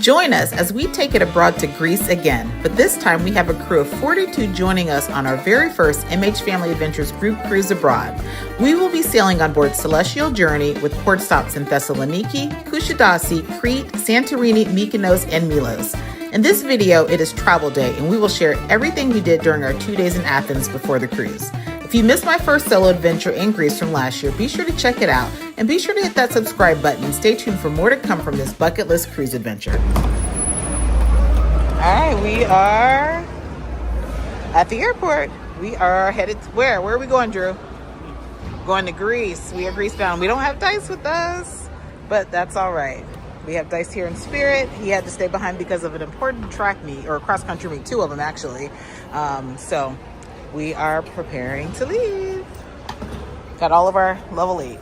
Join us as we take it abroad to Greece again, but this time we have a crew of 42 joining us on our very first MH Family Adventures group cruise abroad. We will be sailing on board Celestyal Journey with port stops in Thessaloniki, Kusadasi, Crete, Santorini, Mykonos, and Milos. In this video, it is travel day, and we will share everything we did during our 2 days in Athens before the cruise. If you missed my first solo adventure in Greece from last year, be sure to check it out, and be sure to hit that subscribe button and stay tuned for more to come from this bucket list cruise adventure. All right, we are at the airport. We are headed to where? Where are we going, Drew? Going to Greece. We are Greece bound. We don't have Dice with us, but that's all right. We have Dice here in spirit. He had to stay behind because of an important track meet, or cross country meet, 2 of them actually. So we are preparing to leave. Got all of our level 8.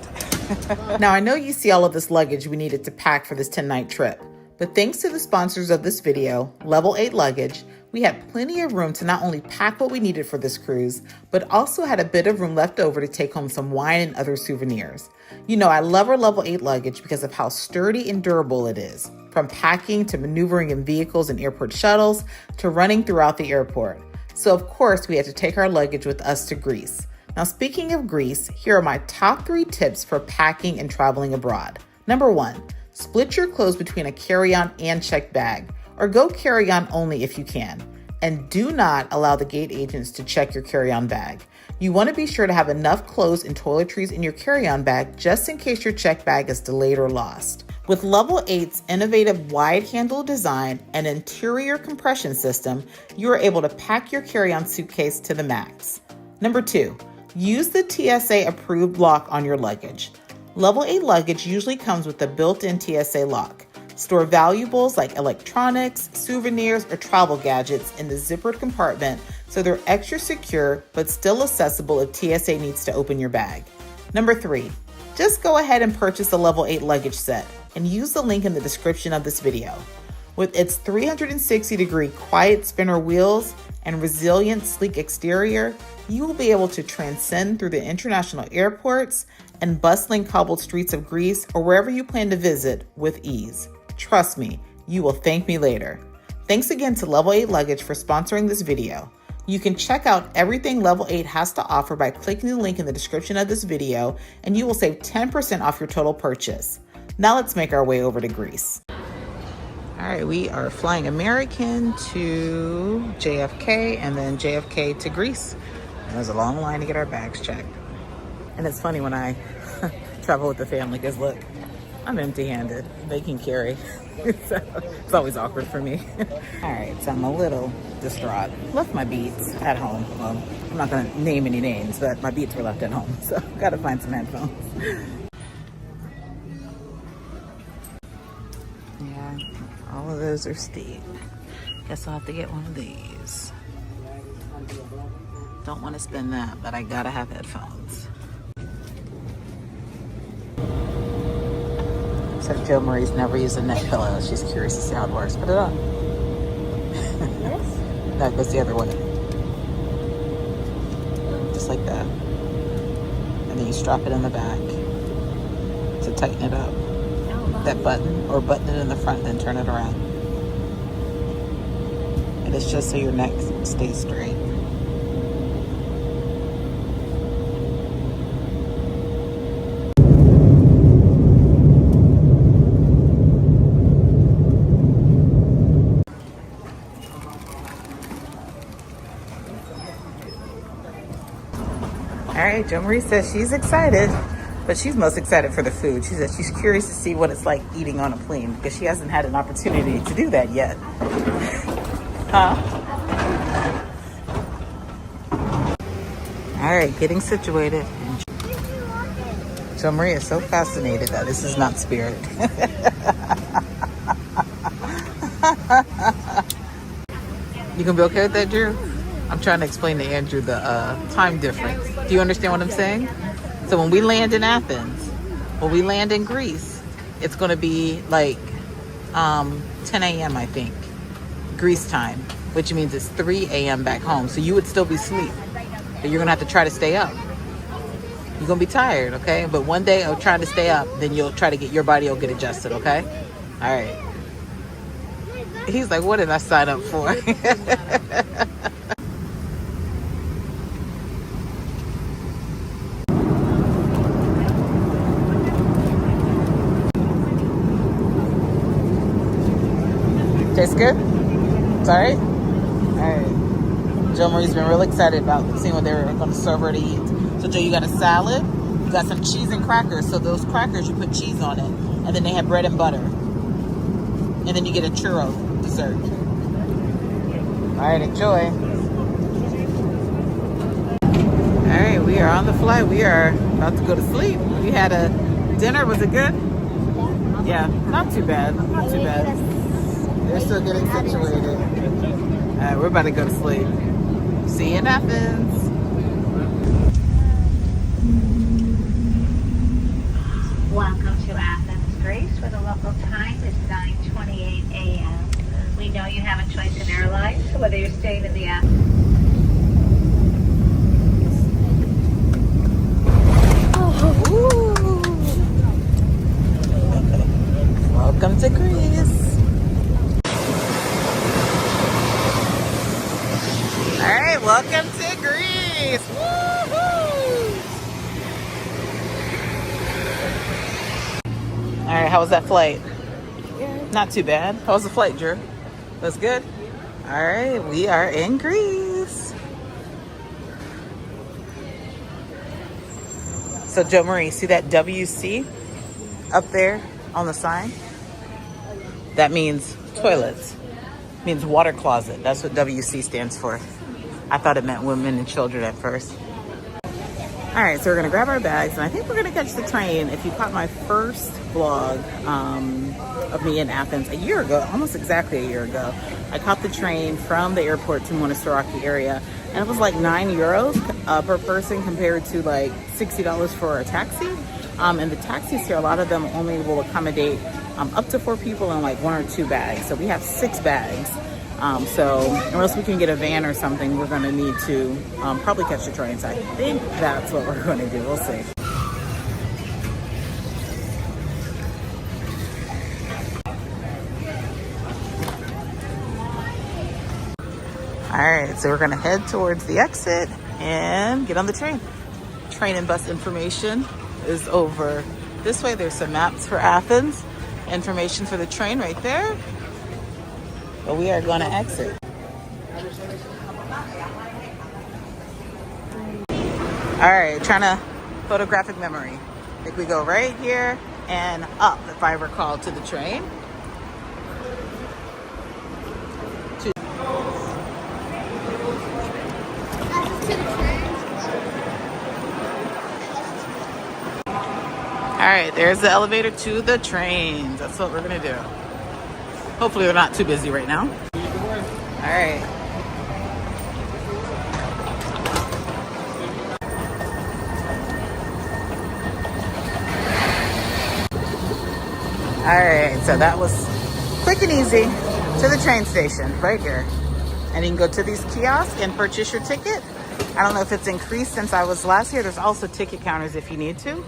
Now, I know you see all of this luggage we needed to pack for this 10-night trip, but thanks to the sponsors of this video, Level 8 Luggage, we had plenty of room to not only pack what we needed for this cruise, but also had a bit of room left over to take home some wine and other souvenirs. You know, I love our Level 8 luggage because of how sturdy and durable it is, from packing to maneuvering in vehicles and airport shuttles to running throughout the airport. So of course, we had to take our luggage with us to Greece. Now, speaking of Greece, here are my top 3 tips for packing and traveling abroad. Number 1, split your clothes between a carry-on and checked bag, or go carry-on only if you can. And do not allow the gate agents to check your carry-on bag. You want to be sure to have enough clothes and toiletries in your carry-on bag just in case your checked bag is delayed or lost. With Level 8's innovative wide-handle design and interior compression system, you are able to pack your carry-on suitcase to the max. Number 2, use the TSA-approved lock on your luggage. Level 8 luggage usually comes with a built-in TSA lock. Store valuables like electronics, souvenirs, or travel gadgets in the zippered compartment so they're extra secure but still accessible if TSA needs to open your bag. Number 3, just go ahead and purchase a Level 8 luggage set and use the link in the description of this video. With its 360-degree quiet spinner wheels and resilient, sleek exterior, you will be able to transcend through the international airports and bustling cobbled streets of Greece or wherever you plan to visit with ease. Trust me, you will thank me later. Thanks again to Level 8 Luggage for sponsoring this video. You can check out everything Level 8 has to offer by clicking the link in the description of this video, and you will save 10% off your total purchase. Now let's make our way over to Greece. All right, we are flying American to JFK and then JFK to Greece. And there's a long line to get our bags checked. And it's funny when I travel with the family because look, I'm empty-handed. They can carry. So it's always awkward for me. All right, so I'm a little distraught. Left my Beats at home. Well, I'm not gonna name any names, but my Beats were left at home. So gotta find some headphones. Yeah, all of those are steep. Guess I'll have to get one of these. Don't want to spend that, but I gotta have headphones. Except Joe Marie's never used a neck pillow. She's curious to see how it works. Put it on. No, it goes the other way. Just like that. And then you strap it in the back to tighten it up. That button, or button it in the front, then turn it around. And it's just so your neck stays straight. All right, Jo Marie says she's excited, but she's most excited for the food. She says she's curious to see what it's like eating on a plane because she hasn't had an opportunity to do that yet. Huh? All right, getting situated. Jo Marie is so fascinated that this is not Spirit. You gonna be okay with that, Drew? I'm trying to explain to Andrew the time difference. Do you understand what I'm saying? So when we land in Athens, when we land in Greece, it's going to be like 10 a.m. I think, Greece time, which means it's 3 a.m. back home. So you would still be asleep, but you're going to have to try to stay up. You're going to be tired, okay? But one day I'll try to stay up, then you'll try to get, your body will get adjusted, okay? All right. He's like, what did I sign up for? Tastes good? It's all right? All right. Joe Marie's been real excited about seeing what they're going to serve her to eat. So Joe, you got a salad, you got some cheese and crackers. So those crackers, you put cheese on it. And then they have bread and butter. And then you get a churro dessert. All right, enjoy. All right, we are on the flight. We are about to go to sleep. We had a dinner. Was it good? Yeah, not too bad. Not too bad. They're still getting situated. All right, we're about to go to sleep. See you in Athens. Welcome to Athens, Greece, where the local time is 9:28 a.m. We know you have a choice in airlines, so whether you're staying in the Athens. Welcome to Greece. All right, welcome to Greece. Woo-hoo! All right, how was that flight? Good. Not too bad. How was the flight, Drew? Was good? All right, we are in Greece. So, Joe Marie, see that WC up there on the sign? That means toilets. It means water closet. That's what WC stands for. I thought it meant women and children at first. All right, so we're gonna grab our bags, and I think we're gonna catch the train. If you caught my first vlog of me in Athens a year ago, almost exactly a year ago, I caught the train from the airport to Monastiraki area, and it was like €9 per person compared to like $60 for a taxi. And the taxis here, a lot of them only will accommodate up to 4 people and like 1 or 2 bags. So we have 6 bags. So unless we can get a van or something, we're gonna need to probably catch the train. So I think that's what we're gonna do. We'll see. All right, so we're gonna head towards the exit and get on the train. Train and bus information is over this way. There's some maps for Athens, information for the train right there. But we are going to exit. All right, trying to photographic memory. I think we go right here and up, if I recall, to the train. All right, there's the elevator to the trains. That's what we're gonna do. Hopefully we're not too busy right now. All right. All right, so that was quick and easy to the train station right here. And you can go to these kiosks and purchase your ticket. I don't know if it's increased since I was last here. There's also ticket counters if you need to.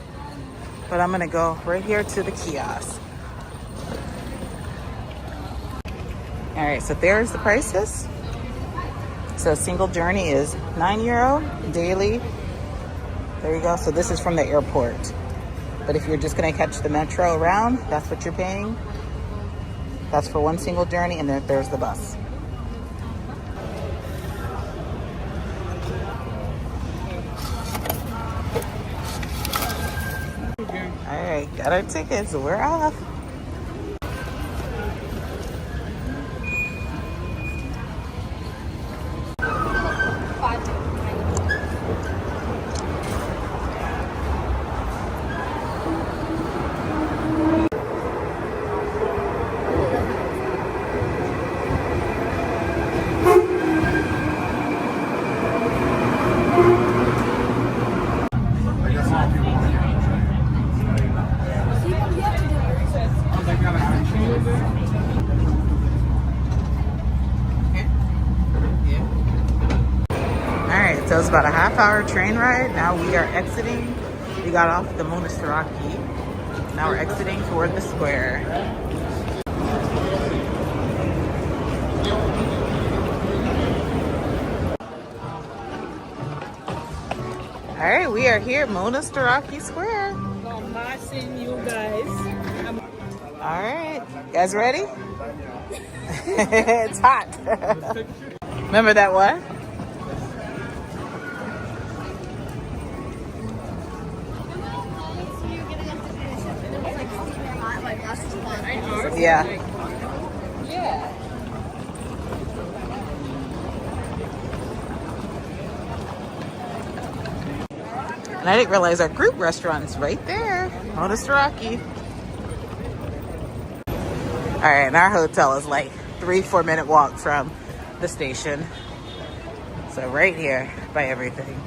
But I'm gonna go right here to the kiosk. All right, so there's the prices. So single journey is €9, daily. There you go. So this is from the airport. But if you're just gonna catch the metro around, that's what you're paying. That's for one single journey, and then there's the bus. All right, got our tickets, so we're off. So it's about a half-hour train ride. Now we are exiting. We got off the Monastiraki. Now we're exiting toward the square. right, we are here at Monastiraki Square. I'm not seeing you guys. All right, you guys ready? It's hot. Remember that what? Yeah. Yeah. And I didn't realize our group restaurant is right there. Monastiraki. All right, and our hotel is like 3-4 minute walk from the station. So right here by everything.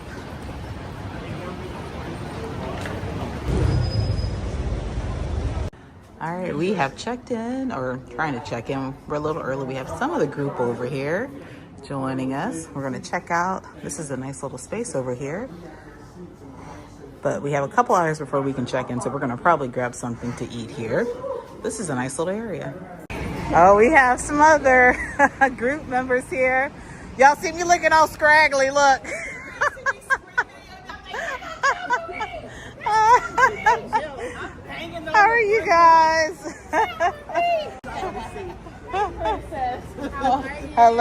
All right, we have checked in, or trying to check in. We're a little early. We have some of the group over here joining us. We're gonna check out. This is a nice little space over here. But we have a couple hours before we can check in, so we're gonna probably grab something to eat here. This is a nice little area. Oh, we have some other group members here. Y'all see me looking all scraggly, look. How are you guys? Hello,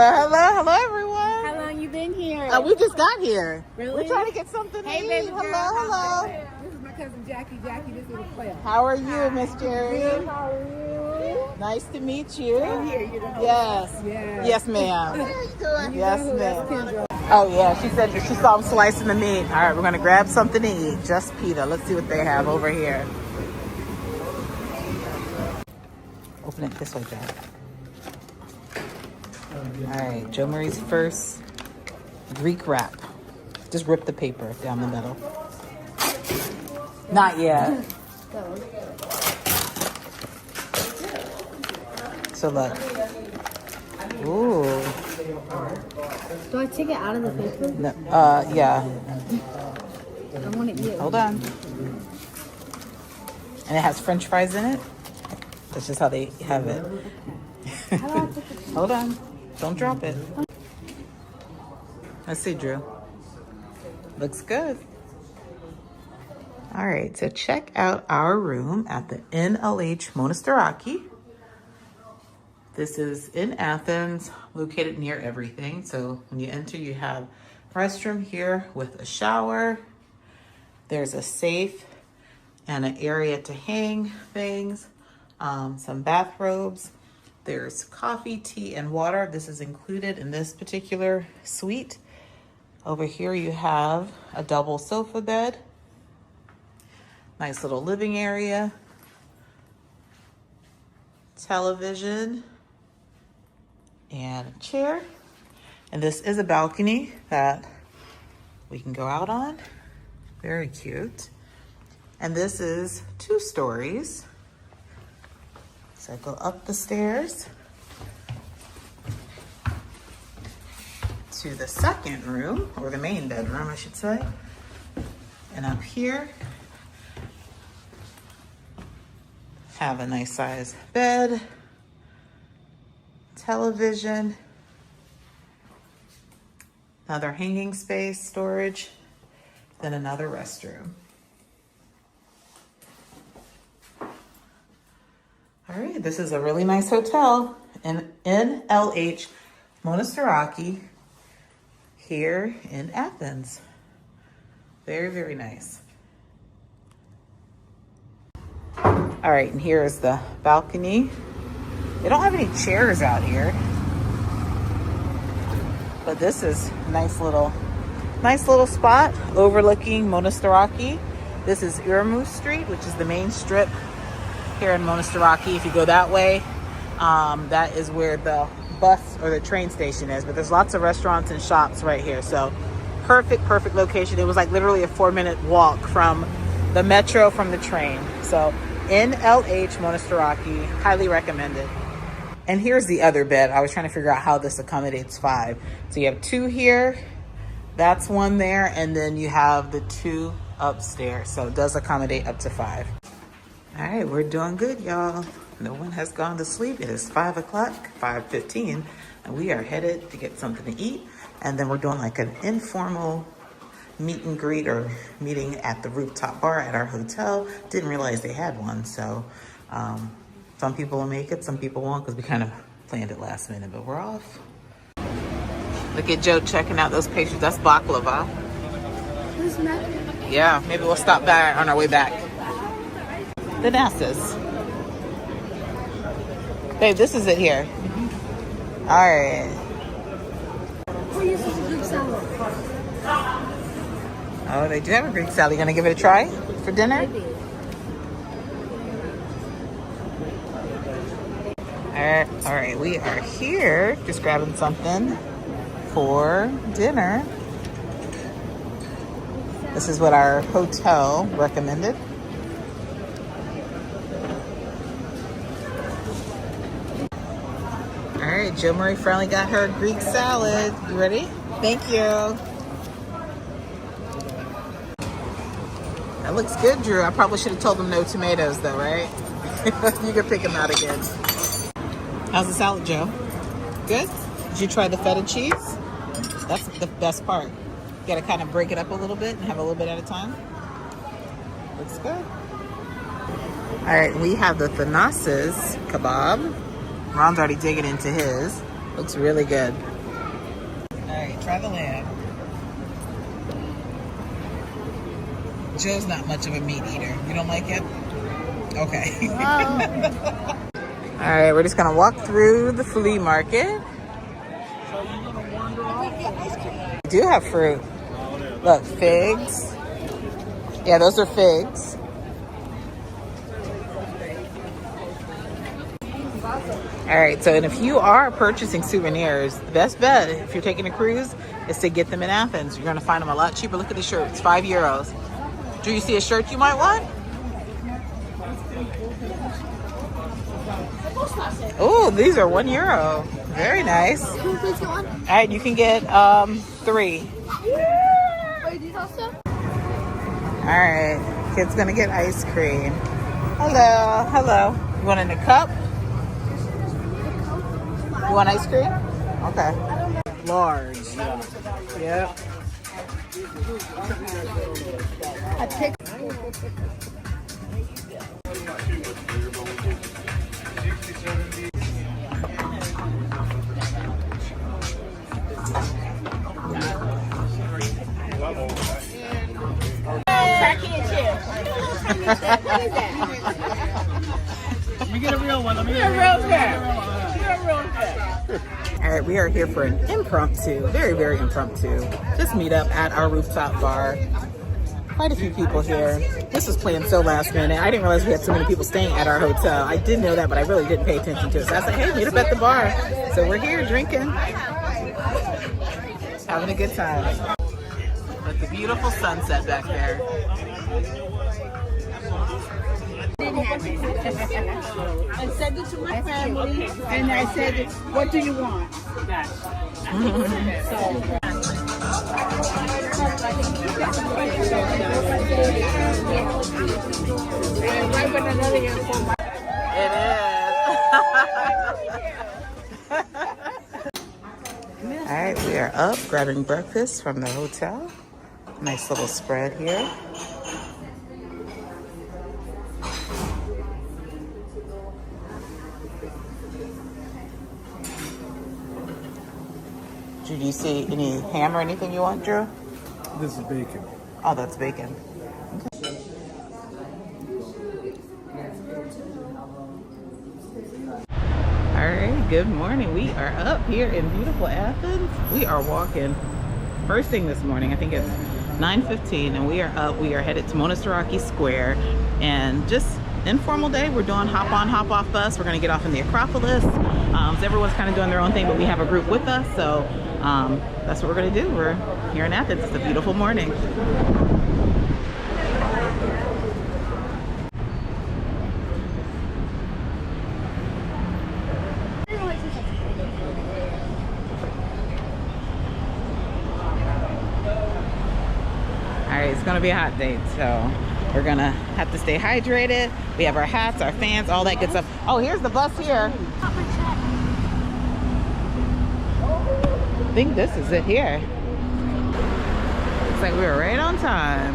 everyone. How long you been here? We just got here. Really? We're trying to get something to eat. baby girl. Hello. This is my cousin Jackie. Jackie, this is a player. How are you, Miss Jerry? Good, how are you? Nice to meet you. I'm here, you know. Yes. Yes. Yes, ma'am. Yes, That's ma'am. Kendra. Oh, yeah. She said she saw him slicing the meat. All right, we're going to grab something to eat. Just pita. Let's see what they have over here. Open it this way, Jack. All right, Joe Marie's first Greek wrap. Just rip the paper down the middle. Not yet. So look. Ooh. Do I take it out of the paper? No, yeah. I want to eat it. Hold on. And it has French fries in it. That's just how they have it. Hold on. Don't drop it. Let's see, Drew. Looks good. All right, so check out our room at the NLH Monastiraki. This is in Athens, located near everything. So when you enter, you have a restroom here with a shower. There's a safe and an area to hang things, some bathrobes. There's coffee, tea, and water. This is included in this particular suite. Over here you have a double sofa bed. Nice little living area. Television. And a chair. And this is a balcony that we can go out on. Very cute. And this is 2 stories. So I go up the stairs to the second room, or the main bedroom, I should say. And up here, have a nice size bed, television, another hanging space, storage, then another restroom. All right, this is a really nice hotel in NLH Monastiraki here in Athens. Very, very nice. All right, and here is the balcony. They don't have any chairs out here, but this is a nice little spot overlooking Monastiraki. This is Iramu Street, which is the main strip here in Monastiraki. If you go that way, that is where the bus or the train station is, but there's lots of restaurants and shops right here. So perfect location. It was like literally a 4-minute walk from the metro, from the train. So NLH Monastiraki, highly recommended. And here's the other bed. I was trying to figure out how this accommodates 5. So you have 2 here, that's 1 there, and then you have the 2 upstairs. So it does accommodate up to 5. All right, we're doing good, y'all. No one has gone to sleep. It is 5 o'clock, 5:15, and we are headed to get something to eat. And then we're doing like an informal meet and greet or meeting at the rooftop bar at our hotel. Didn't realize they had one, so some people will make it, some people won't, because we kind of planned it last minute, but we're off. Look at Joe checking out those pastries. That's baklava. Yeah, maybe we'll stop by on our way back. The Nassus. Babe, this is it here. All right. Oh, they do have a Greek salad. You gonna give it a try for dinner? All right, we are here just grabbing something for dinner. This is what our hotel recommended. All right, Jill Marie finally got her Greek salad. You ready? Thank you. That looks good, Drew. I probably should have told them no tomatoes, though, right? You can pick them out again. How's the salad, Joe? Good? Did you try the feta cheese? That's the best part. You gotta kind of break it up a little bit and have a little bit at a time. Looks good. All right, we have the Thanasis kebab. Ron's already digging into his. Looks really good. All right, try the lamb. Joe's not much of a meat eater. You don't like it? Okay. Wow. All right, we're just gonna walk through the flea market. We do have fruit. Look, figs. Yeah, those are figs. All right, so and if you are purchasing souvenirs, the best bet if you're taking a cruise is to get them in Athens. You're gonna find them a lot cheaper. Look at the shirts, €5. Do you see a shirt you might want? Oh, these are €1. Very nice. Can we please get one? All right, you can get 3. Wait, these also? All right, kid's gonna get ice cream. Hello, hello. You want it in a cup? You want ice cream? Okay. Large. Yep. I picked. Let me get a real one. Let me get a real All right, we are here for an impromptu, very, very impromptu, just meet up at our rooftop bar. Quite a few people here. This was planned so last minute. I didn't realize we had so many people staying at our hotel. I did know that, but I really didn't pay attention to it. So I said, hey, meet up at the bar. So we're here drinking, having a good time. With the beautiful sunset back there. I sent it to my family, and I said, what do you want? It is. All right, we are up grabbing breakfast from the hotel. Nice little spread here. Do you see any ham or anything you want, Drew? This is bacon. Oh, that's bacon. Okay. All right, good morning. We are up here in beautiful Athens. We are walking first thing this morning. I think it's 9:15, and we are up. We are headed to Monastiraki Square, and just informal day. We're doing hop on, hop off bus. We're gonna get off in the Acropolis. So everyone's kind of doing their own thing, but we have a group with us, so that's what we're gonna do. We're here in Athens. It's a beautiful morning. All right, it's gonna be a hot day, so we're gonna have to stay hydrated. We have our hats, our fans, all that good stuff. Oh, here's the bus here. I think this is it here. like we were right on time.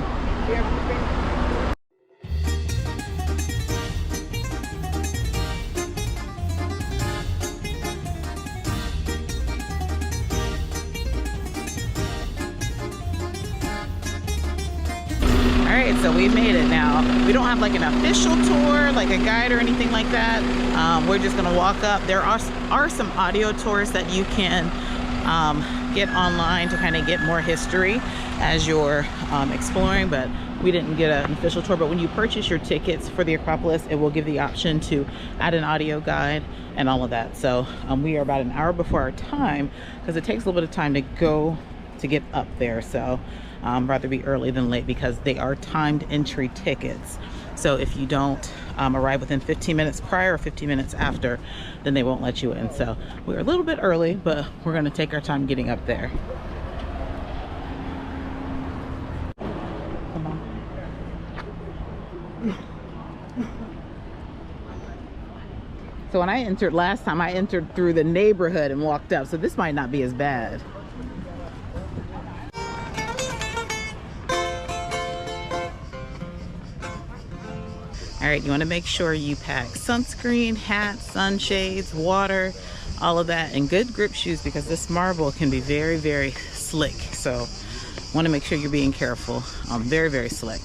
All right, so we made it now. We don't have like an official tour, like a guide or anything like that. We're just gonna walk up. There are some audio tours that you can get online to kind of get more history as you're exploring, but we didn't get an official tour. But when you purchase your tickets for the Acropolis, it will give the option to add an audio guide and all of that. So we are about an hour before our time because it takes a little bit of time to get up there. So rather be early than late because they are timed entry tickets. So if you don't arrive within 15 minutes prior or 15 minutes after, then they won't let you in. So we're a little bit early, but we're gonna take our time getting up there. Come on. So when I entered last time, I entered through the neighborhood and walked up. So this might not be as bad. All right, you want to make sure you pack sunscreen, hats, sunshades, water, all of that, and good grip shoes because this marble can be very, very slick. So want to make sure you're being careful. Very, very slick.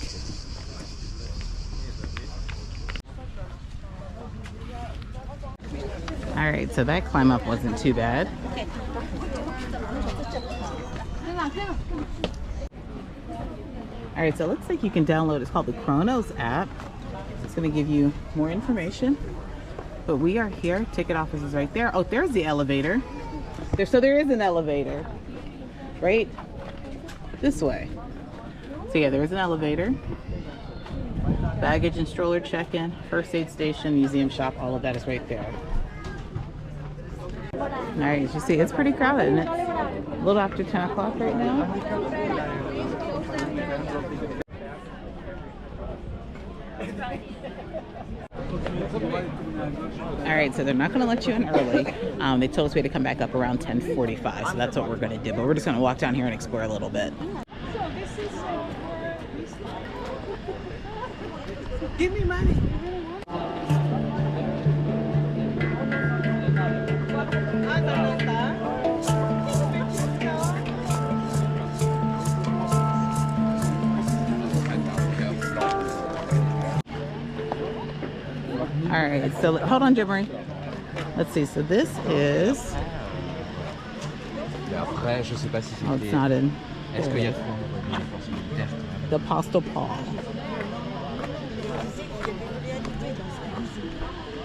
All right, so that climb up wasn't too bad. All right, so it looks like you can download, it's called the Kronos app. It's gonna give you more information, but we are here. Ticket office is right there. Oh, there's the elevator. So there is an elevator, right? This way. So yeah, there is an elevator. Baggage and stroller check-in, first aid station, museum shop, all of that is right there. All right, as you see, it's pretty crowded, isn't it? A little after 10 o'clock right now. All right, so they're not going to let you in early. They told us we had to come back up around 10:45, so that's what we're going to do. But we're just going to walk down here and explore a little bit. Give me money. All right, so hold on, Jimmery. Let's see. So this is. Oh, it's not in. The Apostle Paul.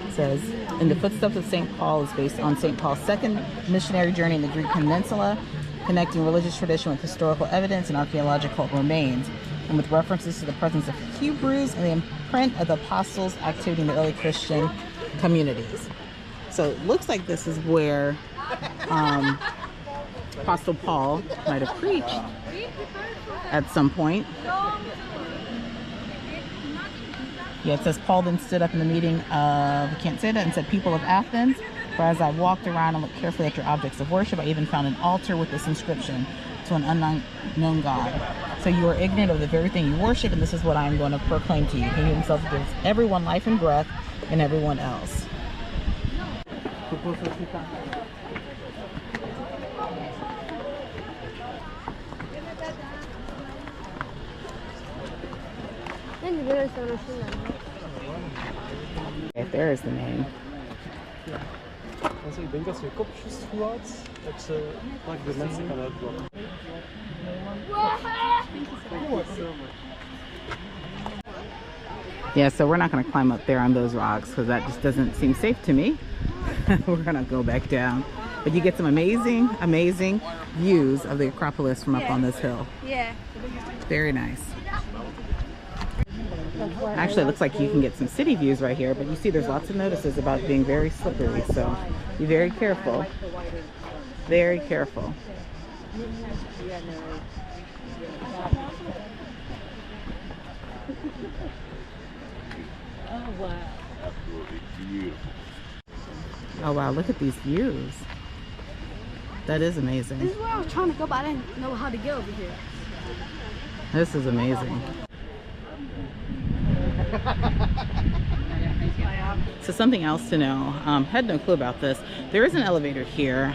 It says, "In the footsteps of St. Paul" is based on St. Paul's second missionary journey in the Greek peninsula, connecting religious tradition with historical evidence and archaeological remains, and with references to the presence of Hebrews and the imprint of the apostles' activity in the early Christian communities. So it looks like this is where Apostle Paul might have preached at some point. Yeah, it says Paul then stood up in the meeting of, I can't say that, and said, "People of Athens, for as I walked around and looked carefully at your objects of worship, I even found an altar with this inscription, to an unknown God. So you are ignorant of the very thing you worship, and this is what I am going to proclaim to you. He himself gives everyone life and breath, and everyone else." If there is the name. Also, ik denk dat ze je kop juist goed houdt, dat ze de mensen kan uitblokken. Yeah, so we're not going to climb up there on those rocks because that just doesn't seem safe to me. We're going to go back down. But you get some amazing, amazing views of the Acropolis from up on this hill. Yeah. Very nice. Actually, it looks like you can get some city views right here, but you see there's lots of notices about it being very slippery, so be very careful. Very careful. Oh, wow. Absolutely beautiful. Oh wow, look at these views. That is amazing. This is where I was trying to go, but I didn't know how to get over here. This is amazing. So something else to know, had no clue about this. There is an elevator here,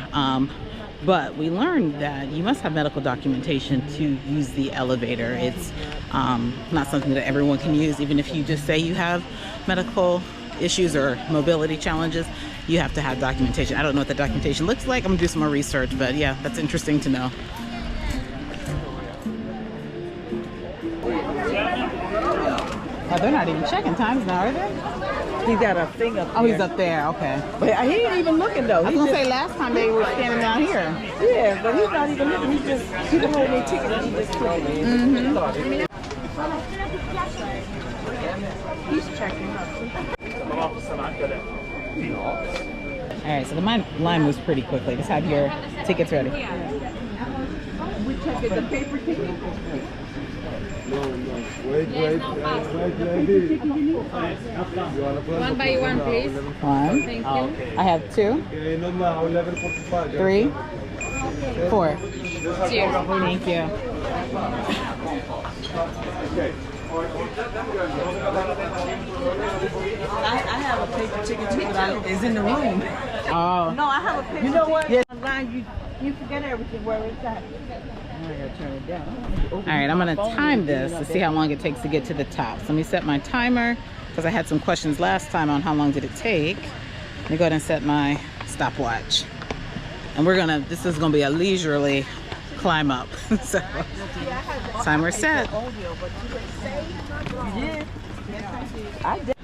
but we learned that you must have medical documentation to use the elevator. It's not something that everyone can use. Even if you just say you have medical issues or mobility challenges, you have to have documentation. I don't know what the documentation looks like. I'm gonna do some more research, but yeah, that's interesting to know. Oh, they're not even checking times now, are they? He got a thing up there. Oh, he's up there, okay. But he ain't even looking though. I was gonna say last time they were standing down here. Yeah, but he's not even looking. He's just people hold their ticket and he just clicking it. He's checking up. All right, so the line moves pretty quickly. Just have your tickets ready. We checked the paper ticket. Wait. One by one, please. One. Thank you. I have 2, 3, 4. Cheers. Thank you. I have a paper ticket too, but it's in the room. Oh. No, I have a paper. You know what? Yes. Online, you forget everything where it's at. I gotta turn it down. All right, I'm gonna time this to see how long it takes to get to the top. So let me set my timer because I had some questions last time on how long did it take. Let me go ahead and set my stopwatch. And this is gonna be a leisurely climb up. So, timer set. You did? I did.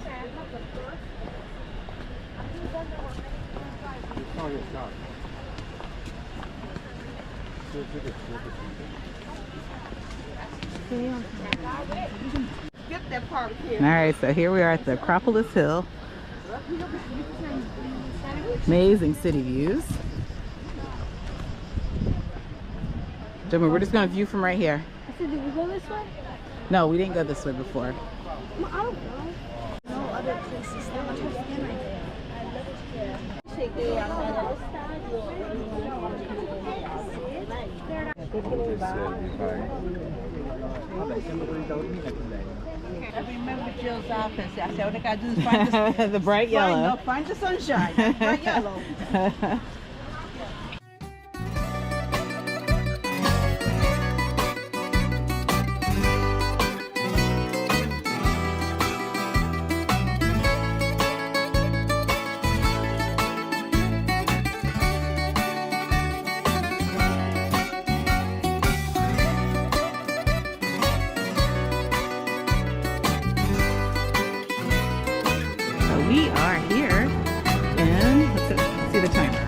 Skip that part here. All right, so here we are at the Acropolis Hill. Amazing city views. Gentlemen, we're just gonna view from right here. So did we go this way? No, we didn't go this way before. Well, I don't know. No other places that much has been right there. I remember Jill's office. I said, all I gotta do is find the, The bright yellow. Find the sunshine. Bright yellow. We are here in, let's see the timer.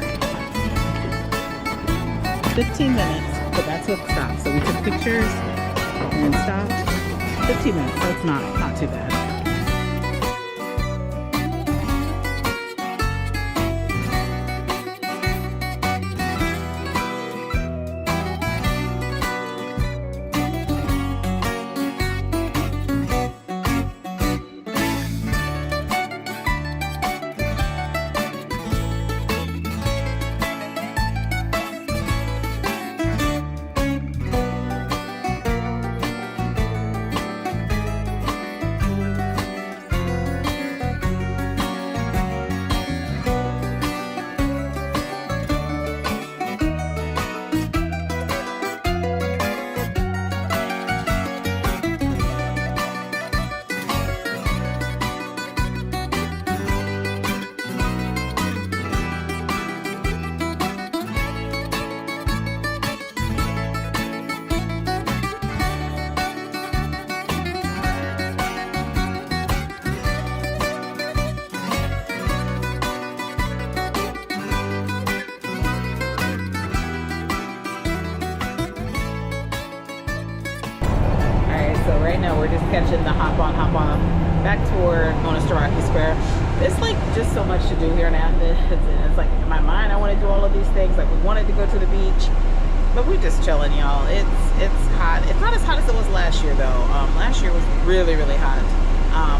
15 minutes, but that's what stopped. So we took pictures and stopped. 15 minutes, so it's not too bad. Now we're just catching the hop on back toward Monastiraki Square. There's like just so much to do here in Athens, and it's like in my mind I want to do all of these things. Like we wanted to go to the beach, but we're just chilling, y'all. It's hot. It's not as hot as it was last year though. Last year was really hot.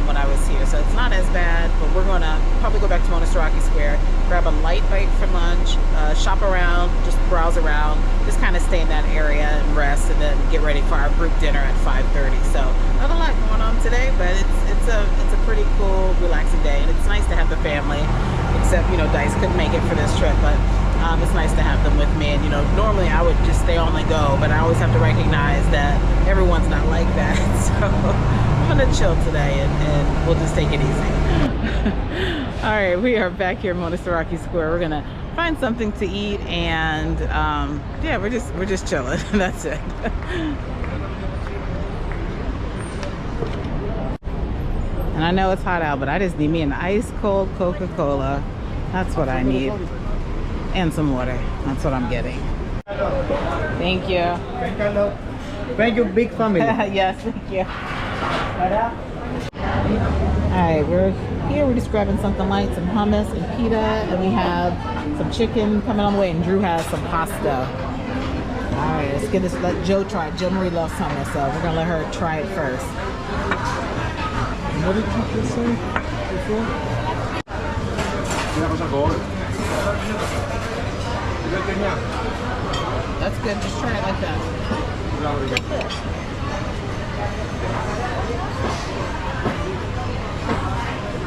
when I was here, so it's not as bad. But we're gonna probably go back to Monastiraki Square, grab a light bite for lunch, shop around, just browse around, just kind of stay in that area and rest, and then get ready for our group dinner at 5:30. So not a lot going on today, but it's a pretty cool, relaxing day, and it's nice to have the family. Except, you know, Dice couldn't make it for this trip, but it's nice to have them with me. And, you know, normally I would just stay on the go, but I always have to recognize that everyone's not like that. So I'm gonna chill today, and we'll just take it easy. All right, we are back here at Monastiraki Square. We're gonna find something to eat, and yeah, we're just chilling. That's it. And I know it's hot out, but I just need me an ice cold Coca-Cola. That's what I need. And some water. That's what I'm getting. Thank you. Thank you, big family. Yes, thank you. Alright, we're here. We're just grabbing something light, some hummus and pita, and we have some chicken coming on the way, and Drew has some pasta. Alright, let's get this, let Joe try it. Joe Marie loves hummus, so we're gonna let her try it first. What did you just say before? That's good, just try it like that.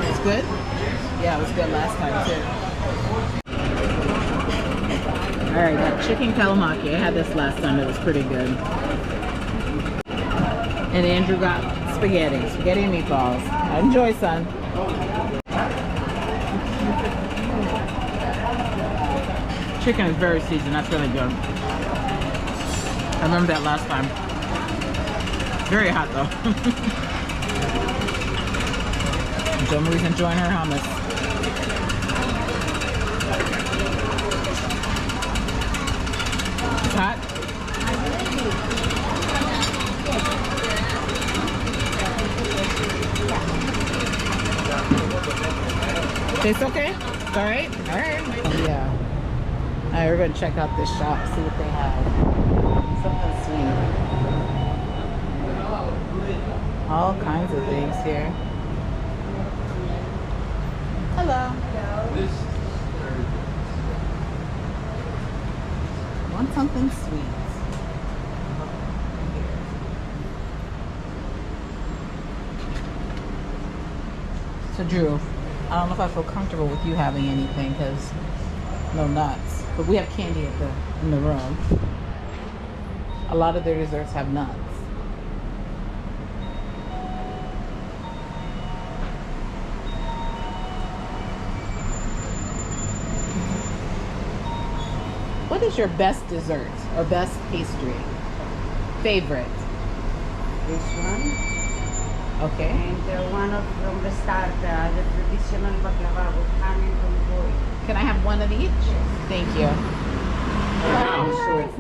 It's good? Yeah, it was good last time too. Alright, got chicken calamari. I had this last time, it was pretty good. And Andrew got spaghetti and meatballs. Enjoy, son. Chicken is very seasoned. That's really good. I remember that last time. Very hot though. Jo Marie's enjoying her hummus. It's hot. Tastes okay? It's alright? Alright. Yeah. Alright, we're gonna check out this shop, see what they have. Something sweet. All kinds of things here. Hello. Want something sweet? So Drew, I don't know if I feel comfortable with you having anything because no nuts. But we have candy in the room. A lot of their desserts have nuts. What is your best dessert or best pastry? Favorite? This one. Okay. And one of from the start, the traditional baklava with honey and boy. Can I have one of each? Thank you.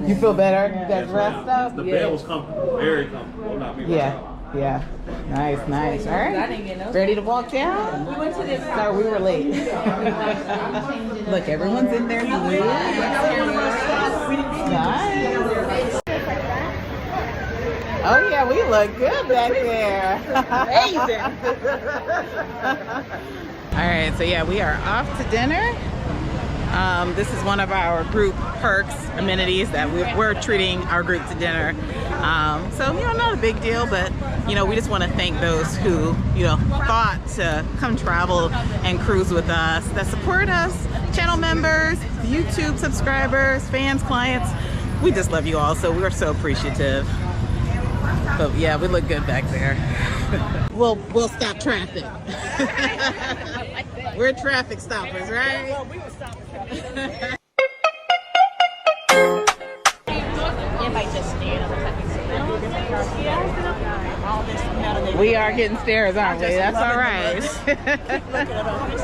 You feel better? You guys rest up? The bed was comfortable, very comfortable. Not me. Yeah. Yeah. Nice, nice. All right. Ready to walk down? Sorry, we were late. Look, everyone's in their blue. Nice. Oh yeah, we look good back there. Amazing. All right, so yeah, we are off to dinner. This is one of our group perks, amenities that we're treating our group to dinner. So, you know, not a big deal, but, you know, we just want to thank those who, you know, thought to come travel and cruise with us, that support us, channel members, YouTube subscribers, fans, clients. We just love you all, so we're so appreciative. But yeah, we look good back there. We'll stop traffic. We're traffic stoppers, right? Well, we were stopping. We are getting stairs, aren't we? That's all right.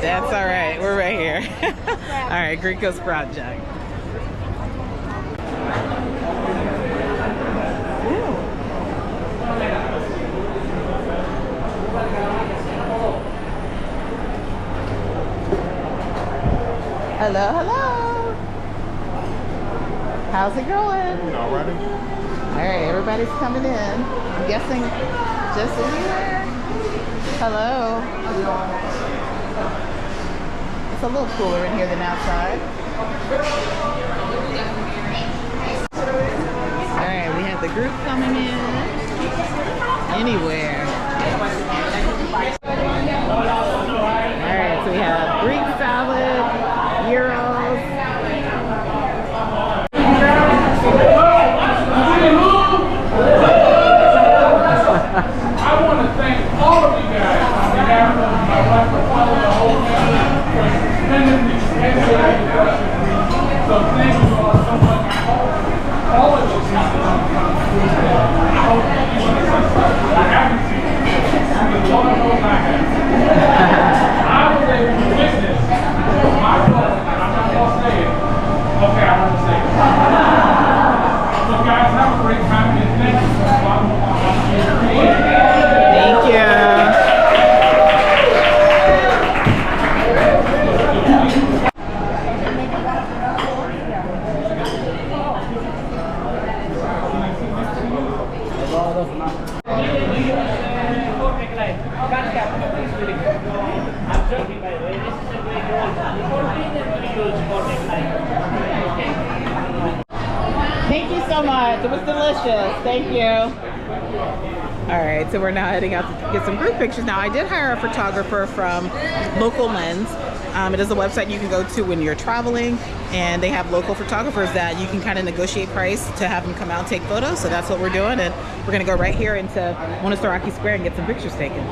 That's all right. We're right here. All right, Greco's Project. Hello, hello. How's it going? All right. All right, everybody's coming in. I'm guessing just in here. Hello. It's a little cooler in here than outside. Alright, we have the group coming in. Anywhere. Alright, so we have Greek salad, gyros. I want to thank all of you guys on behalf of my wife and the whole family for spending these 10 days with us. So thank you all so much. I hope all of you see this on Tuesday. I hope you see this on Sunday. I haven't seen it. The Lord knows I have. I was able to witness my brother, and I'm not going to say it. Okay, I'm going to say it. So guys, have a great time and thank you for the bottom of my heart. Thank you. Thank you so much. It was delicious. Thank you. All right, so we're now heading out to get some group pictures. Now, I did hire a photographer from Local Lens. It is a website you can go to when you're traveling, and they have local photographers that you can kind of negotiate price to have them come out and take photos. So that's what we're doing, and we're gonna go right here into Monastiraki Square and get some pictures taken.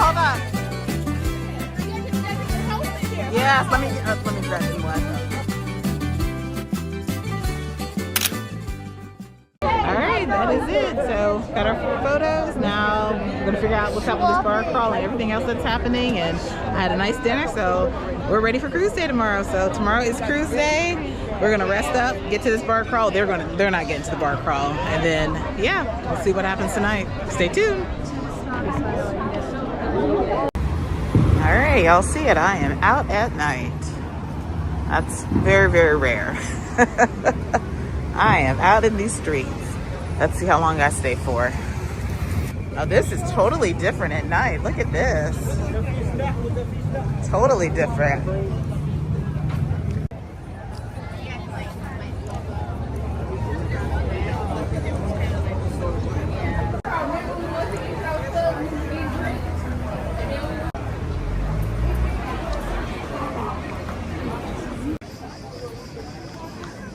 Hold on. Yes, let me grab you one. All right, that is it. So got our photos. Now we're gonna figure out what's up with this bar crawl and everything else that's happening. And I had a nice dinner, so we're ready for cruise day tomorrow. So tomorrow is cruise day. We're gonna rest up, get to this bar crawl. They're not getting to the bar crawl, and then yeah, we'll see what happens tonight. Stay tuned. All right, y'all see it. I am out at night. That's very, very rare. I am out in these streets. Let's see how long I stay for. Oh, this is totally different at night. Look at this. Totally different.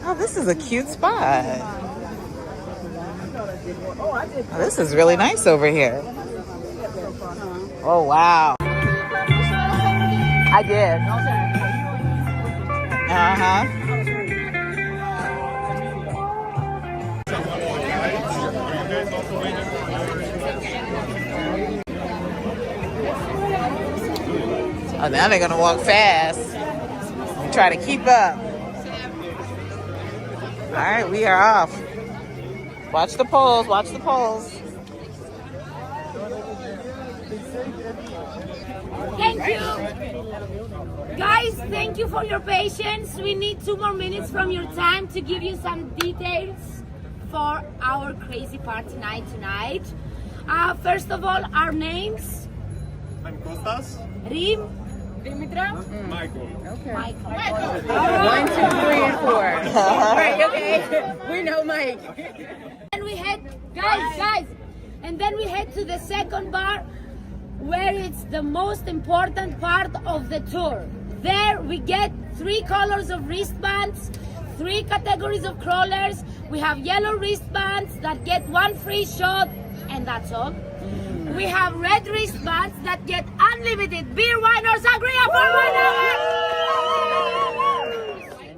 Oh, this is a cute spot. Oh, this is really nice over here. Oh, wow. I did. Uh-huh. Oh, now they're gonna walk fast and try to keep up. All right, we are off. Watch the poles, watch the poles. Thank you. Guys, thank you for your patience. We need 2 more minutes from your time to give you some details for our crazy party night tonight. First of all, our names. I'm Kostas. Rim. Michael. Michael. 1, 2, 3, and 4. Right, okay. We know Mike. And we head, guys, and then we head to the second bar, where it's the most important part of the tour. There we get 3 colors of wristbands, 3 categories of crawlers. We have yellow wristbands that get 1 free shot, and that's all. We have red wristbands that get unlimited beer, wine, or sangria for 1 hour.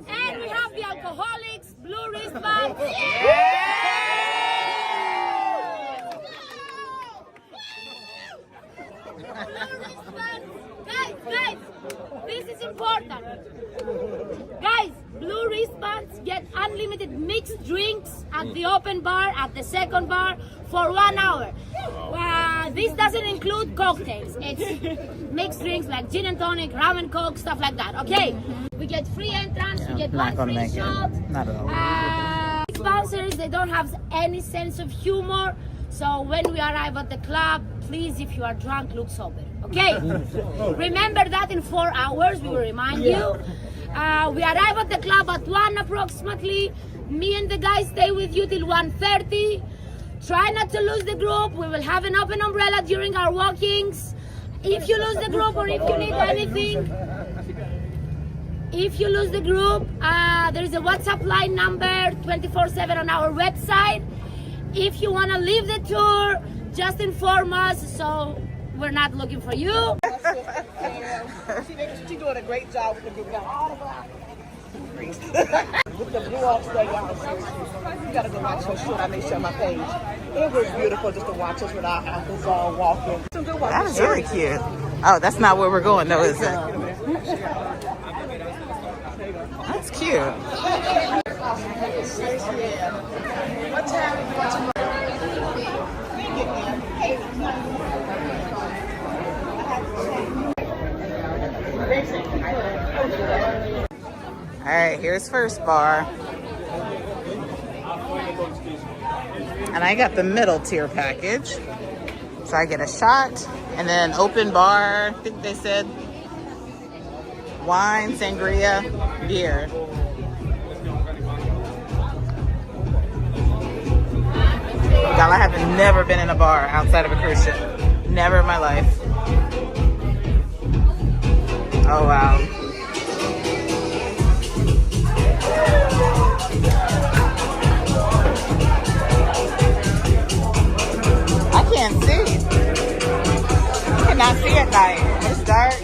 And we have the alcoholics, blue wristbands. Guys, this is important. Guys, blue wristbands get unlimited mixed drinks at the open bar, at the second bar, for 1 hour. This doesn't include cocktails. It's mixed drinks like gin and tonic, rum and coke, stuff like that. Okay, we get free entrance, we get 1 free shot. Not at all. Sponsors, they don't have any sense of humor. So when we arrive at the club, please, if you are drunk, look sober. Okay? Remember that in 4 hours, we will remind you. We arrive at the club at 1 approximately. Me and the guys stay with you till 1:30. Try not to lose the group. We will have an open umbrella during our walkings. If you lose the group or if you need anything, there is a WhatsApp line number 24/7 on our website. If you want to leave the tour, just inform us, so we're not looking for you. She's doing a great job with the group. Got all of our with the blue off day, y'all. You gotta go watch her shoot. I made sure my page. It was beautiful just to watch us with our ankles all walking. That is really cute. Oh, that's not where we're going though, is it? That's cute. What time? All right, here's first bar. And I got the middle tier package. So I get a shot and then open bar, I think they said wine, sangria, beer. Y'all, I have never been in a bar outside of a cruise ship. Never in my life. Oh, wow. I can't see. You cannot see at night. It's dark.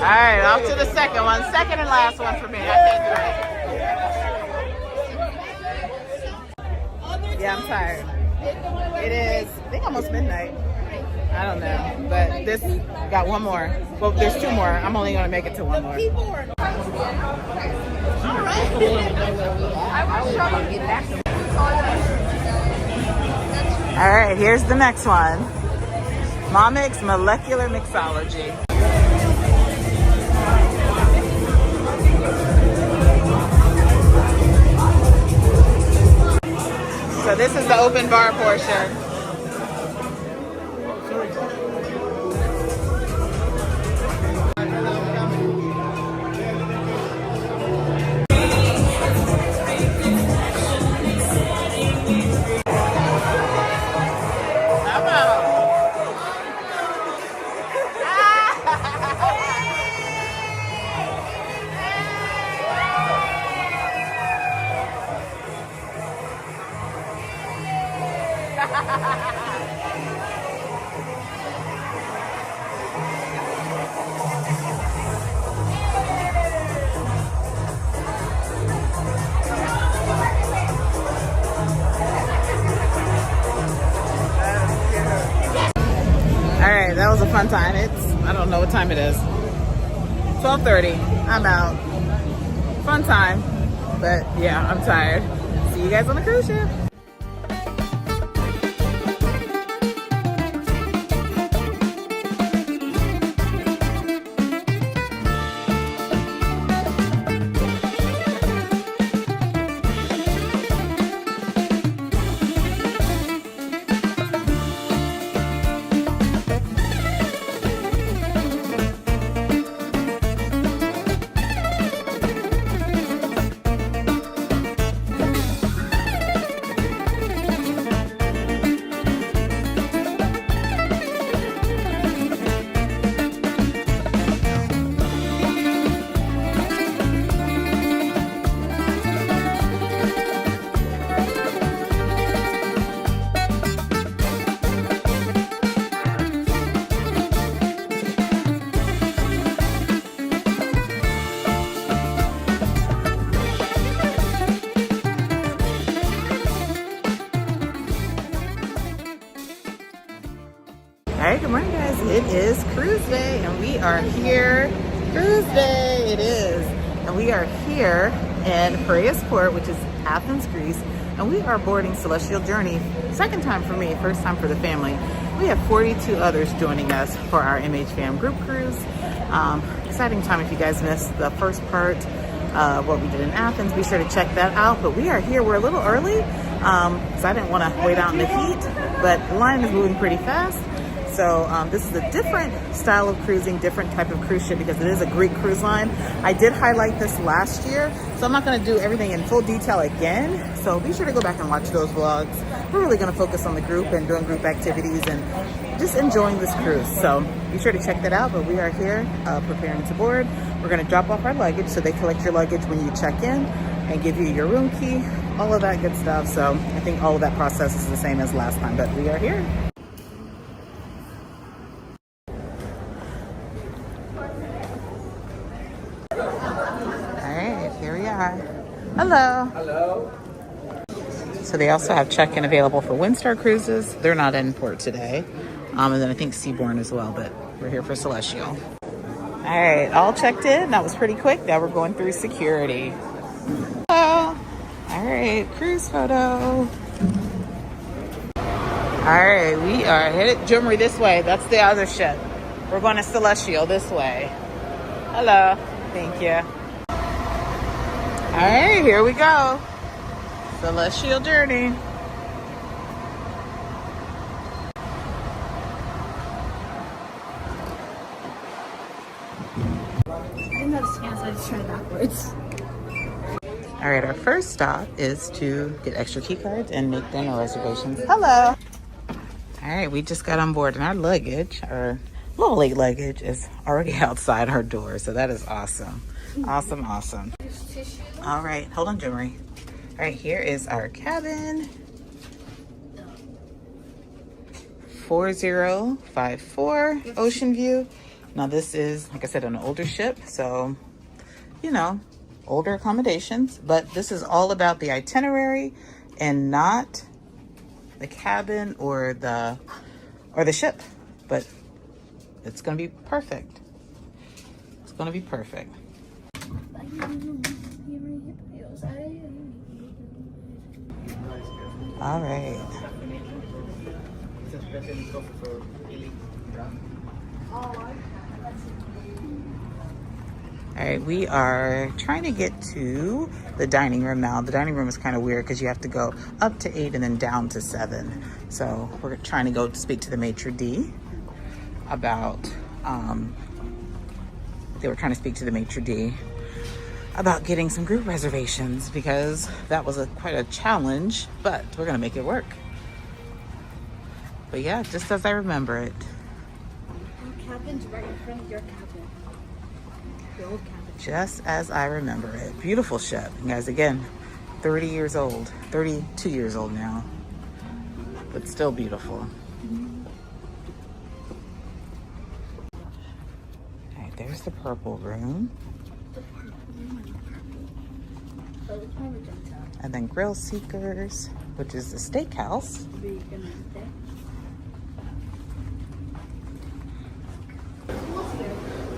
Alright, off to the second one. Second and last one for me. I can't drink. Yeah, I'm tired. It is, I think, almost midnight. I don't know. But this got one more. Well, there's 2 more. I'm only going to make it to 1 more. Alright, here's the next one. Momix Molecular Mixology. this is the open bar portion. Alright, that was a fun time. I don't know what time it is. 12:30. I'm out. Fun time. But yeah, I'm tired. See you guys on the cruise ship. Alright, good morning guys. It is cruise day and we are here. Cruise day it is. And we are here in Piraeus Port, which is Athens, Greece. And we are boarding Celestyal Journey. Second time for me, first time for the family. We have 42 others joining us for our MH Fam group cruise. Exciting time if you guys missed the first part of what we did in Athens. Be sure to check that out. But we are here. We're a little early because I didn't want to wait out in the heat. But the line is moving pretty fast. So this is a different style of cruising, different type of cruise ship because it is a Greek cruise line. I did highlight this last year, so I'm not going to do everything in full detail again. So be sure to go back and watch those vlogs. We're really going to focus on the group and doing group activities and just enjoying this cruise. So be sure to check that out. But we are here preparing to board. We're going to drop off our luggage, so they collect your luggage when you check in and give you your room key, all of that good stuff. So I think all of that process is the same as last time, but we are here. Hello. Hello. So they also have check-in available for Windstar cruises. They're not in port today. And then I think Seabourn as well, but we're here for Celestyal. All right, all checked in. That was pretty quick. Now we're going through security. Hello. All right, cruise photo. All right, we are headed Jumri this way. That's the other ship. We're going to Celestyal this way. Hello. Thank you. All right, here we go. Celestyal Journey. I didn't know the scan, so I just tried backwards. All right, our first stop is to get extra key cards and make dinner reservations. Hello. All right, we just got on board and our luggage, our little late luggage, is already outside our door. So that is awesome. Awesome, awesome. All right, hold on, Jimmery. All right, here is our cabin. 4054 Ocean View. Now this is, like I said, an older ship, so, you know, older accommodations, but this is all about the itinerary and not the cabin or the ship, but it's gonna be perfect. It's gonna be perfect. All right. All right, we are trying to get to the dining room now. The dining room is kind of weird because you have to go up to 8 and then down to 7. So we're trying to go to speak to the maitre d' about, they were trying to speak to the maitre d' about getting some group reservations because that was quite a challenge, but we're gonna make it work. But yeah, just as I remember it. Our cabin's right in front of your cabin. The old cabin. Just as I remember it. Beautiful ship. And guys, again, 30 years old, 32 years old now, but still beautiful. All right, there's the purple room. And then Grill Seekers, which is the steakhouse.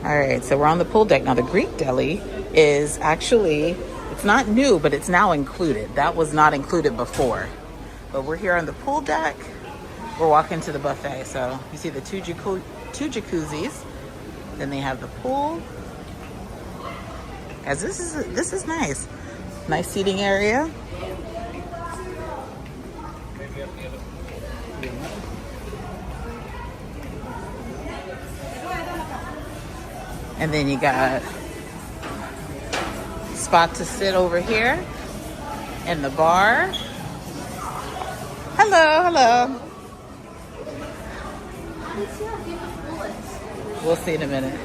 All right, so we're on the pool deck. Now the Greek deli is actually, it's not new, but it's now included. That was not included before. But we're here on the pool deck. We're walking to the buffet. So you see the two jacuzzis. Then they have the pool. Guys, this is nice. Nice seating area. And then you got a spot to sit over here in the bar. Hello, hello. We'll see in a minute.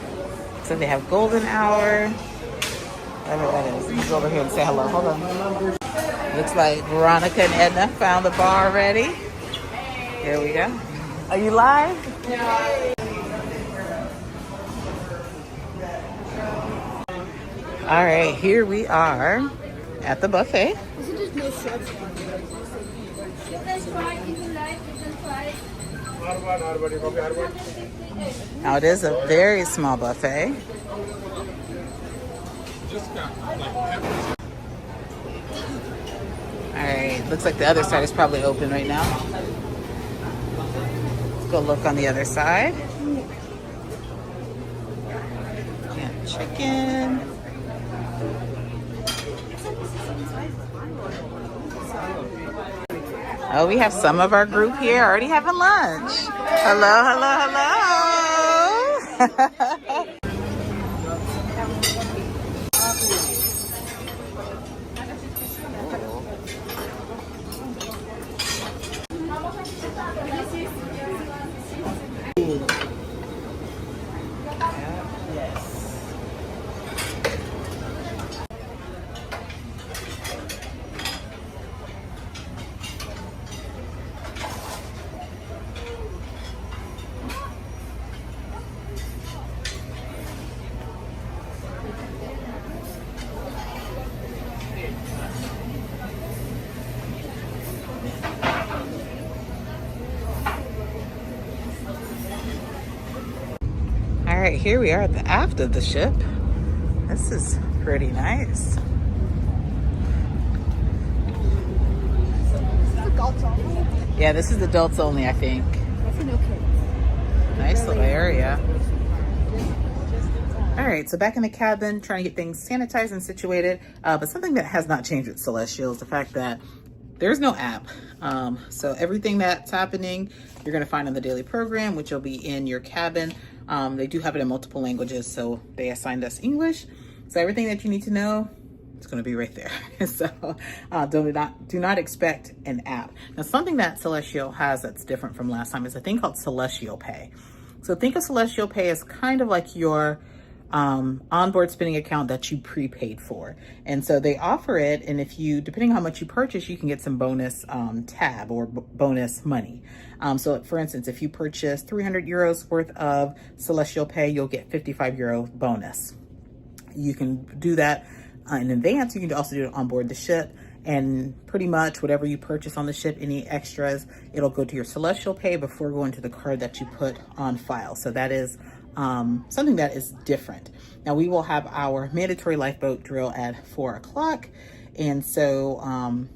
So they have golden hour. Whatever that is. Let's go over here and say hello. Hold on. Looks like Veronica and Edna found the bar already. Here we go. Are you live? Yeah. All right, here we are at the buffet. Now it is a very small buffet. All right, looks like the other side is probably open right now. Let's go look on the other side. Yeah, chicken. Oh, we have some of our group here already having lunch. Hello, hello, hello. All right, here we are at the aft of the ship. This is pretty nice. Yeah, this is adults only, I think. Nice little area. All right, so back in the cabin, trying to get things sanitized and situated. But something that has not changed with Celestial is the fact that there's no app. So everything that's happening, you're gonna find on the daily program, which will be in your cabin. They do have it in multiple languages, so they assigned us English. So everything that you need to know, it's gonna be right there. So do not expect an app. Now, something that Celestial has that's different from last time is a thing called Celestial Pay. So think of Celestial Pay as kind of like your onboard spending account that you prepaid for. And so they offer it, and if you, depending on how much you purchase, you can get some bonus tab or bonus money. So for instance, if you purchase 300 euros worth of Celestial Pay, you'll get 55 euro bonus. You can do that in advance. You can also do it on board the ship, and pretty much whatever you purchase on the ship, any extras, it'll go to your Celestial Pay before going to the card that you put on file. So that is something that is different. Now we will have our mandatory lifeboat drill at 4 o'clock. And so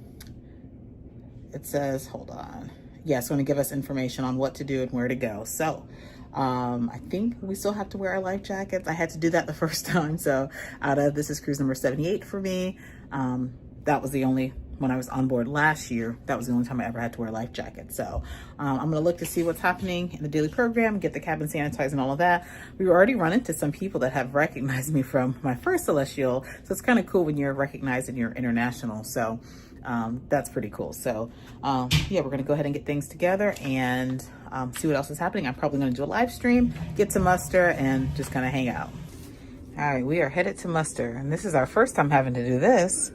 it says, hold on. Yeah, it's going to give us information on what to do and where to go. So I think we still have to wear our life jackets. I had to do that the first time. So out of, this is cruise number 78 for me. That was the only, when I was on board last year, that was the only time I ever had to wear a life jacket. So I'm gonna look to see what's happening in the daily program, get the cabin sanitized and all of that. We already run into some people that have recognized me from my first Celestial. So it's kind of cool when you're recognized and you're international. So that's pretty cool. So yeah, we're gonna go ahead and get things together and see what else is happening. I'm probably gonna do a live stream, get to muster, and just kind of hang out. All right, we are headed to muster, and this is our first time having to do this.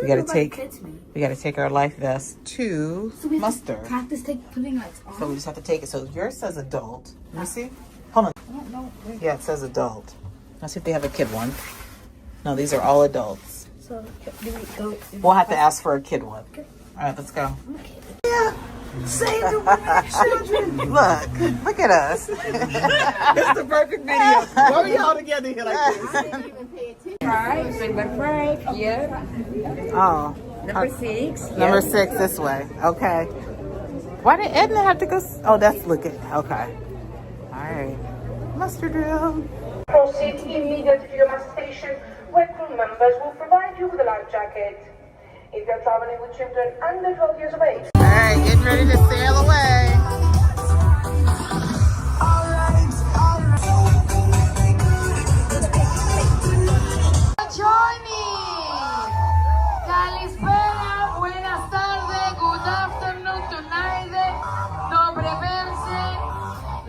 We gotta take our life vest to muster. Practice putting lights on. So we just have to take it. So yours says adult. Let me see. Hold on. No. Yeah, it says adult. Let's see if they have a kid one. No, these are all adults. So do we go? We'll have to ask for a kid one. Okay. All right, let's go. Okay. Yeah. Save the children. Look at us. It's the perfect video. Why are we all together here like this? I didn't even pay attention. Right, number 5, yeah. Oh. Number 6. Number 6 this way. Okay. Why did Edna have to go? Oh, that's looking. Okay. All right. Muster drill. Proceed immediately to your master station, where crew members will provide you with a life jacket. If you're traveling with children under 12 years of age. All right, getting ready to sail away. Journey. Kalispera, buenas tardes, good afternoon, tonight, dobre verse,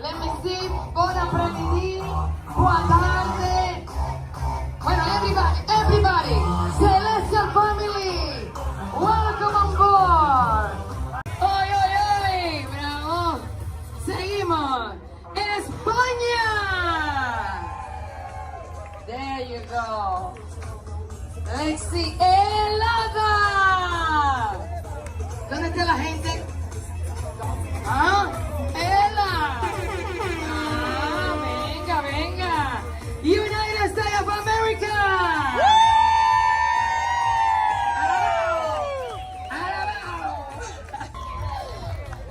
let me see, bon après-midi, buona tarde. Bueno, everybody, Celestial family, welcome on board. ¡Oy! ¡Bravo! Seguimos. ¡España! There you go. Let's see. ¡Helada! ¿Dónde está la gente? ¿Ah? ¡Hela! Ah, venga. United States of America!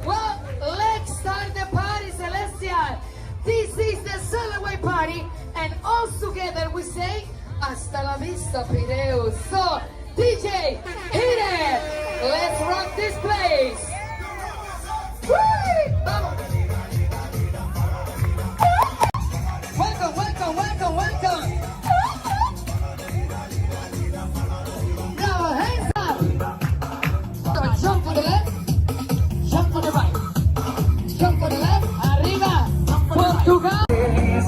Well, let's start the party, Celestial. This is the Sailaway party, and all together we say, hasta la vista, Piraeus. So, DJ, hit it! Let's rock this place! Woo! Vamos! Welcome! Now, hands up! So, jump to the left, jump to the right, jump to the left, arriba, Portugal! Let's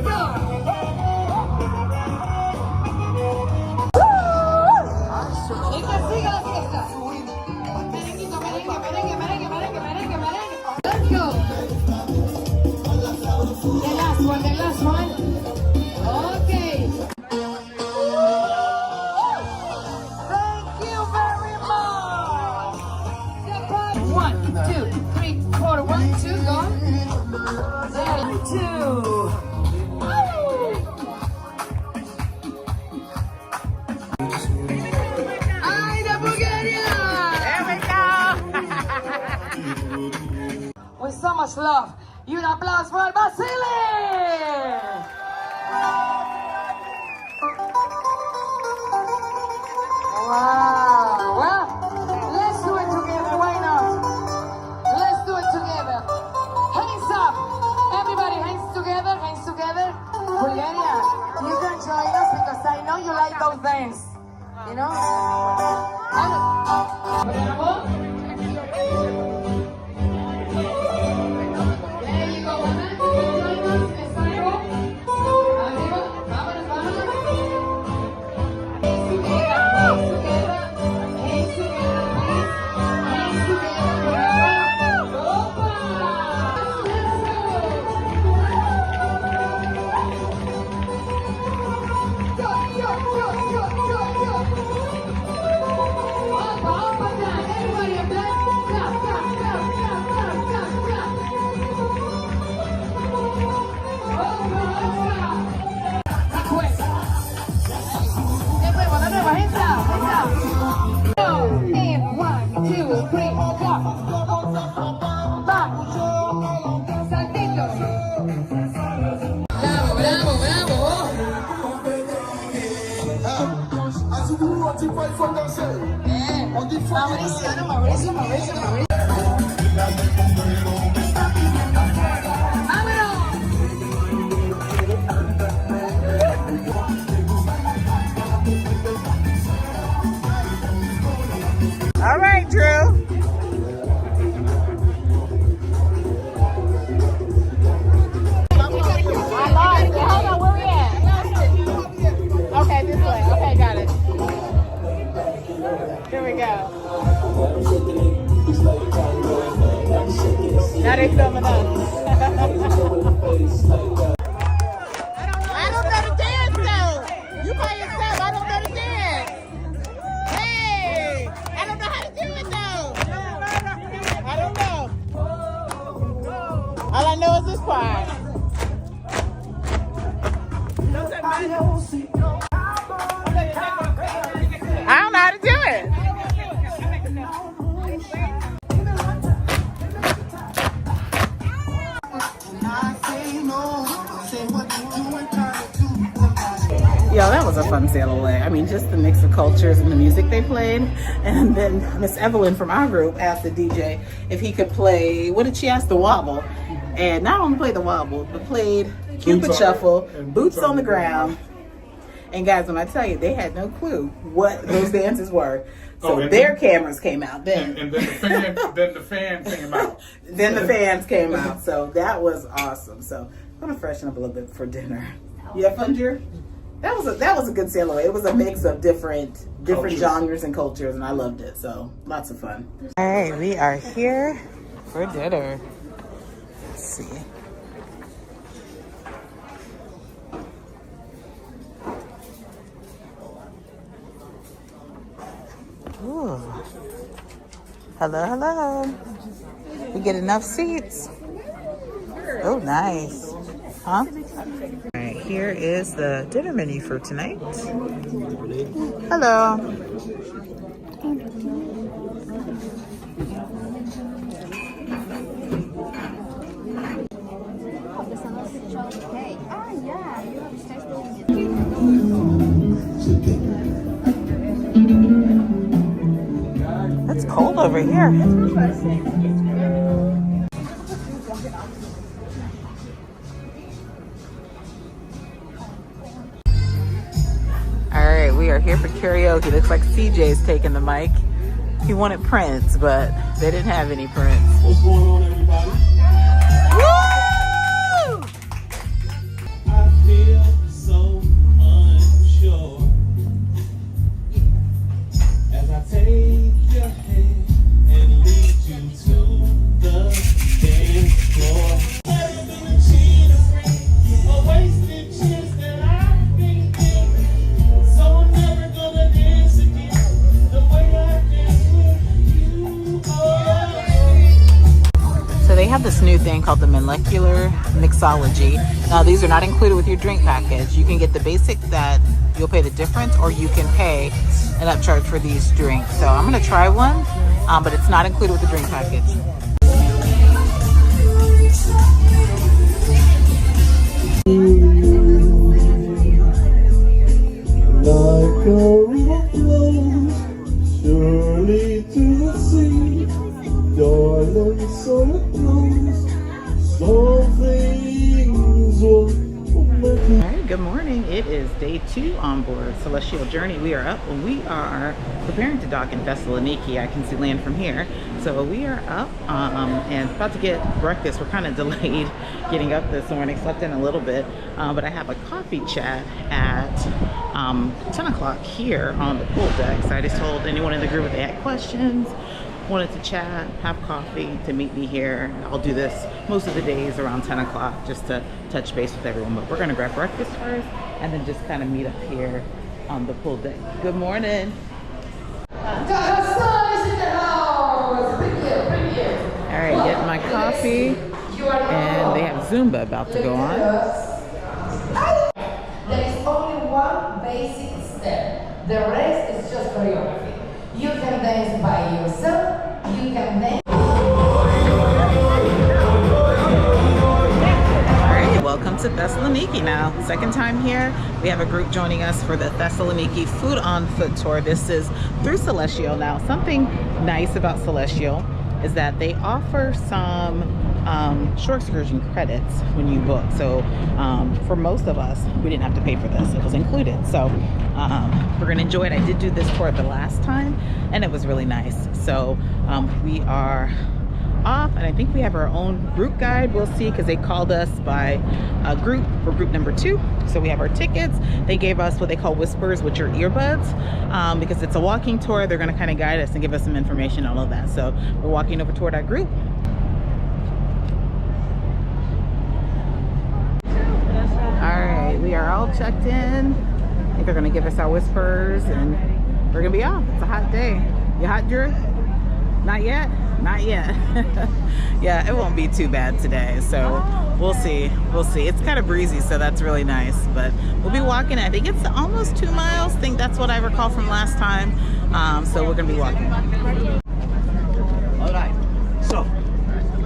go! Y que siga la fiesta. Merenguito, merengue. Let's go! The last one. Okay. Thank you very much. The party. 1, 2, 3, 4. 1, 2, go. 2. Ay, de Bulgaria! There we go! With so much love, y un aplauso for Vasily! Wow! Well, let's do it together, why not? Let's do it together. Hands up! Everybody, hands together. Bulgaria, you can join us because I know you like those things. You know? There you go, women. Join us. Exacto. Arriba. Vámonos. Hands together. Hands together. Opa! Go. Up and down. Everybody up All right, Drew. Hold on, where we at? Okay, this way. Okay, got it. Here we go. Now they filming us. I don't know the dance though. You by yourself. I don't know the dance. Hey, I don't know how to do it though. I don't know. All I know is this part. I don't know how to do it. Yo, that was a fun Sailaway. I mean, just the mix of cultures and the music they played. And then Miss Evelyn from our group asked the DJ if he could play, what did she ask? The wobble. And not only played the wobble, but played Cupid Shuffle, Boots on the Ground. And guys, when I tell you, they had no clue what those dances were. So their cameras came out then. And then the fan came out. Then the fans came out. So that was awesome. So I'm gonna freshen up a little bit for dinner. You have fun, Drew? That was a good Sailaway. It was a mix of different genres and cultures, and I loved it. So lots of fun. All right, we are here for dinner. Let's see. Ooh. Hello, hello. We get enough seats. Oh, nice. Huh? All right, here is the dinner menu for tonight. Hello. It's cold over here. Alright, we are here for karaoke. Looks like CJ's taking the mic. He wanted Prince, but they didn't have any Prince. What's going on, everybody? Woo! I feel so unsure as I take your hand and lead you to the dance floor. A wasted chance that I've been given, so I'm never gonna dance again the way I dance with you. So they have this new thing called the molecular mixology. Now these are not included with your drink package. You can get the basic that you'll pay the difference, or you can pay an upcharge for these drinks. So I'm gonna try one, but it's not included with the drink package. Like a river flows surely to the sea, darling, so it knows all things will. All right, good morning. It is day 2 on board Celestyal Journey. We are up and we are preparing to dock in Thessaloniki. I can see land from here. So we are up and about to get breakfast. We're kind of delayed getting up this morning. Slept in a little bit, but I have a coffee chat at 10 o'clock here on the pool deck. So I just told anyone in the group if they had questions, wanted to chat, have coffee, to meet me here. I'll do this most of the days around 10 o'clock just to touch base with everyone. But we're gonna grab breakfast first and then just kind of meet up here on the pool deck. Good morning. All right, getting my coffee, and they have Zumba about to go on. There is only one basic step. The rest is just choreography. You can dance by yourself. You can dance. All right, welcome to Thessaloniki. Thessaloniki now. Second time here. We have a group joining us for the Thessaloniki Food on Foot tour. This is through Celestyal. Now, something nice about Celestyal is that they offer some shore excursion credits when you book. So for most of us, we didn't have to pay for this. It was included. So we're gonna enjoy it. I did do this tour the last time and it was really nice. So we are off, and I think we have our own group guide. We'll see, because they called us by a group for group number 2. So we have our tickets. They gave us what they call whispers, which are earbuds, because it's a walking tour. They're going to kind of guide us and give us some information, all of that. So we're walking over toward our group. All right, we are all checked in. I think they're going to give us our whispers and we're going to be off. It's a hot day. You hot, Drew? Not yet? Not yet. Yeah, it won't be too bad today, so we'll see. We'll see. It's kind of breezy, so that's really nice, but we'll be walking. I think it's almost 2 miles. I think that's what I recall from last time. So we're gonna be walking. All right, so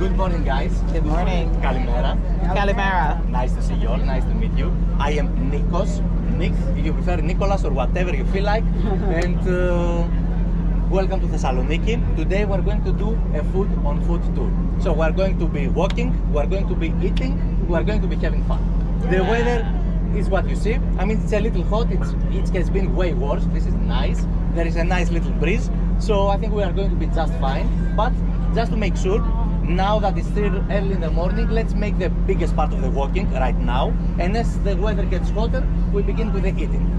good morning, guys. Good morning. Kalimera. Kalimera. Nice to see you all. Nice to meet you. I am Nikos, Nick, if you prefer Nicholas or whatever you feel like. And welcome to Thessaloniki. Today we're going to do a food on foot tour. So we're going to be walking, we're going to be eating, we're going to be having fun. The weather is what you see. I mean, it's a little hot, it has been way worse. This is nice. There is a nice little breeze. So I think we are going to be just fine. But just to make sure, now that it's still early in the morning, let's make the biggest part of the walking right now. And as the weather gets hotter, we begin with the eating.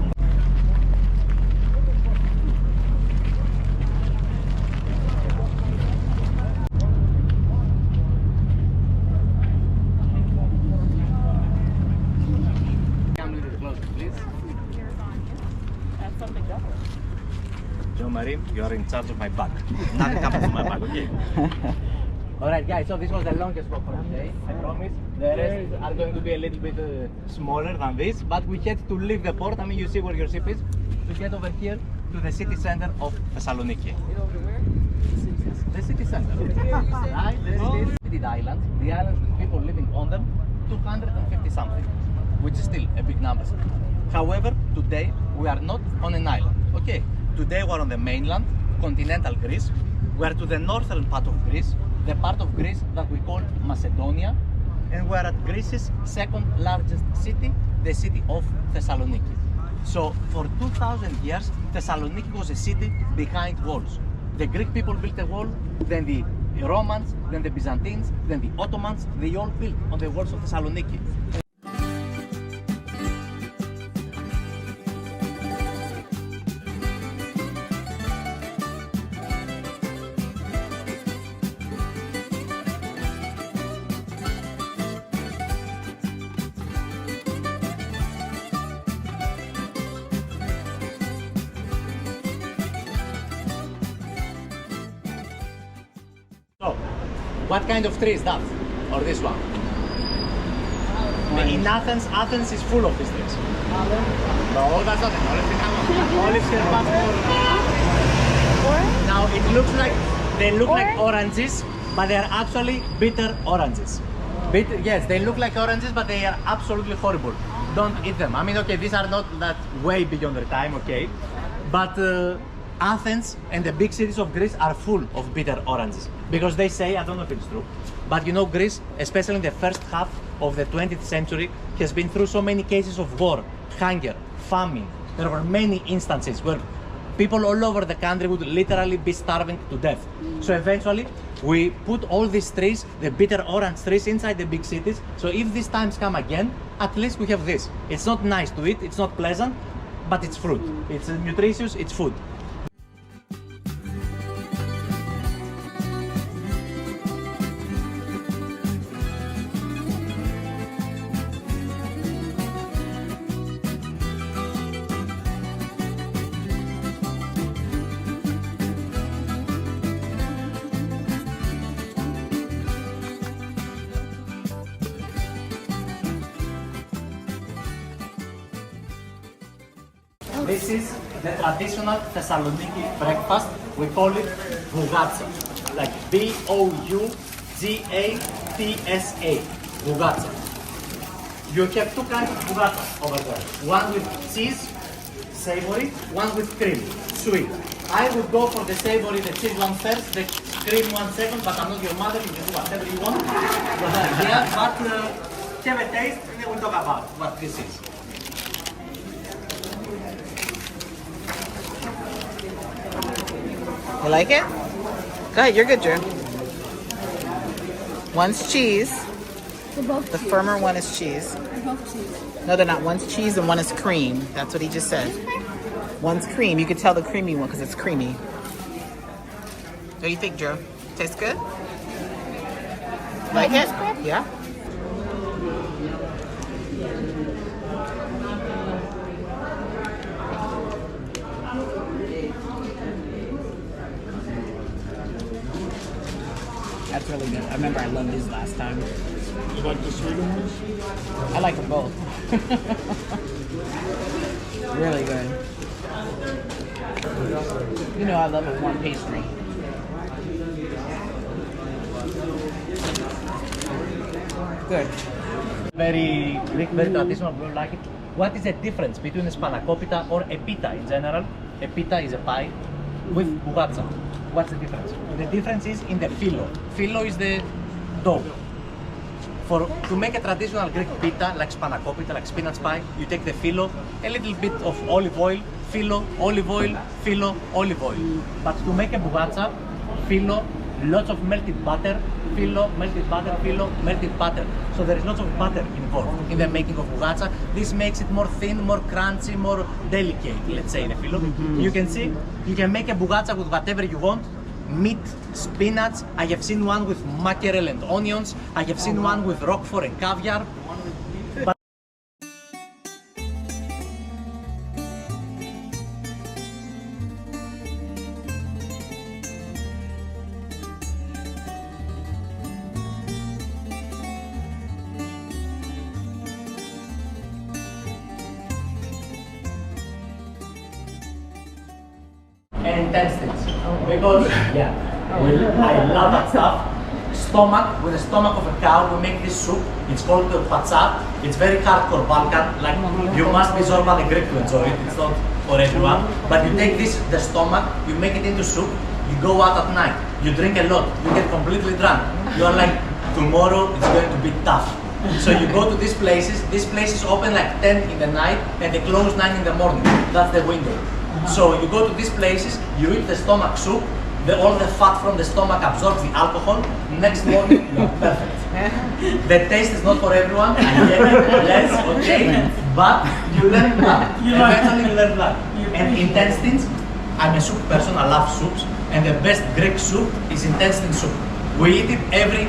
You are in charge of my bag. Nothing happens to my bag, okay? Alright guys, so this was the longest walk for today, I promise. The rest are going to be a little bit smaller than this, but we had to leave the port. I mean, you see where your ship is, to get over here to the city center of Thessaloniki. The city center. Right, there it is. The islands with people living on them, 250 something, which is still a big number. However, today we are not on an island, okay? Today we're on the mainland, continental Greece. We're to the northern part of Greece, the part of Greece that we call Macedonia, and we're at Greece's second largest city, the city of Thessaloniki. So for 2000 years, Thessaloniki was a city behind walls. The Greek people built a wall, then the Romans, then the Byzantines, then the Ottomans, they all built on the walls of Thessaloniki. So, what kind of tree is that? Or this one? In Athens, Athens is full of these trees. No, that's not an olive. Olives are much more. Now it looks like, they look like oranges, but they are actually bitter oranges. Yes, they look like oranges, but they are absolutely horrible. Don't eat them. I mean, okay, these are not that way beyond their time, okay? But Athens and the big cities of Greece are full of bitter oranges. Because they say, I don't know if it's true, but you know, Greece, especially in the first half of the 20th century, has been through so many cases of war, hunger, famine. There were many instances where people all over the country would literally be starving to death. So eventually, we put all these trees, the bitter orange trees, inside the big cities. So if these times come again, at least we have this. It's not nice to eat, it's not pleasant, but it's fruit. It's nutritious, it's food. This is the traditional Thessaloniki breakfast. We call it bougatsa, like B-O-U-G-A-T-S-A, bougatsa. You have two kinds of burrata over there. One with cheese, savory, one with cream, sweet. I would go for the savory, the cheese one first, the cream one second, but I'm not your mother, you can do whatever you want. But have a taste and then we'll talk about what this is. You like it? Go ahead, you're good, Drew. One's cheese. The firmer one is cheese. No, they're not. One's cheese and one is cream. That's what he just said. One's cream. You could tell the creamy one because it's creamy. What do you think, Drew? Tastes good? Like it? Yeah. That's really good. I remember I loved these last time. You like the sweeter ones? I like them both. Really good. You know I love a warm pastry. Good. Very Greek, very traditional, we like it. What is the difference between a spanakopita or a pita in general? A pita is a pie with boughatsa. What's the difference? The difference is in the phyllo. Phyllo is the dough. To make a traditional Greek pita, like spanakopita, like spinach pie, you take the phyllo, a little bit of olive oil, phyllo, olive oil, phyllo, olive oil. But to make a boughatsa, phyllo, lots of melted butter, phyllo, melted butter, phyllo, melted butter. So there is lots of butter involved in the making of boughatsa. This makes it more thin, more crunchy, more delicate, let's say, the phyllo. You can see, you can make a boughatsa with whatever you want. Meat, spinach, I have seen one with mackerel and onions, I have seen one with roquefort and caviar. And intestines, because I love that stuff. Stomach, with the stomach of a cow, we make this soup. It's called patsa. It's very hardcore Balkan. Like you must be Zorba the Greek to enjoy it. It's not for everyone. But you take this, the stomach, you make it into soup. You go out at night. You drink a lot. You get completely drunk. You are like, tomorrow it's going to be tough. So you go to these places. These places open like 10 in the night and they close 9 in the morning. That's the window. So you go to these places, you eat the stomach soup, all the fat from the stomach absorbs the alcohol. Next morning, you're perfect. The taste is not for everyone, I get it, yes, okay, but you learn that. Eventually you learn that. And intestines, I'm a soup person, I love soups, and the best Greek soup is intestine soup. We eat it every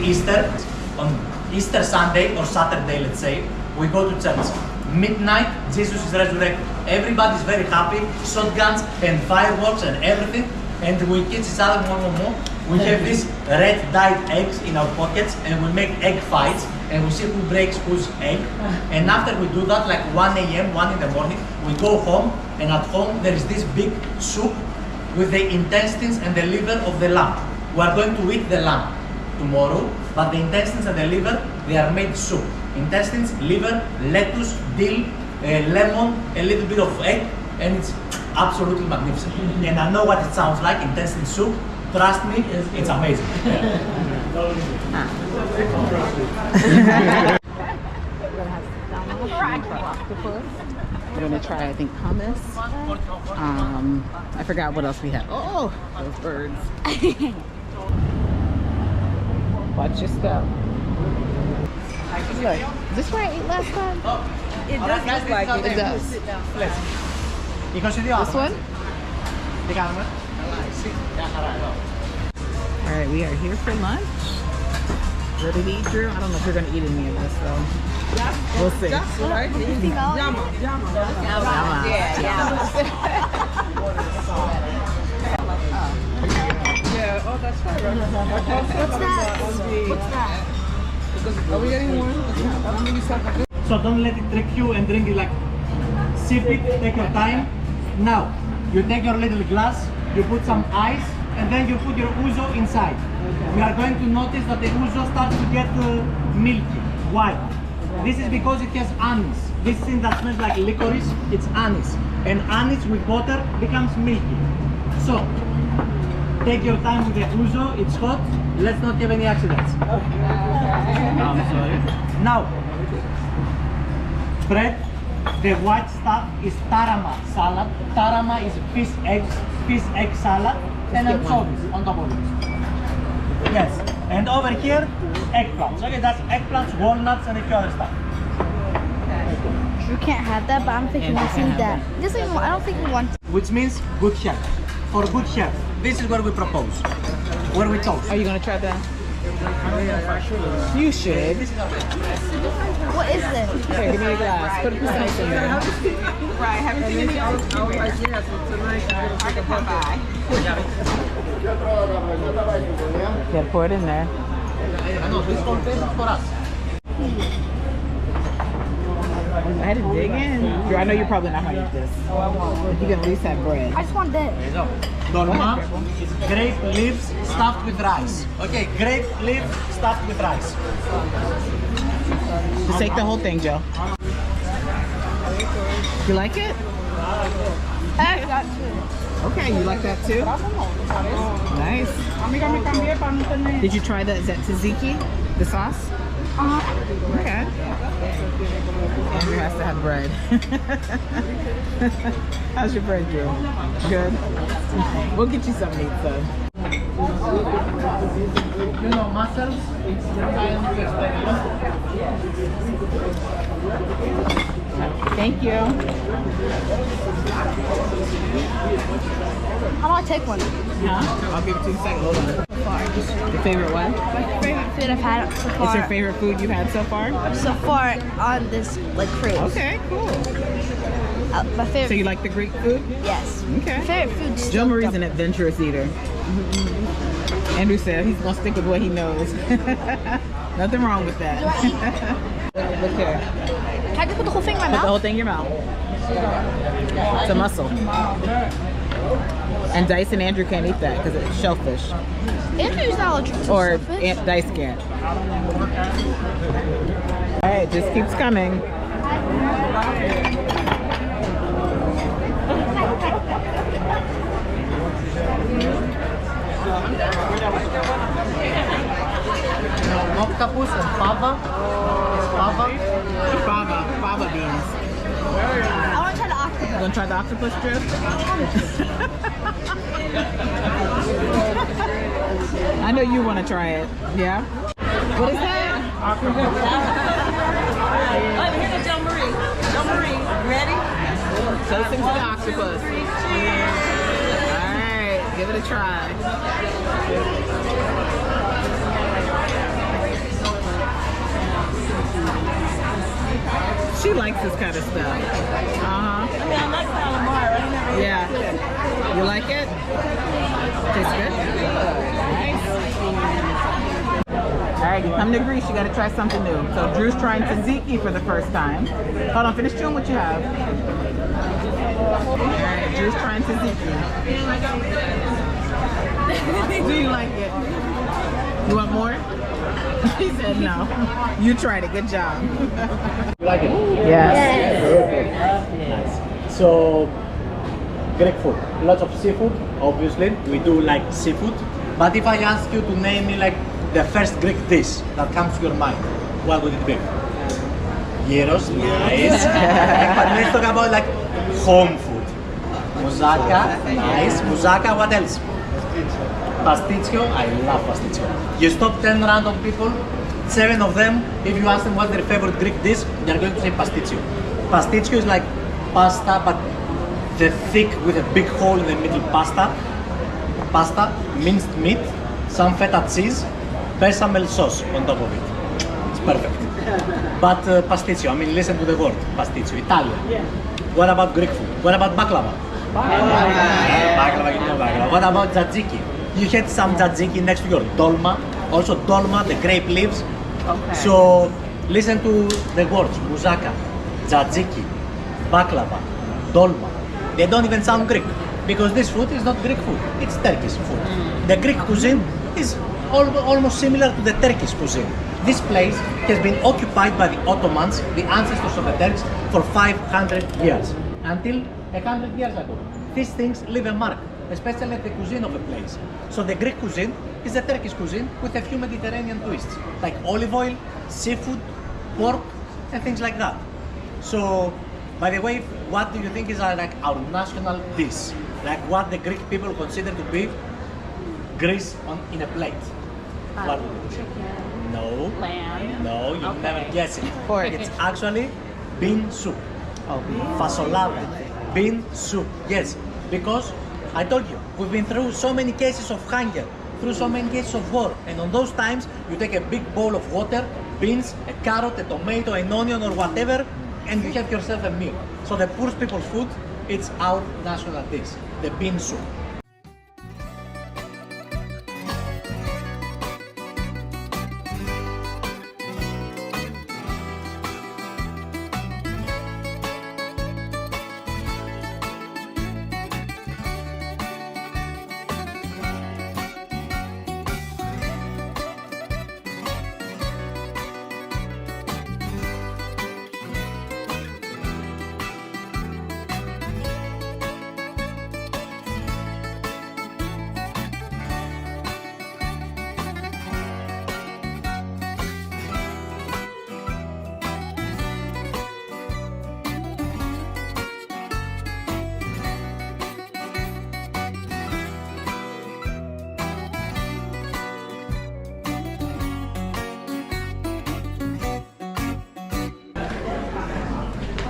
Easter, on Easter Sunday or Saturday, let's say, we go to church. Midnight, Jesus is resurrected. Everybody's very happy, shotguns and fireworks and everything, and we kiss each other more. We have these red dyed eggs in our pockets and we make egg fights and we see who breaks whose egg. And after we do that, like 1 a.m., 1 in the morning, we go home, and at home there is this big soup with the intestines and the liver of the lamb. We are going to eat the lamb tomorrow, but the intestines and the liver, they are made soup. Intestines, liver, lettuce, dill, lemon, a little bit of egg, and it's absolutely magnificent. And I know what it sounds like, intestine soup. Trust me, it's amazing. We're gonna try, I think, hummus. I forgot what else we have. Oh, those birds. Watch your step. Look, is this where I ate last time? It does look like it. It does. This one? Alright, we are here for lunch. Ready to eat, Drew? I don't know if we're going to eat any of this, though. We'll see. Yama. Yeah, oh, that's right. What's that? Are we getting one? So don't let it trick you and drink it like, sip it, take your time. Now, you take your little glass, you put some ice, and then you put your ouzo inside. We are going to notice that the ouzo starts to get milky, white. This is because it has anise. This thing that smells like licorice, it's anise. And anise with water becomes milky. So, take your time with the ouzo, it's hot. Let's not have any accidents. I'm sorry. Now, bread, the white stuff is tarama salad. Tarama is fish egg salad, and anchovies on top of it. Yes, and over here, eggplants. Okay, that's eggplants, walnuts, and a few other stuff. You can't have that, but I'm thinking we need that. Just like, I don't think we want to. Which means good health. For good health, this is where we propose. Where we toast. Are you gonna try that? You should. What is this? Here, give me a glass. Put a Kusadasi in there. Right, haven't seen any old people. Yes, it's a nice hard to come by. Yeah, pour it in there. I know, this whole thing is for us. I had to dig in. Drew, I know you're probably not gonna eat this. You can at least have bread. I just want this. There you go. Dolma is grape leaves stuffed with rice. Okay, grape leaves stuffed with rice. Just take the whole thing, Joe. You like it? I got two. Okay, you like that too? Nice. Did you try that? Is that tzatziki? The sauce? Okay. Andrew has to have bread. How's your bread, Drew? Good? We'll get you something to eat, son. You know, mussels, it's Thank you. How do I take one? Yeah, I'll give it to you in a second. Hold on. Your favorite what? My favorite food I've had so far. It's your favorite food you've had so far? So far on this cruise. Okay, cool. My favorite. So you like the Greek food? Yes. Okay. My favorite food. Joe Marie's an adventurous eater. Andrew said he's gonna stick with what he knows. Nothing wrong with that. Look here. Can I just put the whole thing in my Put mouth? the whole thing in your mouth. It's a mussel. And Dice and Andrew can't eat that because it's shellfish. Andrew's not allergic to Or shellfish. Dice can't. All right, it just keeps coming. octopus and fava. It's fava. Fava beans. I want to try the octopus. You gonna try the octopus, Drew? I know you want to try it. Yeah? What is that? I'm here to Joe Marie. Joe Marie, ready? Toasting to the octopus. Alright, give it a try. She likes this kind of stuff. I mean, I like calamari. I never Yeah. You like it? Tastes good? Nice. Alright, you come to Greece, you gotta try something new. So Drew's trying tzatziki for the first time. Hold on, finish chewing what you have. Alright, Drew's trying tzatziki. Do you like it? You want more? He said no. You tried it, good job. You like it? Yes. Nice. So, Greek food. Lots of seafood, obviously. We do like seafood. But if I ask you to name me like the first Greek dish that comes to your mind, what would it be? Gyros, nice. But let's talk about like home food. Moussaka, nice. Moussaka, what else? Pasticcio, I love pasticcio. You stop 10 random people, 7 of them, if you ask them what's their favorite Greek dish, they're going to say pasticcio. Pasticcio is like pasta, but the thick with a big hole in the middle pasta. Pasta, minced meat, some feta cheese, bechamel sauce on top of it. It's perfect. But pasticcio, I mean, listen to the word, pasticcio, Italian. What about Greek food? What about baklava? Baklava, you know baklava. What about tzatziki? You had some tzatziki next to your dolma. Also dolma, the grape leaves. Okay. So listen to the words, moussaka, tzatziki, baklava, dolma. They don't even sound Greek because this food is not Greek food, it's Turkish food. The Greek cuisine is almost similar to the Turkish cuisine. This place has been occupied by the Ottomans, the ancestors of the Turks, for 500 years. Until 100 years ago. These things leave a mark, especially at the cuisine of a place. So the Greek cuisine is a Turkish cuisine with a few Mediterranean twists, like olive oil, seafood, pork, and things like that. So, by the way, what do you think is like our national dish? Like what the Greek people consider to be Greece in a plate? What would you think? No. Lamb. No, you never guess it. Pork. It's actually bean soup. Oh, Fasolada. Bean soup. Yes, because I told you, we've been through so many cases of hunger, through so many cases of war, and on those times, you take a big bowl of water, beans, a carrot, a tomato, an onion, or whatever, and you have yourself a meal. So the poor people's food, it's our national dish, the bean soup.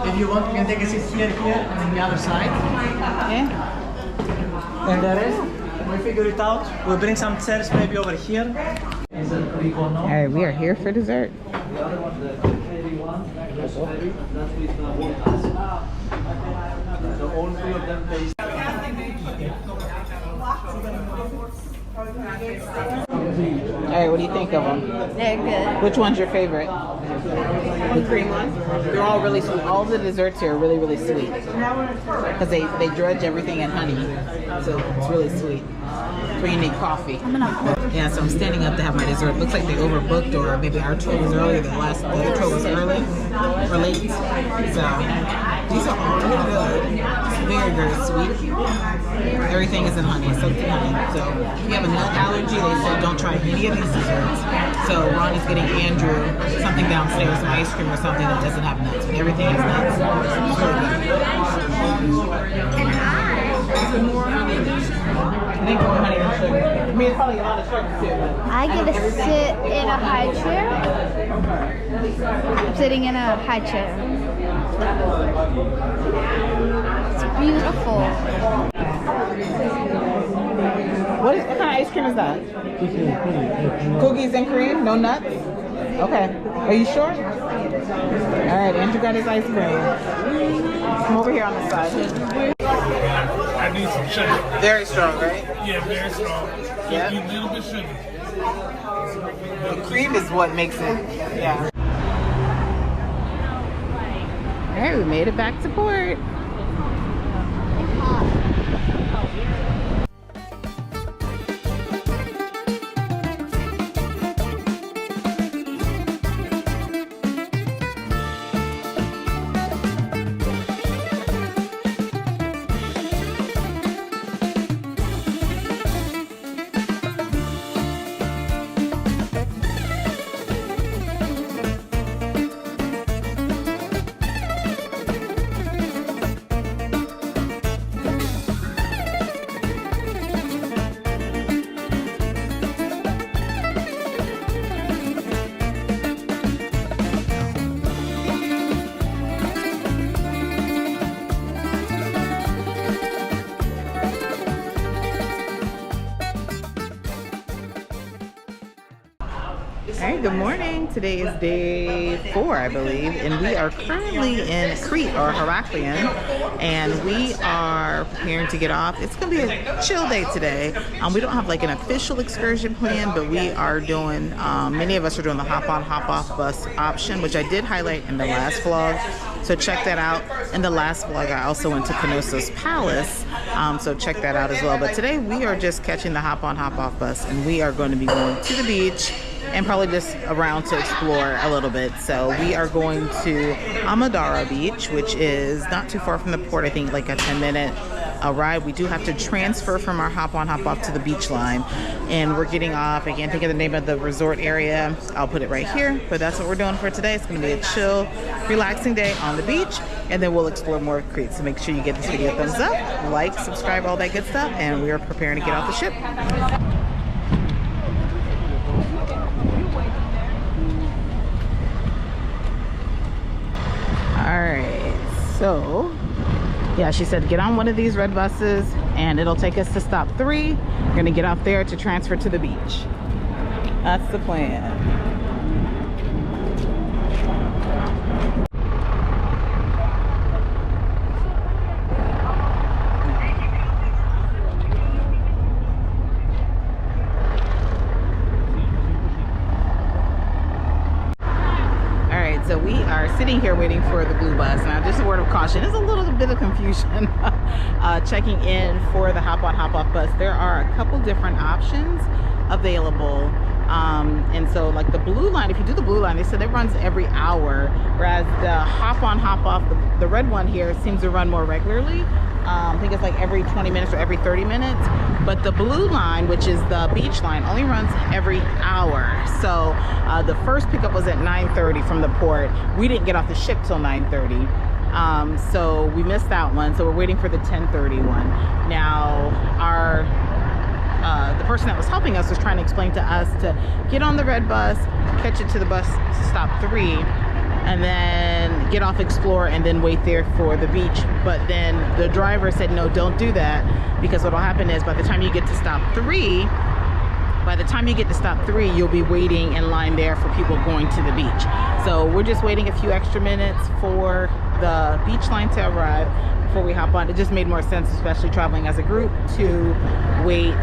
If you want, you can take a seat here, and on the other side. Yeah. And the rest, we'll figure it out. We'll bring some chairs maybe over here. All right, we are here for dessert. The other one, the ferry one, that's with water. So all three of them taste. All right, what do you think of them? They're good. Which one's your favorite? The cream one? They're all really sweet. All the desserts here are really, really sweet. Because they drudge everything in honey. So it's really sweet. That's where you need coffee. Yeah, so I'm standing up to have my dessert. Looks like they overbooked, or maybe our tour was early. The other tour was early or late. So these are all really good. It's very, very sweet. Everything is in honey, soaked in honey. So if you have a nut allergy, they said don't try any of these desserts. So Ronnie's getting Andrew something downstairs, some ice cream or something that doesn't have nuts. But everything has nuts. It's really good. Is it more honey than sugar? I think more honey than sugar. I mean, it's probably a lot of sugar too. I get to sit in a high chair. I'm sitting in a high chair. It's beautiful. What kind of ice cream is that? Cookies and cream? No nuts? Okay. Are you sure? All right, Andrew got his ice cream. Come over here on the side. I need some sugar. Very strong, right? Yeah, very strong. Yeah. Just a little bit sugar. The cream is what makes it, yeah. All right, we made it back to port. All right, good morning. Today is day 4, I believe, and we are currently in Crete or Heraklion, and we are preparing to get off. It's going to be a chill day today. We don't have like an official excursion plan, but we are doing, many of us are doing the hop-on, hop-off bus option, which I did highlight in the last vlog. So check that out. In the last vlog, I also went to Kooba's Palace, so check that out as well. But today we are just catching the hop-on, hop-off bus, and we are going to be going to the beach and probably just around to explore a little bit. So we are going to Amadara Beach, which is not too far from the port. I think like a 10-minute ride. We do have to transfer from our hop on hop off to the beach line, and we're getting off. I can't think of the name of the resort area. I'll put it right here, but that's what we're doing for today. It's going to be a chill, relaxing day on the beach, and then we'll explore more of Crete. So make sure you give this video a thumbs up, like, subscribe, all that good stuff, and we are preparing to get off the ship. All right, so yeah, she said get on one of these red buses and it'll take us to stop 3. We're gonna get off there to transfer to the beach. That's the plan. So we are sitting here waiting for the blue bus. Now, just a word of caution, there's a little bit of confusion checking in for the hop on hop off bus. There are a couple different options available. And so like the blue line, if you do the blue line, they said it runs every hour, whereas the hop on hop off, the red one here seems to run more regularly. I think it's like every 20 minutes or every 30 minutes. But the blue line, which is the beach line, only runs every hour. So the first pickup was at 9:30 from the port. We didn't get off the ship till 9:30. So we missed that one. So we're waiting for the 10:30 one. Now the person that was helping us was trying to explain to us to get on the red bus, catch it to the bus stop 3, and then get off Explore and then wait there for the beach. But then the driver said, no, don't do that, because what'll happen is by the time you get to stop 3, you'll be waiting in line there for people going to the beach. So we're just waiting a few extra minutes for the beach line to arrive before we hop on. It just made more sense, especially traveling as a group, to wait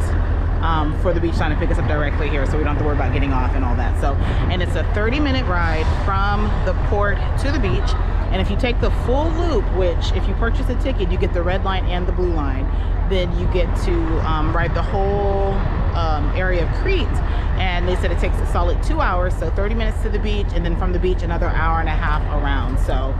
for the beach line to pick us up directly here, so we don't have to worry about getting off and all that. So, and it's a 30-minute ride from the port to the beach. And if you take the full loop, which if you purchase a ticket, you get the red line and the blue line, then you get to ride the whole area of Crete. And they said it takes a solid 2 hours, so 30 minutes to the beach, and then from the beach another hour and a half around. So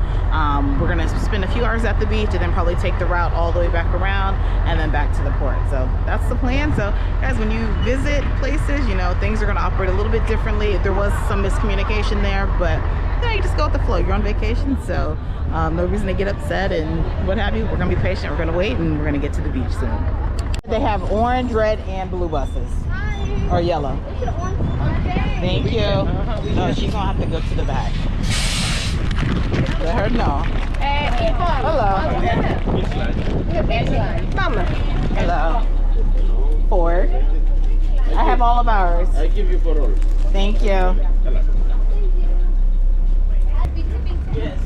we're gonna spend a few hours at the beach and then probably take the route all the way back around and then back to the port. So that's the plan. So guys, when you visit places, you know, things are gonna operate a little bit differently. There was some miscommunication there, but you know, you just go with the flow. You're on vacation, so no reason to get upset and what have you. We're gonna be patient, we're gonna wait, and we're gonna get to the beach soon. They have orange, red, and blue buses. Or yellow. Thank you. No, she's gonna have to go to the back. Let her know. Hello. Hello. 4. I have all of ours. I give you for all. Thank you. Yes.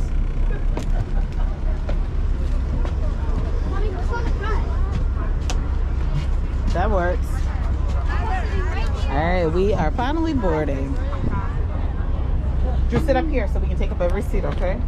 That works. All right, we are finally boarding. Drew, sit up here so we can take up every seat, okay?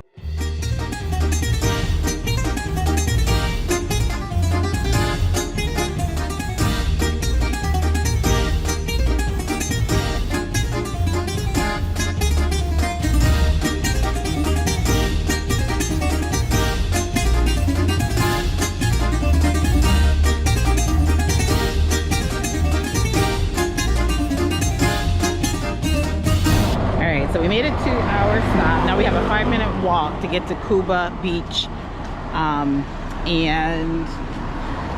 So we made a 2-hour stop. Now we have a 5-minute walk to get to Kooba Beach. And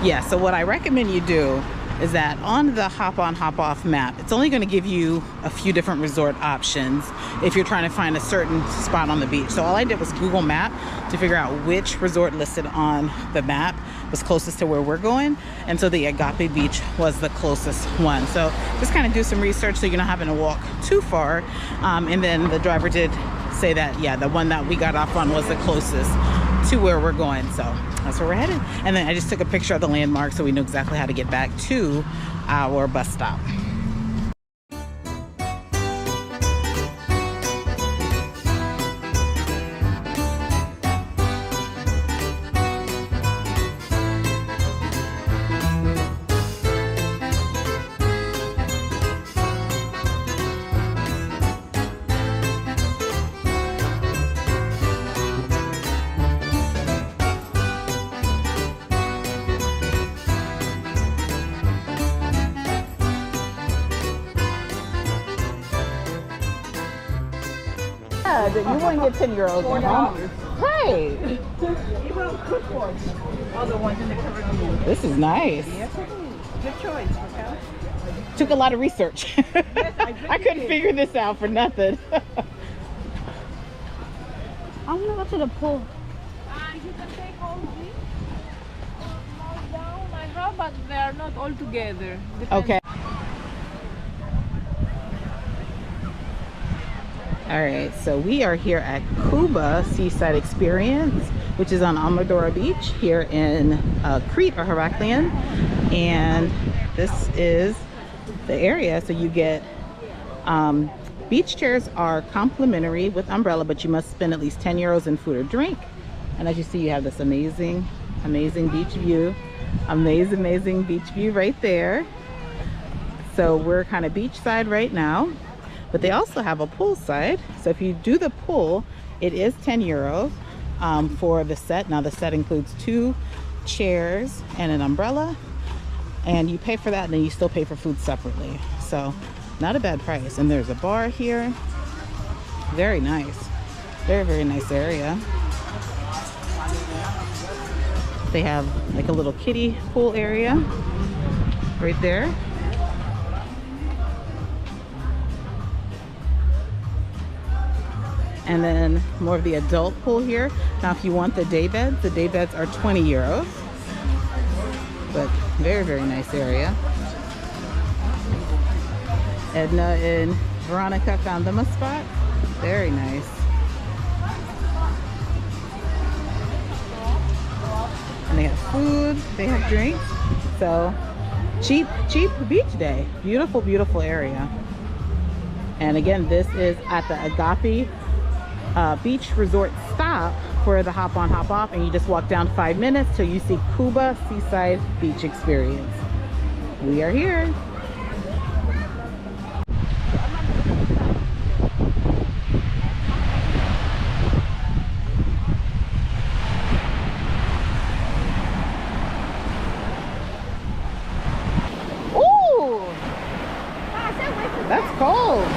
yeah, so what I recommend you do is that on the hop on hop off map, it's only going to give you a few different resort options if you're trying to find a certain spot on the beach. So all I did was Google Map to figure out which resort listed on the map was closest to where we're going, and so the Agape Beach was the closest one. So just kind of do some research so you're not having to walk too far. And then the driver did say that, yeah, the one that we got off on was the closest to where we're going. So that's where we're headed. And then I just took a picture of the landmark so we knew exactly how to get back to our bus stop. You wouldn't get 10 euros. Right. You will cook for other ones in the Caribbean. This is nice. Yes, it is. Good choice, okay? Took a lot of research. I couldn't figure this out for nothing. I'm gonna go to the pool. You can take all these down like that, but they are not all together. Okay. All right, so we are here at Kooba Seaside Experience, which is on Amadora Beach here in Crete or Heraklion. And this is the area. So you get beach chairs are complimentary with umbrella, but you must spend at least 10 euros in food or drink. And as you see, you have this amazing beach view. Amazing beach view right there. So we're kind of beachside right now, but they also have a pool side. So if you do the pool, it is 10 euros for the set. Now the set includes 2 chairs and an umbrella, and you pay for that, and then you still pay for food separately. So not a bad price. And there's a bar here. Very nice. Very nice area. They have like a little kiddie pool area right there. And then more of the adult pool here. Now if you want the day beds are 20 euros. But very nice area. Edna and Veronica found them a spot. Very nice. And they have food, they have drinks. So cheap beach day. Beautiful area. And again, this is at the Agape Beach Resort stop for the hop on hop off, and you just walk down 5 minutes till you see Kooba Seaside Beach Experience. We are here. Ooh, that's cold.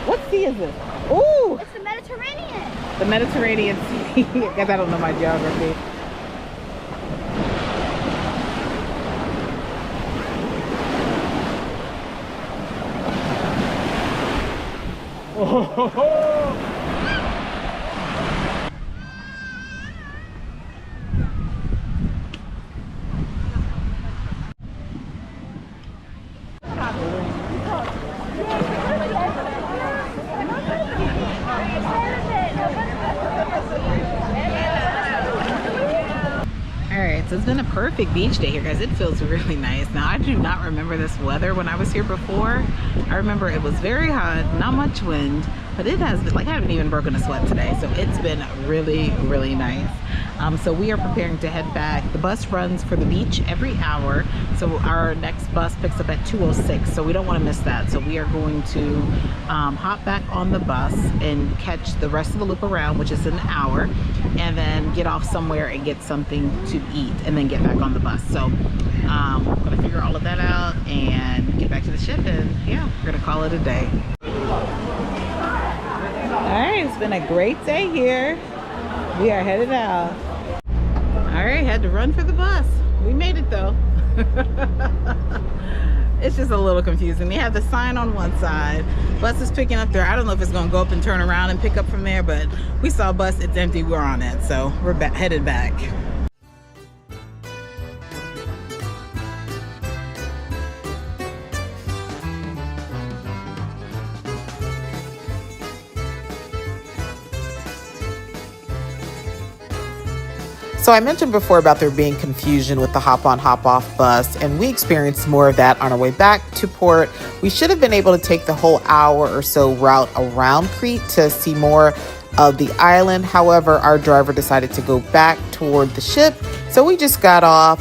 What sea is this? Ooh! It's the Mediterranean. The Mediterranean Sea. I guess I don't know my geography. Oh, So it's been a perfect beach day here, guys. It feels really nice. Now, I do not remember this weather when I was here before. I remember it was very hot, not much wind, but it has been, like, I haven't even broken a sweat today. So it's been really nice. So we are preparing to head back. The bus runs for the beach every hour. So our next bus picks up at 2:06. So we don't want to miss that. So we are going to hop back on the bus and catch the rest of the loop around, which is an hour, and then get off somewhere and get something to eat, and then get back on the bus. So I'm gonna figure all of that out and get back to the ship, and yeah, we're gonna call it a day. All right, it's been a great day here. We are headed out. All right, had to run for the bus. We made it though. It's just a little confusing. They have the sign on one side, bus is picking up there. I don't know if it's gonna go up and turn around and pick up from there, but we saw a bus, it's empty, we're on it. So we're headed back. So I mentioned before about there being confusion with the hop on hop off bus, and we experienced more of that on our way back to port. We should have been able to take the whole hour or so route around Crete to see more of the island. However, our driver decided to go back toward the ship, so we just got off.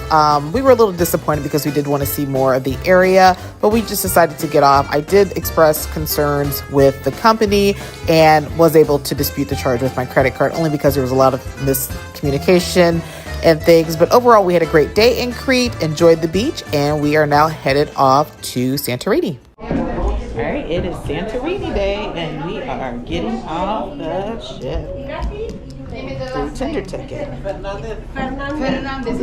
We were a little disappointed because we did want to see more of the area, but we just decided to get off. I did express concerns with the company and was able to dispute the charge with my credit card, only because there was a lot of miscommunication and things. But overall, we had a great day in Crete, enjoyed the beach, and we are now headed off to Santorini. All right, it is Santorini day, and we are getting off the ship. Through tender ticket. Fernandez. Is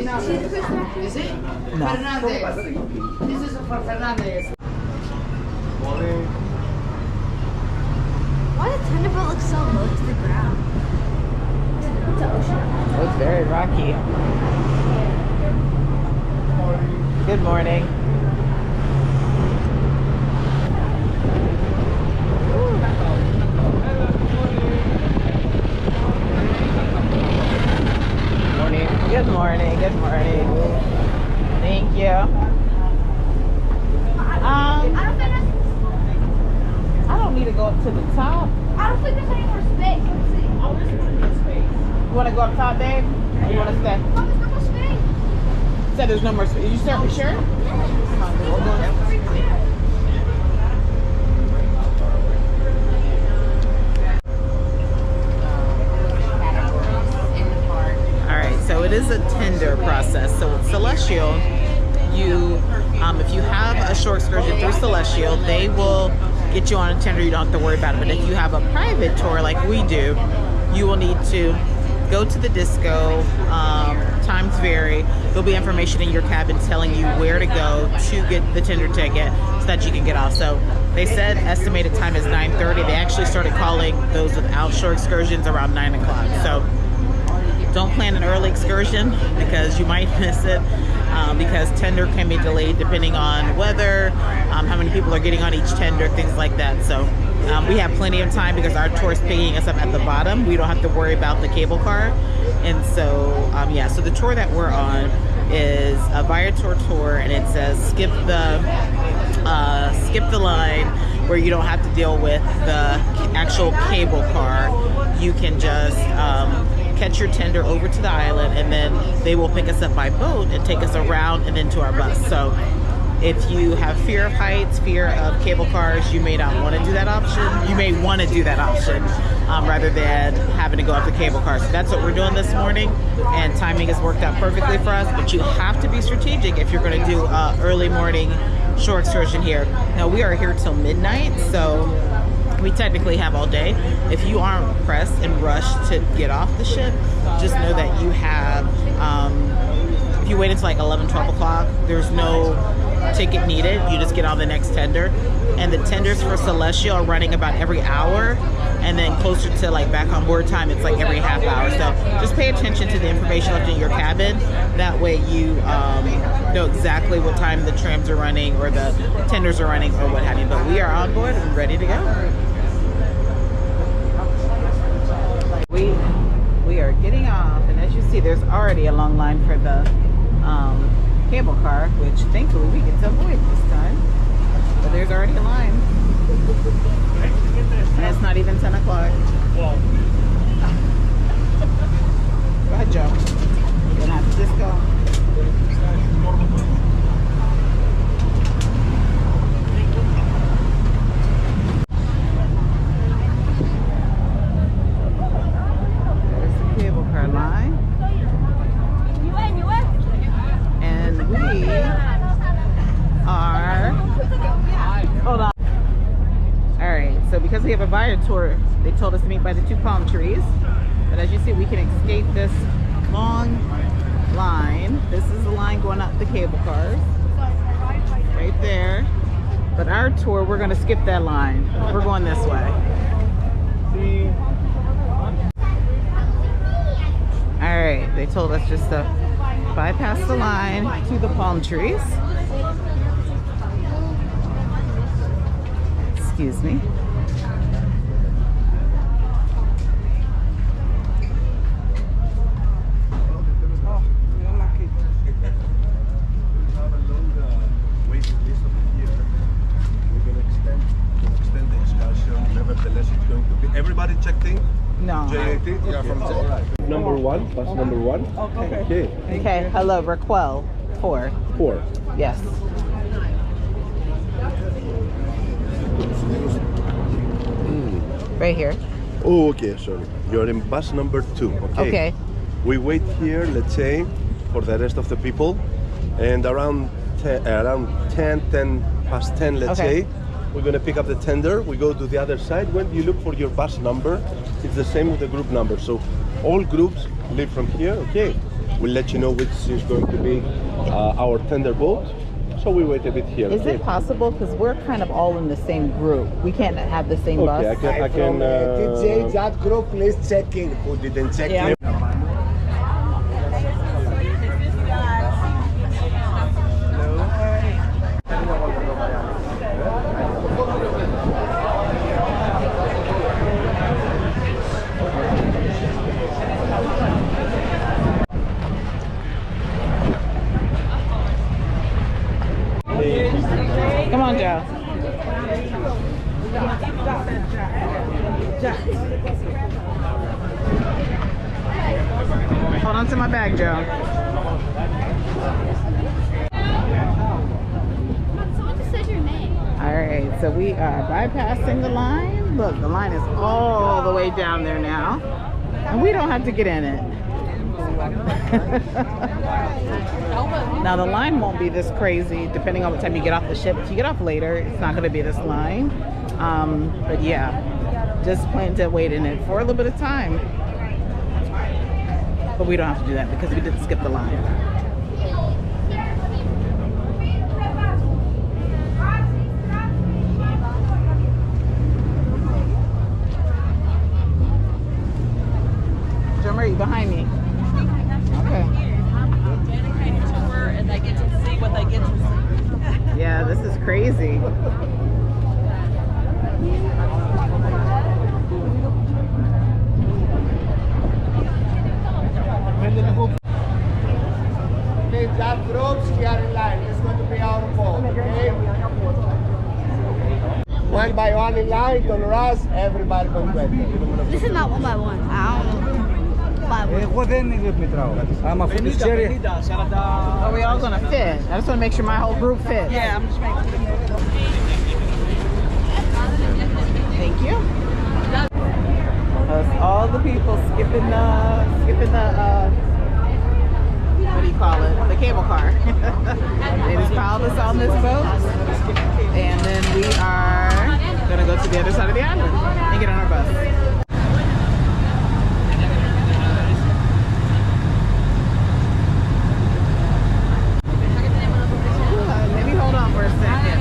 it? No. Fernandez. This is for Fernandez. Why does the tender boat look so low to the ground? It's an ocean. Oh, it's very rocky. Good morning. Good morning, good morning. Thank you. I don't need to go up to the top. I don't think there's any more space. Let's see. Oh, there's plenty of space. You want to go up top, babe? Or you want to stay? Oh, there's no more space. Said there's no more space. You sure? Come on, we'll go. So it is a tender process. So with Celestyal, if you have a shore excursion through Celestyal, they will get you on a tender. You don't have to worry about it. But if you have a private tour like we do, you will need to go to the disco. Times vary. There'll be information in your cabin telling you where to go to get the tender ticket so that you can get off. So they said estimated time is 9:30. They actually started calling those without shore excursions around 9 o'clock. So don't plan an early excursion because you might miss it because tender can be delayed depending on weather, how many people are getting on each tender, things like that. So we have plenty of time because our tour is picking us up at the bottom. We don't have to worry about the cable car. And so, yeah, so the tour that we're on is a Viator tour, and it says skip the line where you don't have to deal with the actual cable car. You can just catch your tender over to the island, and then they will pick us up by boat and take us around and then to our bus. So if you have fear of heights, fear of cable cars, you may not want to do that option. You may want to do that option rather than having to go up the cable cars. So that's what we're doing this morning, and timing has worked out perfectly for us. But you have to be strategic if you're going to do early morning shore excursion here. Now we are here till midnight, so we technically have all day. If you aren't pressed and rushed to get off the ship, just know that you have, if you wait until like 11, 12 o'clock, there's no ticket needed. You just get on the next tender. And the tenders for Celestyal are running about every hour. And then closer to like back on board time, it's like every half hour. So just pay attention to the information left in your cabin. That way you know exactly what time the trams are running or the tenders are running or what have you. But we are on board and ready to go. We are getting off, and as you see, there's already a long line for the cable car, which thankfully we get to avoid this time. But there's already a line, and it's not even 10 o'clock. Go ahead, Joe. You're gonna have to just go. Line, and we are, hold on. All right, so because we have a Viator, they told us to meet by the 2 palm trees, but as you see, we can escape this long line. This is the line going up the cable cars right there, but our tour, we're going to skip that line. We're going this way. All right, they told us just to bypass the line to the palm trees. Excuse me. Everybody checked in? No. JAT? Yeah, from right. Number 1, bus number 1. Okay. Okay, hello, Raquel. 4. 4. Yes. Right here. Oh, okay, sorry. You're in bus number 2, okay? Okay. We wait here, let's say, for the rest of the people, and around 10 past 10, let's Okay. say, we're gonna pick up the tender. We go to the other side. When you look for your bus number, it's the same with the group number. So all groups leave from here. Okay, we'll let you know which is going to be our tender boat. So we wait a bit here. Is it possible, because we're kind of all in the same group, we can't have the same bus? Okay, I can. DJ, that group, please check in. Who didn't check in? Come on, Joe. Hold on to my bag, Joe. Someone just said your name. All right, so we are bypassing the line. Look, the line is all the way down there now, and we don't have to get in it. Now the line won't be this crazy depending on what time you get off the ship. If you get off later, it's not going to be this line. But yeah, just plan to wait in it for a little bit of time. But we don't have to do that because we didn't skip the line. Joe Marie, behind me. Okay. Dedicated tour, and they get to see what they get to see. Yeah, this is crazy. Okay, that groups here in line. It's going to be our boat, okay? One by one in line, don't rush, everybody goes better. This is not one by one. I don't know. Εγώ δεν μετράω. Άμα φύγεις ξέρει. Are we all gonna fit? I just want to make sure my whole group fits. Yeah, I'm just making Thank you. That's all the people skipping the what do you call it? The cable car. They just piled us on this boat, and then we are gonna go to the other side of the island and get on our bus. Maybe hold on for a second.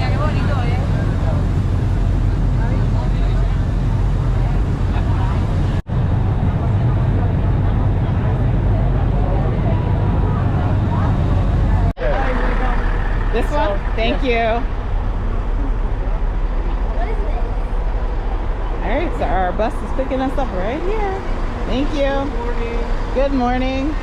This one? Thank you. All right, so our bus is picking us up right here. Thank you. Good morning.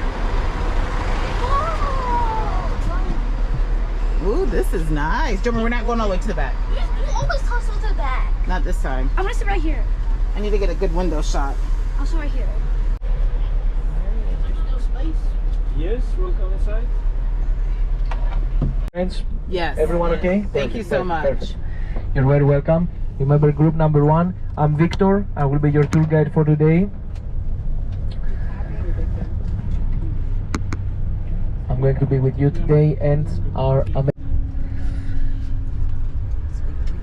Ooh, this is nice. Jummer, we're not going all the way to the back. You always toss us to the back. Not this time. I'm gonna sit right here. I need to get a good window shot. I'll sit right here. Yes, welcome inside. Friends, yes. Everyone okay? Thank you so much. Perfect. You're very welcome. Remember group number 1. I'm Victor. I will be your tour guide for today. I'm going to be with you today and our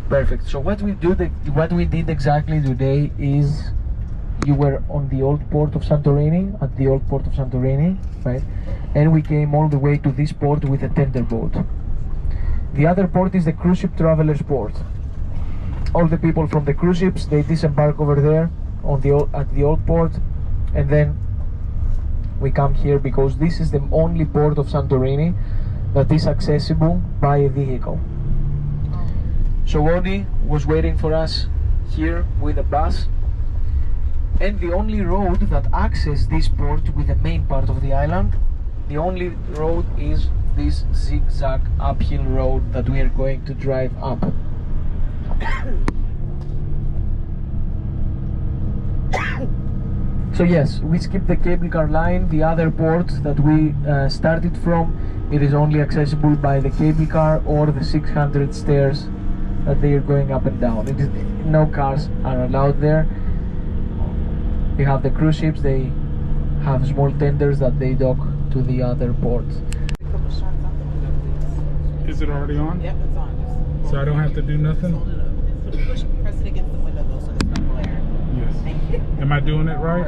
perfect. So what we did exactly today is you were on the old port of Santorini, at the old port of Santorini, right? And we came all the way to this port with a tender boat. The other port is the cruise ship travelers port. All the people from the cruise ships, they disembark over there on at the old port, and then we come here because this is the only port of Santorini that is accessible by a vehicle. So Odi was waiting for us here with a bus, and the only road that accesses this port with the main part of the island, the only road is this zigzag uphill road that we are going to drive up. So yes, we skipped the cable car line. The other port that we started from, it is only accessible by the cable car or the 600 stairs that they are going up and down. No cars are allowed there. We have the cruise ships, they have small tenders that they dock to the other ports. Is it already on? Yep, it's on. So I don't have to do nothing? Press it against the window though so it's not glare. Yes. Am I doing it right?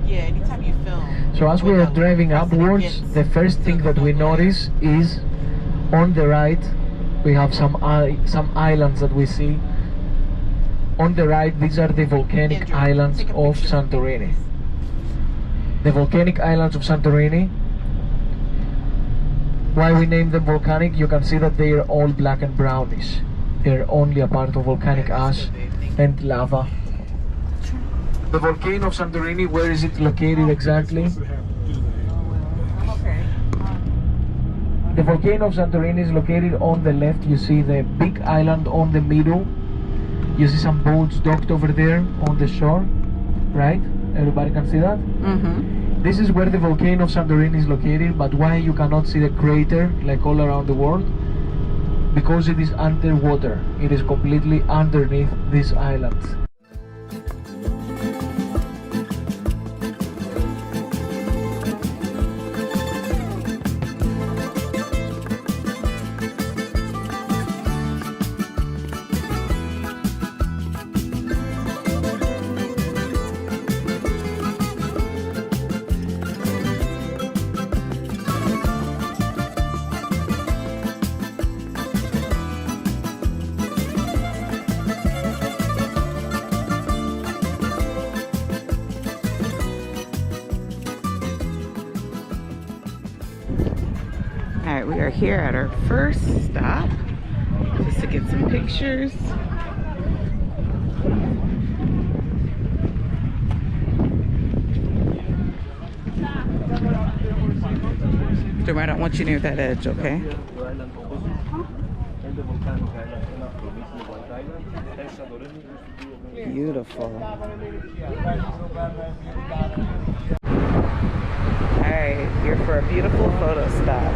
Yeah, anytime you film. So as we are driving upwards, the first thing that we notice is on the right we have some islands that we see. On the right, these are the volcanic islands of Santorini. The volcanic islands of Santorini. Why we name them volcanic? You can see that they are all black and brownish. They're only a part of volcanic ash and lava. The volcano of Santorini, where is it located exactly? The volcano of Santorini is located on the left. You see the big island on the middle. You see some boats docked over there on the shore, right? Everybody can see that? Mm-hmm. This is where the volcano of Santorini is located, but why you cannot see the crater like all around the world? Because it is underwater. It is completely underneath these islands. Alright, we are here at our first stop just to get some pictures. I don't want you near that edge, okay? Beautiful. Alright, here for a beautiful photo stop.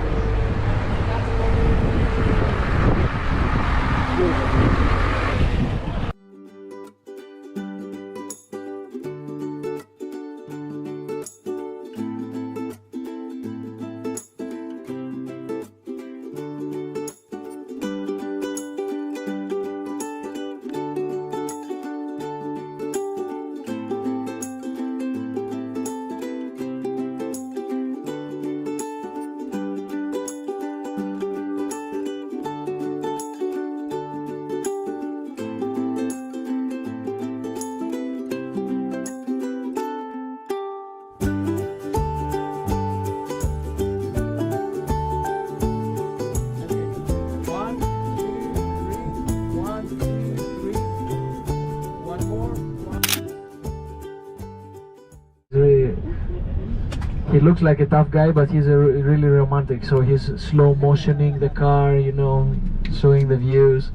He looks like a tough guy, but he's really romantic. So he's slow motioning the car, you know, showing the views.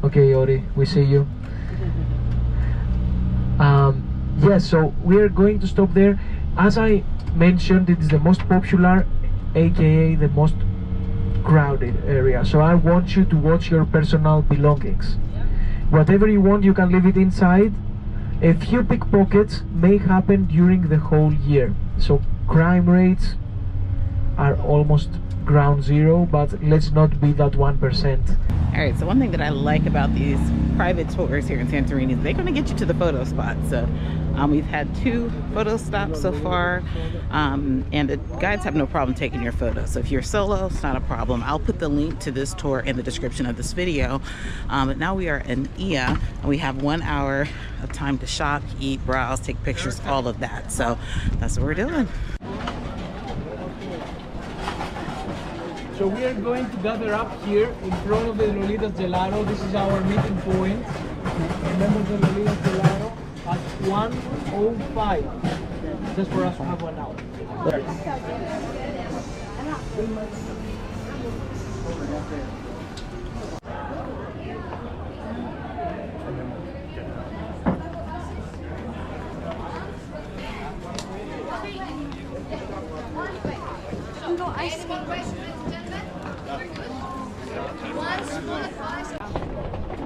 Okay, Ori, we see you. Yes, so we are going to stop there. As I mentioned, it is the most popular, aka the most crowded area. So I want you to watch your personal belongings. Whatever you want, you can leave it inside. A few pickpockets may happen during the whole year. So crime rates are almost ground zero, but let's not be that 1%. Alright, so one thing that I like about these private tours here in Santorini is they're going to get you to the photo spots. So we've had 2 photo stops so far, and the guides have no problem taking your photos. So if you're solo, it's not a problem. I'll put the link to this tour in the description of this video. But now we are in Ia, and we have 1 hour of time to shop, eat, browse, take pictures, all of that. So that's what we're doing. So we are going to gather up here in front of the Lolitas Gelato. This is our meeting point. Remember the Lolitas Gelato at 1:05. Just for us to have 1 hour.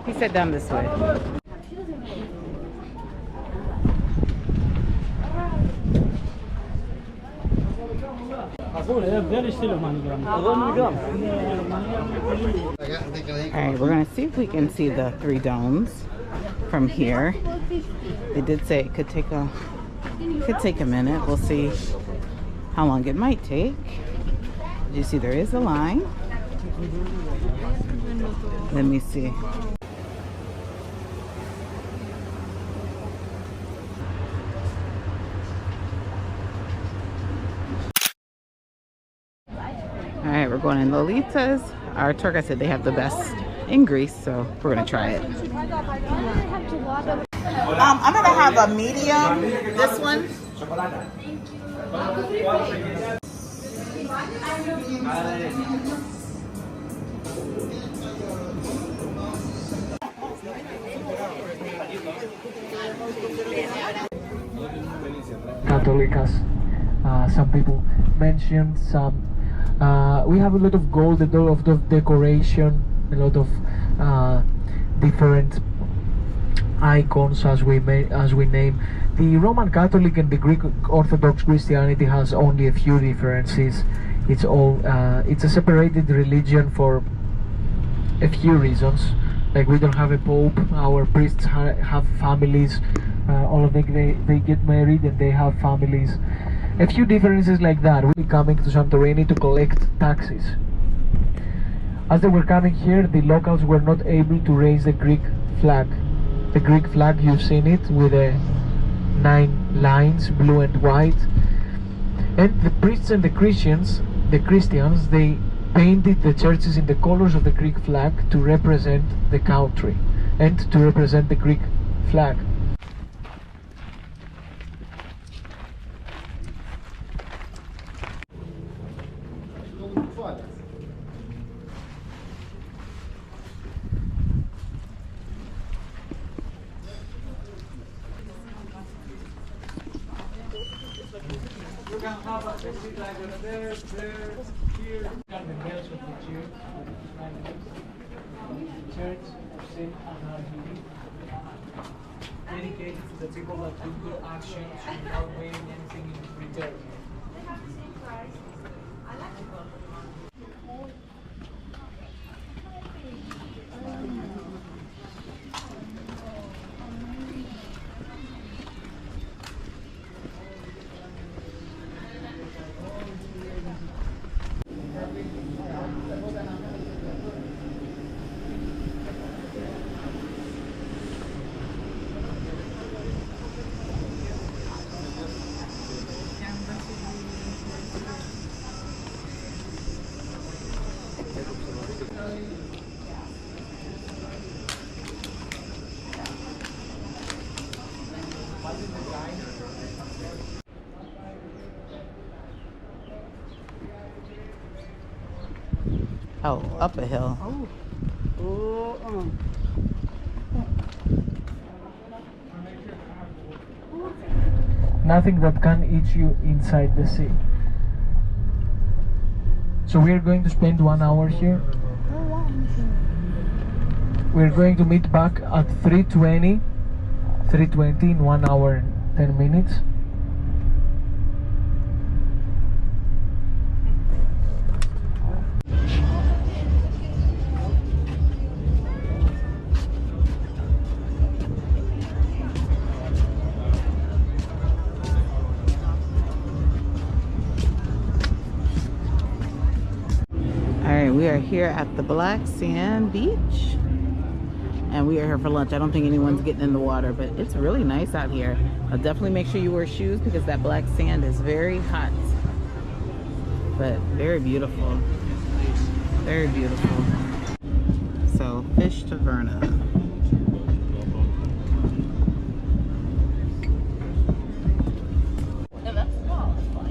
He said down this way. Alright, we're gonna see if we can see the 3 domes from here. They did say it could take a minute. We'll see how long it might take. You see there is a line. Let me see. Alright, we're going in Lolita's. Our tour guide said they have the best in Greece, so we're gonna try it. I'm gonna have a medium, this one. Catholic, some people mentioned. Some we have a lot of gold, a lot of decoration, a lot of different icons as we name. The Roman Catholic and the Greek Orthodox Christianity has only a few differences. It's all it's a separated religion for a few reasons. Like we don't have a pope, our priests have families, all of them they get married and they have families. A few differences like that. We're coming to Santorini to collect taxes. As they were coming here, the locals were not able to raise the Greek flag. The Greek flag, you've seen it with the 9 lines, blue and white. And the priests and the Christians, they painted the churches in the colors of the Greek flag to represent the country and to represent the Greek flag. Church of Saint Anarchini, dedicated to the people that do good actions without waiting anything in return. Oh, up a hill. Nothing that can eat you inside the sea. So we are going to spend 1 hour here. We're going to meet back at 3:20 in 1 hour and 10 minutes. We are here at the Black Sand Beach and we are here for lunch. I don't think anyone's getting in the water, but it's really nice out here. I'll definitely make sure you wear shoes because that black sand is very hot, but very beautiful. Very beautiful. So, fish taverna.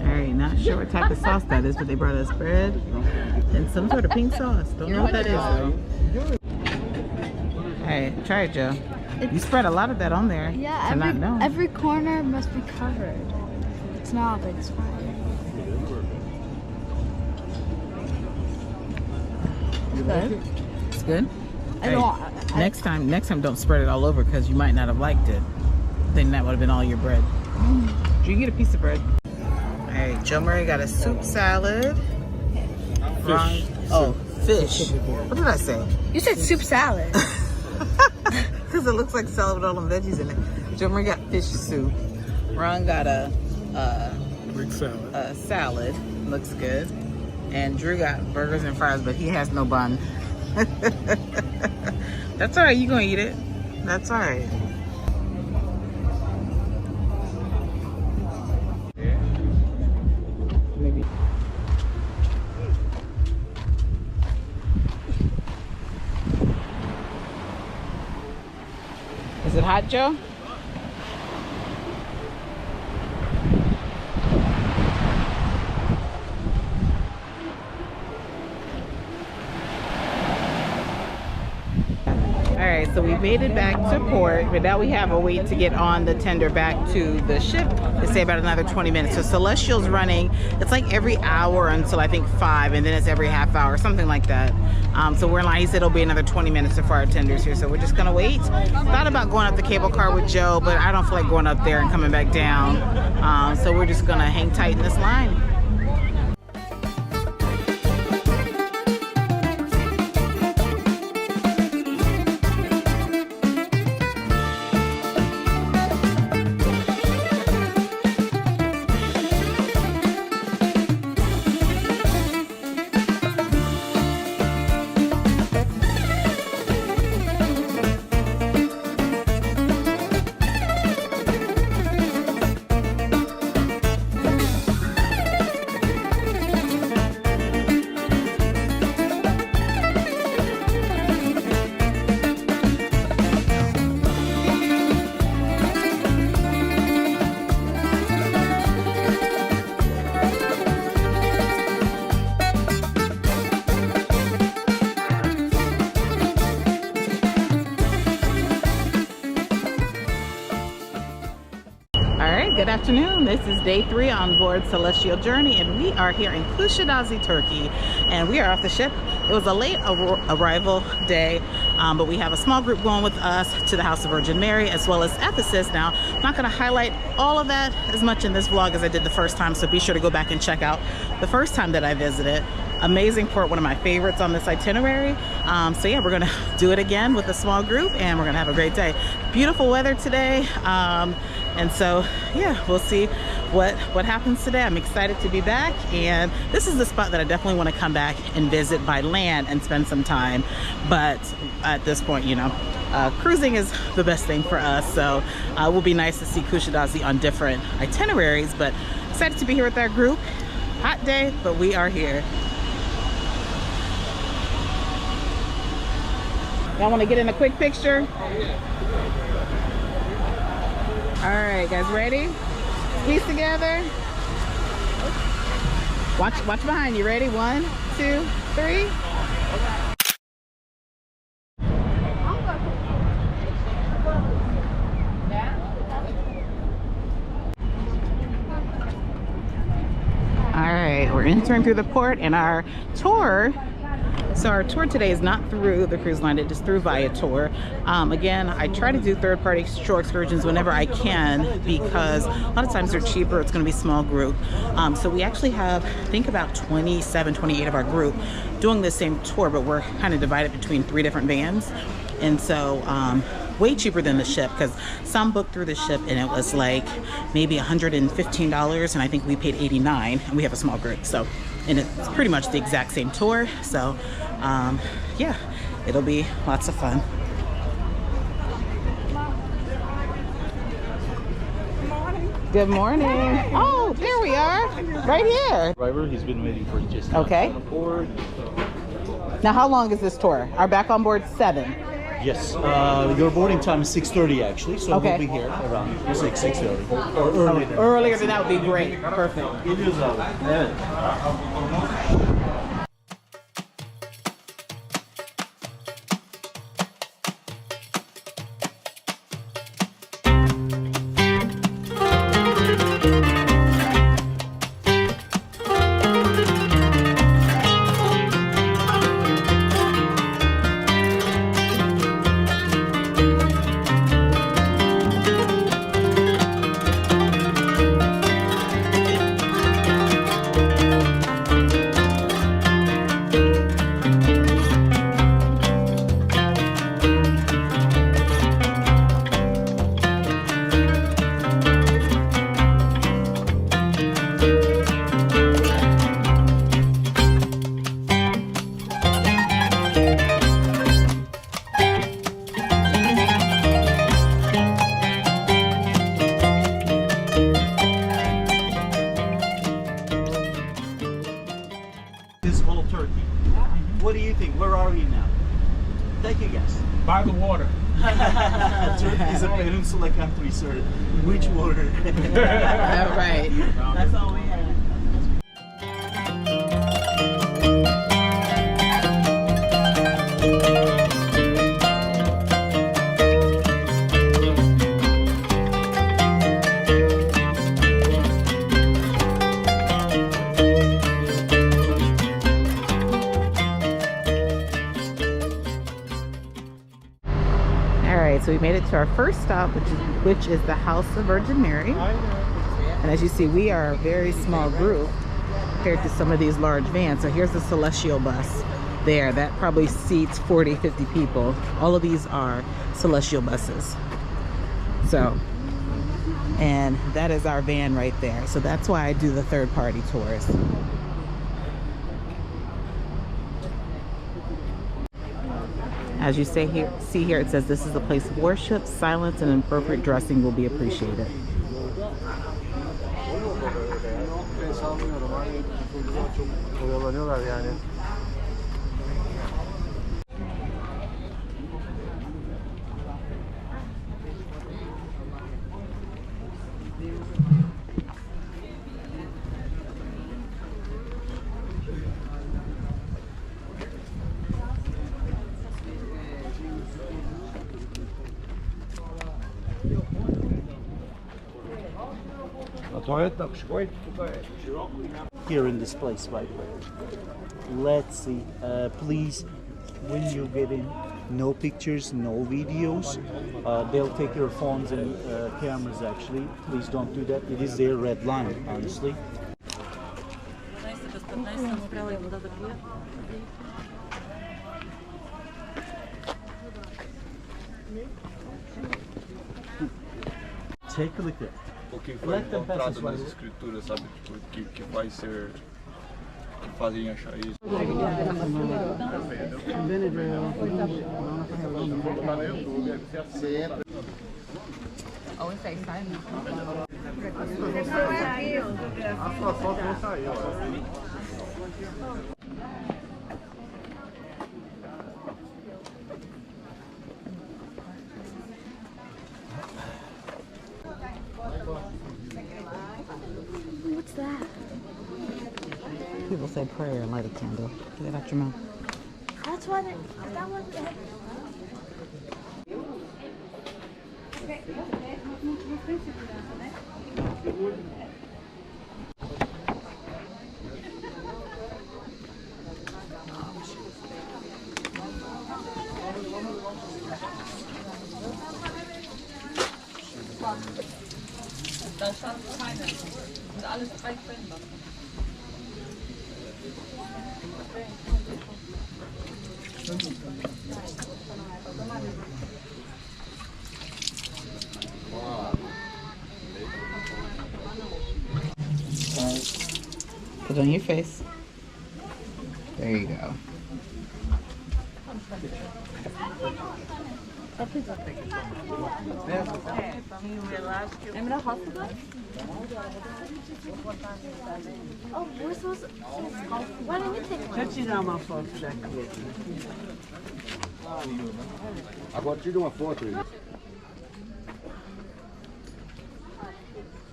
Alright, not sure what type of sauce that is, but they brought us bread and some sort of pink sauce. Don't know what that is though. Alright, try it, Joe. You spread a lot of that on there. Yeah, every corner must be covered. If it's not, but it's fine. Good. It's good? Next time don't spread it all over because you might not have liked it. Then that would have been all your bread. You get a piece of bread. All right, Joe Murray got a soup salad. Fish. Oh, fish. What did I say? You said soup salad. Because it looks like salad with all them veggies in it. Joe Murray got fish soup. Ron got a Greek salad. Salad. Looks good. And Drew got burgers and fries, but he has no bun. That's all right. You gonna eat it. That's all right. Maybe. Is it hot, Joe? So we made it back to port, but now we have a wait to get on the tender back to the ship. They say about another 20 minutes. So Celestial's running, it's like every hour until I think 5, and then it's every half hour, something like that. So we're in line. He said it'll be another 20 minutes before our tender's here, so we're just gonna wait. Thought about going up the cable car with Joe, but I don't feel like going up there and coming back down. So we're just gonna hang tight in this line. Good afternoon. This is day 3 on board Celestyal Journey, and we are here in Kusadasi, Turkey, and we are off the ship. It was a late arrival day, but we have a small group going with us to the House of Virgin Mary as well as Ephesus. Now, I'm not going to highlight all of that as much in this vlog as I did the first time, so be sure to go back and check out the first time that I visited. Amazing port, one of my favorites on this itinerary. So yeah, we're gonna do it again with a small group, and we're gonna have a great day. Beautiful weather today, and so yeah, we'll see what happens today. I'm excited to be back, and this is the spot that I definitely want to come back and visit by land and spend some time. But at this point, you know, cruising is the best thing for us, so it will be nice to see Kusadasi on different itineraries. But excited to be here with our group. Hot day, but we are here. Y'all want to get in a quick picture? All right, guys, ready? Squeeze together. Watch behind you. Ready? 1, 2, 3. All right, we're entering through the port, and our tour. So our tour today is not through the cruise line, it is through Viator. Again, I try to do third-party shore excursions whenever I can because a lot of times they're cheaper, it's gonna be small group. So we actually have, I think about 27, 28 of our group doing the same tour, but we're kind of divided between 3 different vans. And so, way cheaper than the ship, because some booked through the ship and it was like maybe $115, and I think we paid $89, and we have a small group. So, and it's pretty much the exact same tour. So yeah, it'll be lots of fun. Good morning. Oh, there we are, right here. Driver, he's been waiting for you just okay. On board. Now, how long is this tour? Our back on board 7. Yes, your boarding time is 6:30 actually, so okay. We'll be here around 6:30 or earlier. Earlier than that would be great. Perfect. It is Turkey is a peninsula country, sir. Which water? Right. That's all we have. So we made it to our first stop, which is the House of Virgin Mary. And as you see, we are a very small group compared to some of these large vans. So here's the Celestial bus there. That probably seats 40, 50 people. All of these are Celestial buses. So, and that is our van right there. So that's why I do the third-party tours. As you see here, it says this is a place of worship. Silence and appropriate dressing will be appreciated. Here in this place, by the way. Let's see. Please, when you get in, no pictures, no videos. They'll take your phones and cameras, actually. Please don't do that. It is their red line, honestly. Take a look at it. O que foi encontrado nas escrituras, sabe? Que vai ser, que fazem achar isso. Ou FaceTime. A sua foto não saiu. What's that? People say prayer and light a candle. Get it out your mouth. That's why that wasn't it. Da stand keine. Und alles 3 Quellen. Put it on your face. There you go. Emre hasta. Oh, we're supposed to. Why didn't we take one? Deixa eu tirar uma foto daqui. Agora tira uma foto aí.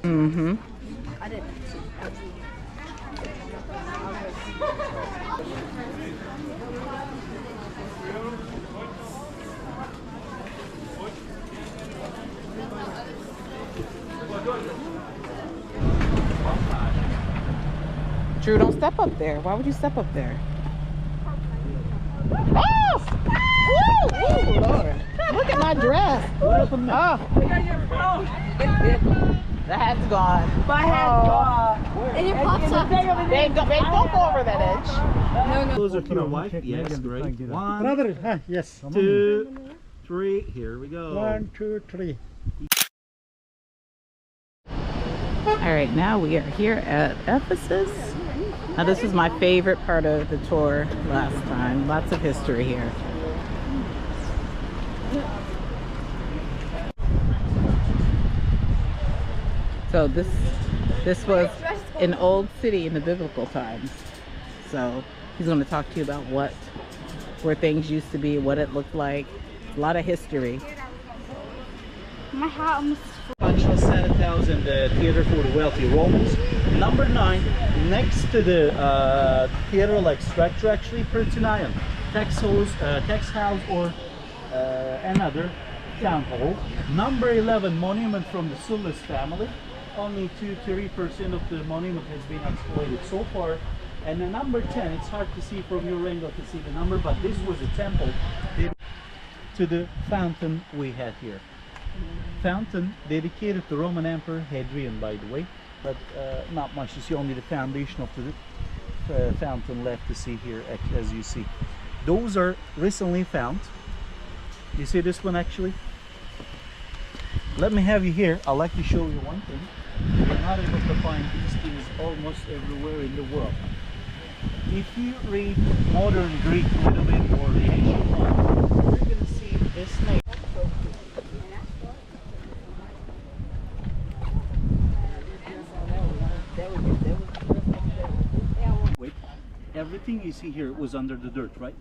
Mm-hmm. I didn't. Drew, don't step up there. Why would you step up there? Oh! Woo! Ooh, Lord. Look at my dress. Oh. The hat's gone. My hat's gone. And it pops up. They don't go over that edge. No. Closer to your wife. Yes, great. One, Brother, yes. 2, 3. Here we go. 1, 2, 3. All right, now we are here at Ephesus. Now this was my favorite part of the tour last time. Lots of history here. So this was an old city in the biblical times. So he's going to talk to you about where things used to be, what it looked like. A lot of history. My hat almost. Functional Senators and the Theater for the Wealthy Romans. Number 9, next to the theater-like structure, actually, Pertinaeum, tax house or another town hall. Number 11, monument from the Sulis family. Only 2-3% of the monument has been exploited so far. And then number 10, it's hard to see from your angle to see the number, but this was a temple to the fountain we had here. Fountain dedicated to Roman Emperor Hadrian, by the way, but not much to see, only the foundation of the fountain left to see here, as you see. Those are recently found. You see this one actually? Let me have you here. I'd like to show you one thing. You're not able to find these things almost everywhere in the world. If you read modern Greek a little bit or the ancient one, you're going to see this snake. Wait, everything you see here was under the dirt, right?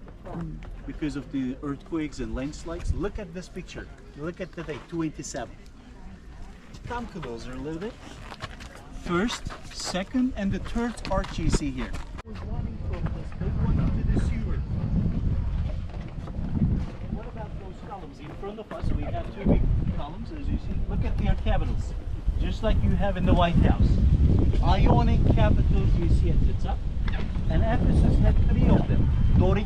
Because of the earthquakes and landslides. Look at this picture. Look at the date, 27. Come closer a little bit. First, second, and the third arch you see here. We're running from this big one into the sewer. What about those columns? In front of us, we have 2 big columns, as you see. Look at their capitals, just like you have in the White House. Ionic capitals you see at the top. And Ephesus had 3 of them. Doric,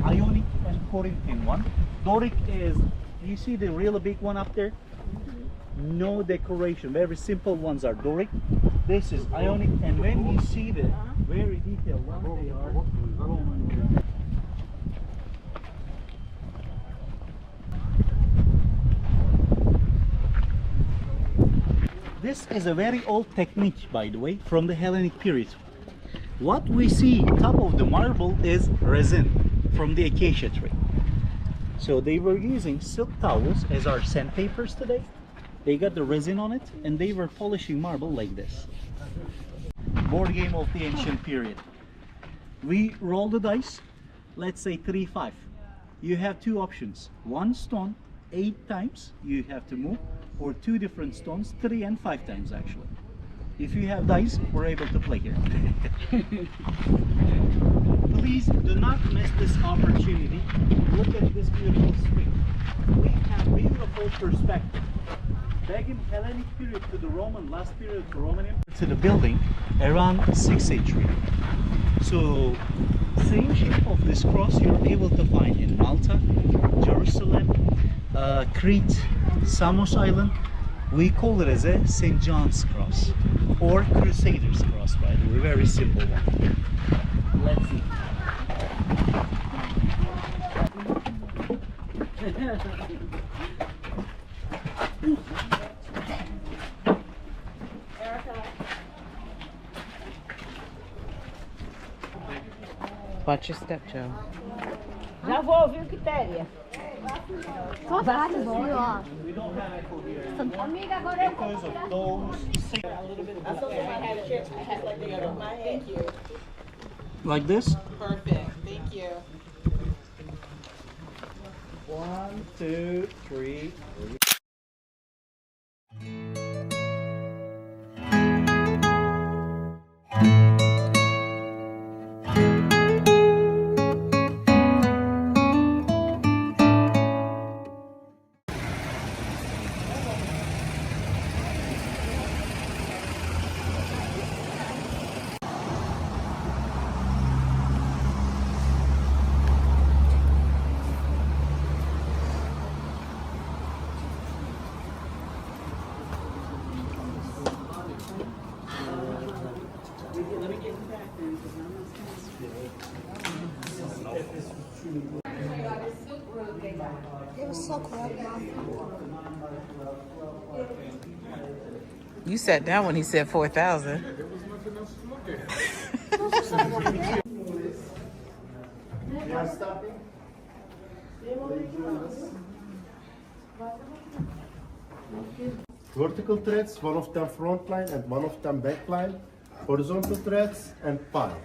Ionic, and Corinthian one. Doric is, you see the really big one up there? No decoration, very simple ones are Doric. This is Ionic, and when you see the very detailed ones, they are Roman. This is a very old technique, by the way, from the Hellenic period. What we see top of the marble is resin from the acacia tree. So they were using silk towels as our sandpapers today. They got the resin on it and they were polishing marble like this. Board game of the ancient period. We roll the dice, let's say 3-5. You have 2 options. 1 stone 8 times you have to move, or 2 different stones 3 and 5 times actually. If you have dice, we're able to play here. Please do not miss this opportunity. Look at this beautiful screen. We have beautiful perspective. Back in Hellenic period to the Roman, last period to Roman Empire, to the building around 6th century. So, same shape of this cross you're able to find in Malta, Jerusalem, Crete, Samos Island. We call it as a St. John's cross or Crusaders cross, by the way, very simple one. Let's see. Watch your step, Joe. Já vou ouvir o Quitéria. Só vários, ó. We don't have echo here. Amiga, agora eu because of those. I thought I had a chance. I had like the other. Thank you. Like this? Perfect. Thank you. 1, 2, 3. It was so cold. You sat down when he said 4,000. Vertical threads, one of them front line and one of them back line. Horizontal threads and pile.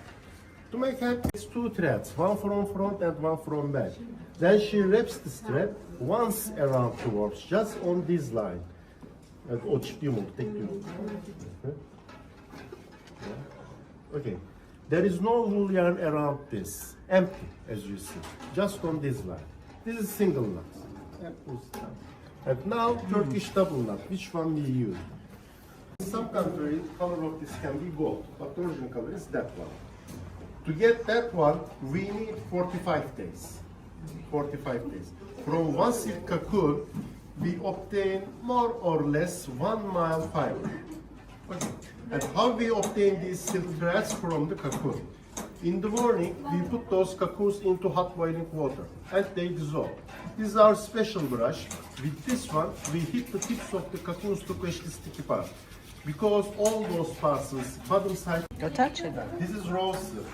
To make hat, it's 2 threads, one from front and one from back. Then she wraps this thread once around towards, just on this line. Okay. There is no wool yarn around this. Empty, as you see. Just on this line. This is single knot. And now Turkish double knot. Which one we use? In some countries, color of this can be gold, but the original color is that one. To get that one, we need 45 days. 45 days. From one silk cocoon, we obtain more or less 1 mile fiber. Okay. And how we obtain these silk threads from the cocoon? In the morning, we put those cocoons into hot boiling water and they dissolve. This is our special brush. With this one, we hit the tips of the cocoons to catch the sticky part. Because all those parts, bottom side, go touch it. This is raw silk.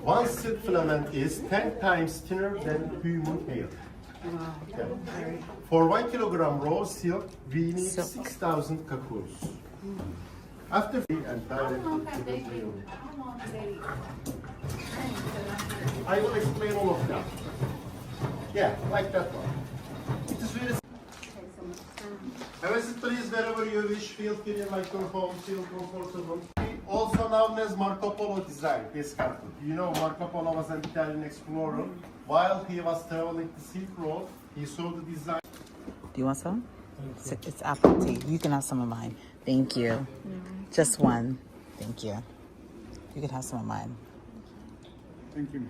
One silk filament is 10 times thinner than human hair. Okay. For 1 kilogram raw silk, we need 6,000 cocoons. After and directly, I will explain all of that. Yeah, like that one. It is very. Have a seat, please, wherever you wish. Feel free, like your home, feel comfortable. Also known as Marco Polo design, this cartoon. You know, Marco Polo was an Italian explorer. While he was traveling the Silk Road, he saw the design. Do you want some? It's apple tea. You can have some of mine. Thank you. Just one. Thank you. You can have some of mine. Thank you.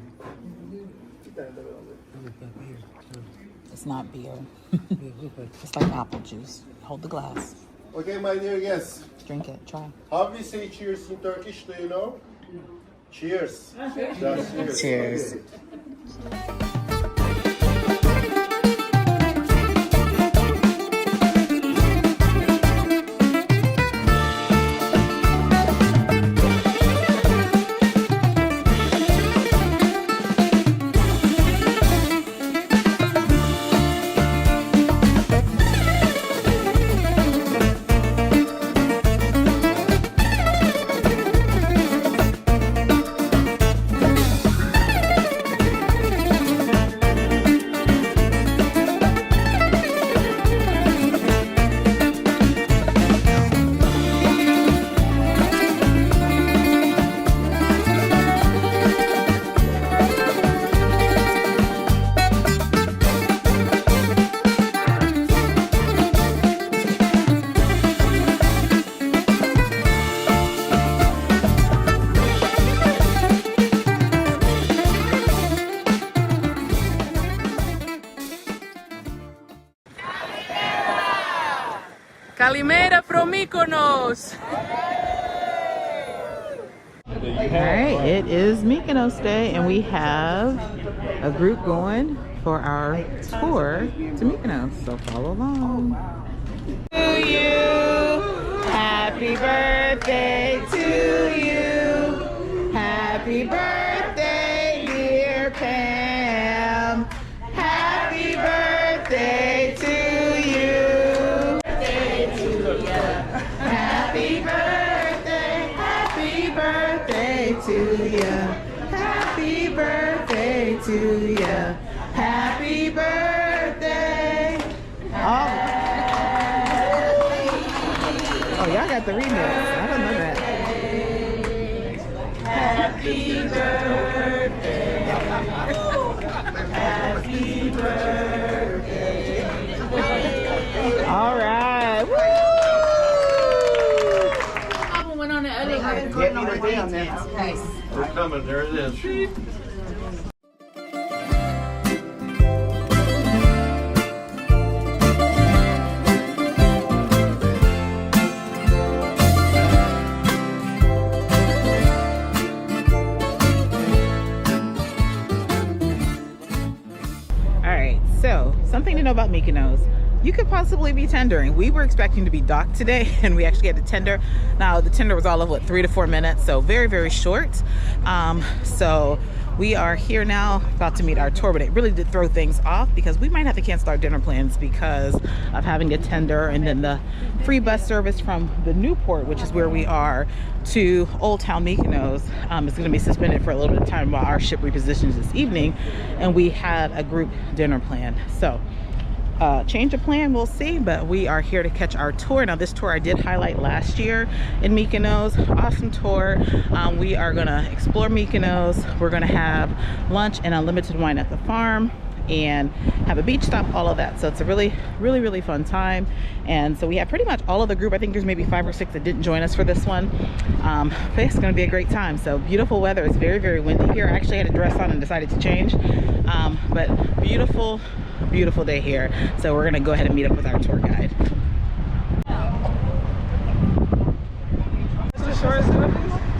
It's not beer. It's like apple juice. Hold the glass. Okay, my dear guests. Drink it. Try. How we say cheers in Turkish, do you know? Cheers. Cheers. Cheers. Kalimera from Mykonos. Alright, it is Mykonos Day and we have a group going for our tour to Mykonos, so follow along. To you, happy birthday to you, happy birthday dear Pam, happy birthday to you. Happy birthday, happy birthday to you. Happy birthday to you. Happy birthday. Oh, y'all got the remix. I don't know that. Happy birthday. Happy birthday. All right. Woo! Went on the other hand. Get me the day on there. Nice. We're coming, there it is. Alright, so something to know about Mykonos. You could possibly be tendering. We were expecting to be docked today and we actually had to tender. Now the tender was all of 3 to 4 minutes, so very, very short. So We are here now, about to meet our tour, but it really did throw things off because we might have to cancel our dinner plans because of having a tender, and then the free bus service from the new port, which is where we are, to Old Town Mykonos is going to be suspended for a little bit of time while our ship repositions this evening, and we had a group dinner plan. So change of plan, we'll see, but we are here to catch our tour. Now this tour I did highlight last year in Mykonos. Awesome tour. We are gonna explore Mykonos. We're gonna have lunch and unlimited wine at the farm and have a beach stop, all of that. So it's a really fun time. And so we have pretty much all of the group. I think there's maybe 5 or 6 that didn't join us for this one, but it's gonna be a great time. So beautiful weather. It's very windy here. I actually had a dress on and decided to change, but beautiful day here. So we're gonna go ahead and meet up with our tour guide.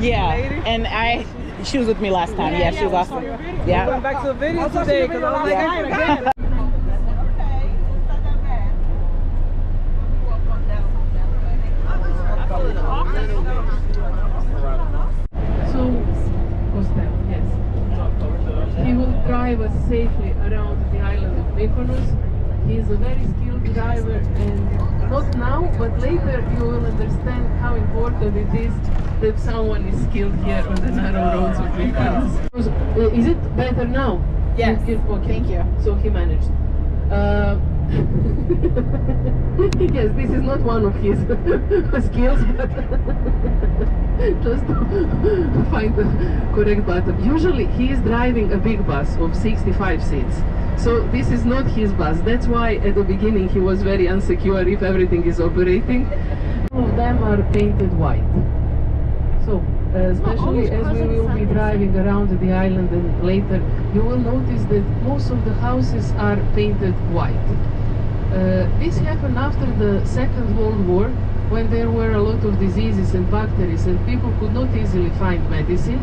Yeah, and she was with me last time. Yeah, she was awesome. Yeah. Going back to the video today because I was like, again. He will drive us safely around the island of Mykonos. He is a very skilled driver, and not now, but later you will understand how important it is that someone is skilled here on the narrow roads of Mykonos. Is it better now? Yes. Okay. Thank you. So he managed. Yes, this is not one of his skills, but just to find the correct button. Usually he is driving a big bus of 65 seats. So this is not his bus. That's why at the beginning he was very insecure if everything is operating. All of them are painted white. So especially as we will be driving around the island, and later you will notice that most of the houses are painted white. This happened after the Second World War, when there were a lot of diseases and bacteria and people could not easily find medicine.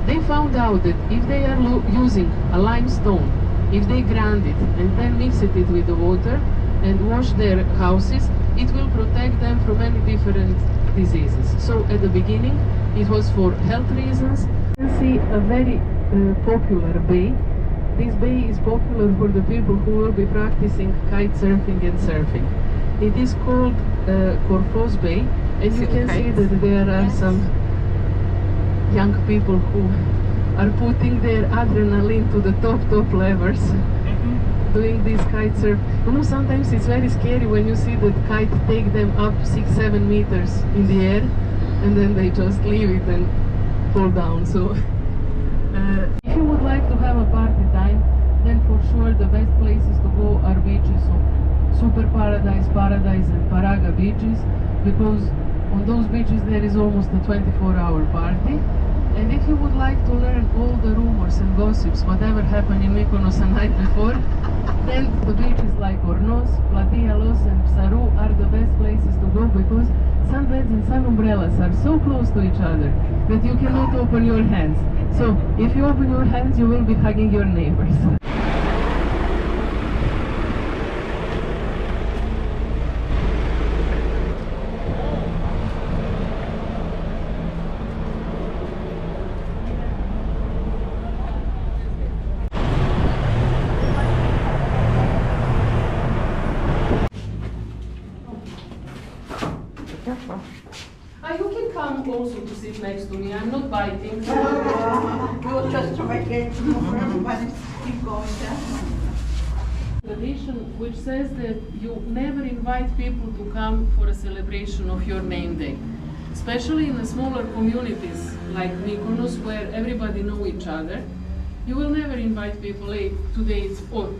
They found out that if they are using a limestone, if they grind it and then mix it with the water and wash their houses, it will protect them from many different diseases. So at the beginning it was for health reasons. You can see a very popular bay. This bay is popular for the people who will be practicing kite surfing and surfing. It is called Corfos Bay, and you can see that there are some young people who are putting their adrenaline to the top levels, doing this kite surf. You know, sometimes it's very scary when you see that kite take them up 6-7 meters in the air, and then they just leave it and fall down. So if you would like to have a party time, then for sure the best places to go are beaches of Super Paradise, and Paraga beaches, because on those beaches there is almost a 24-hour party. And if you would like to learn all the rumors and gossips, whatever happened in Mykonos a night before, then the beaches like Ornos, Platialos and Psaru are the best places to go, because sunbeds and sun umbrellas are so close to each other that you cannot open your hands. So if you open your hands, you will be hugging your neighbors. You can come also to sit next to me. I'm not biting. We will just try again for everybody to keep going down. Tradition which says that you never invite people to come for a celebration of your name day, especially in the smaller communities like Mykonos, where everybody know each other. You will never invite people, hey, today it's or.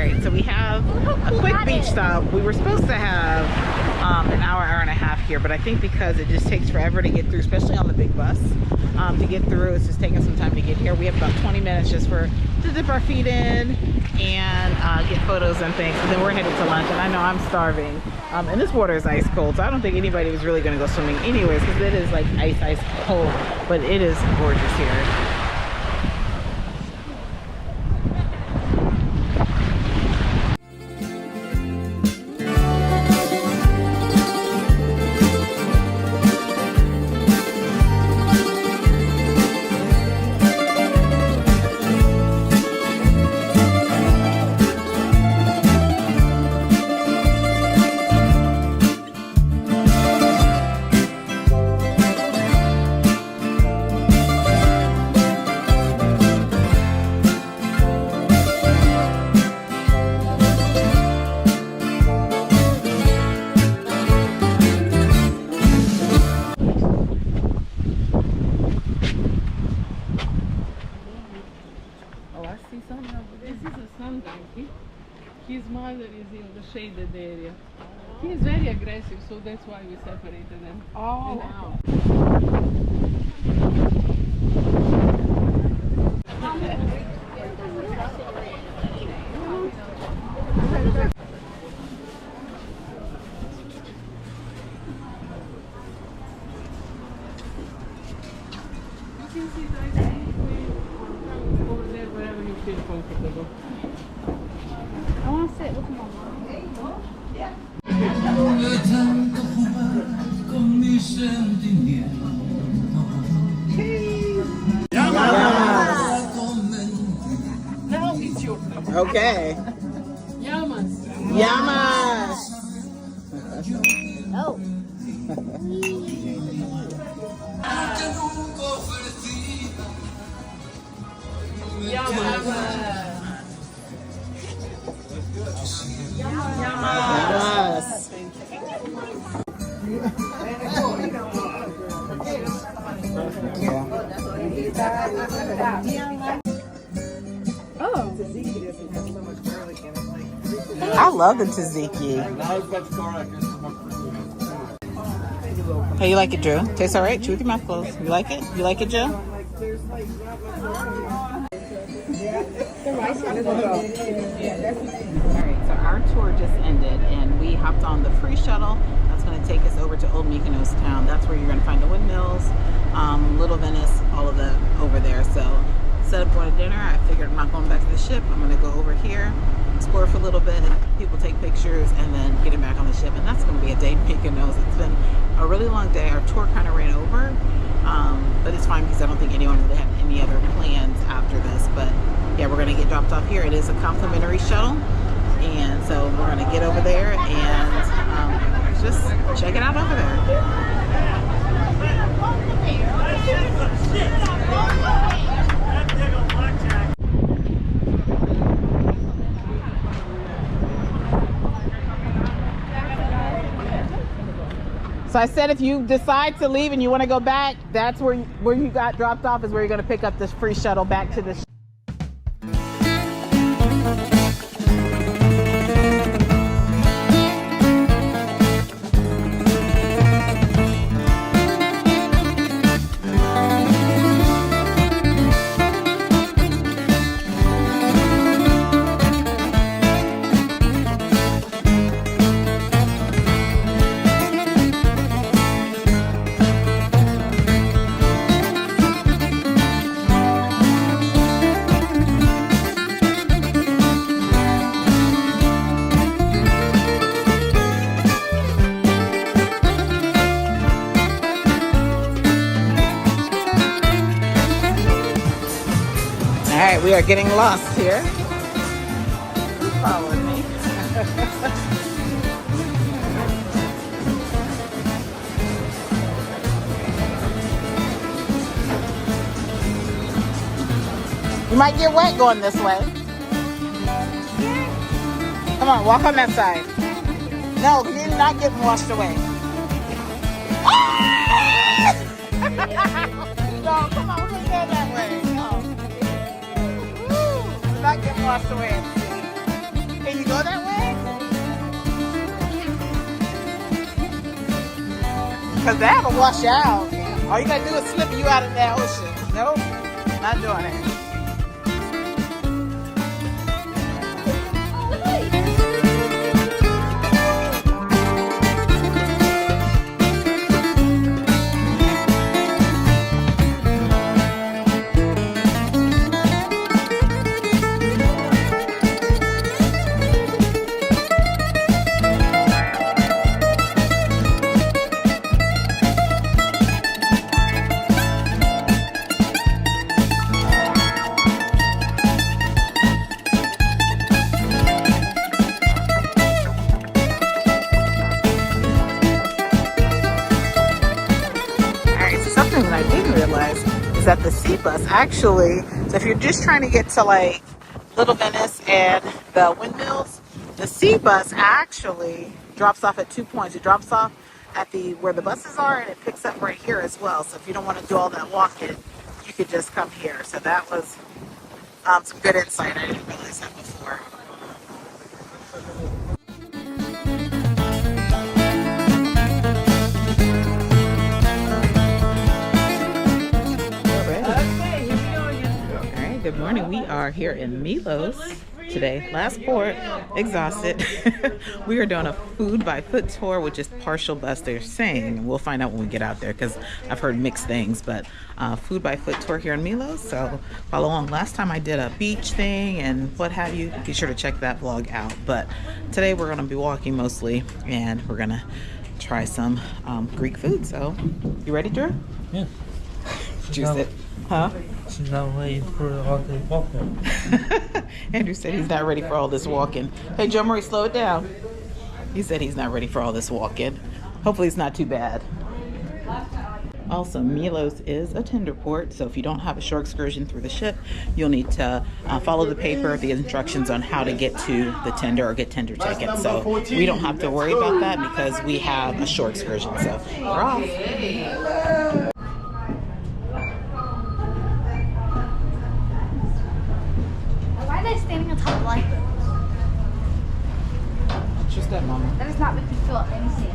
right, so we have a quick beach stop. We were supposed to have an hour and a half here, but I think because it just takes forever to get through, especially on the big bus, to get through, it's just taking some time to get here. We have about 20 minutes just to dip our feet in and get photos and things, and then we're headed to lunch. And I know I'm starving, and this water is ice cold, so I don't think anybody was really going to go swimming anyways, because it is like ice cold, but it is gorgeous here. His mother is in the shaded area. He is very aggressive, so that's why we separated them. Oh. You can see that over there wherever you feel comfortable. I want to sit with my mom. Yeah. Now it's your turn. Okay. Yamas. Yamas. No. Yamas. Yes. Oh. I love the tzatziki. Hey, you like it, Drew? Tastes all right? Chew with your mouth closed. You like it? You like it, Joe? Alright, so our tour just ended and we hopped on the free shuttle that's going to take us over to Old Mykonos town. That's where you're going to find the windmills, Little Venice, all of that over there. So instead of going to dinner, I figured I'm not going back to the ship. I'm going to go over here, explore for a little bit, people take pictures, and then getting back on the ship. And that's going to be a day in Mykonos. It's been a really long day. Our tour kind of ran over, but it's fine because I don't think anyone really had any other plans after this. But yeah, we're going to get dropped off here. It is a complimentary shuttle, and so we're going to get over there and just check it out over there. So I said if you decide to leave and you want to go back, that's where you got dropped off, is where you're going to pick up this free shuttle back to the Alright, we are getting lost here. Who's following me? You might get wet going this way. Come on, walk on that side. No, you're not getting washed away. No, come on, we're going to go that way. No. Not getting washed away at sea. Can you go that way? Because that'll wash you out. All you gotta do is slip you out in that ocean. Nope, not doing it. That the sea bus actually, so if you're just trying to get to like Little Venice and the windmills, the sea bus actually drops off at 2 points. It drops off at where the buses are, and it picks up right here as well. So if you don't want to do all that walking, you could just come here. So that was some good insight. I didn't realize that before. Good morning. We are here in Milos today. Last port, exhausted. We are doing a food by foot tour, which is partial bus, they're saying. We'll find out when we get out there because I've heard mixed things, but food by foot tour here in Milos. So follow along. Last time I did a beach thing and what have you. Be sure to check that vlog out. But today we're going to be walking mostly, and we're going to try some Greek food. So you ready, Drew? Yeah. Juice it. Huh? She's not ready for all the walking. Andrew said he's not ready for all this walking. Hey, Joe Marie, slow it down. He said he's not ready for all this walking. Hopefully it's not too bad. Also, Milos is a tender port, so if you don't have a shore excursion through the ship, you'll need to follow the paper, the instructions on how to get to the tender or get tender tickets. So we don't have to worry about that because we have a shore excursion. So we're off. Standing on top of lifeboats. Just that, Mama. That does not make you feel anything.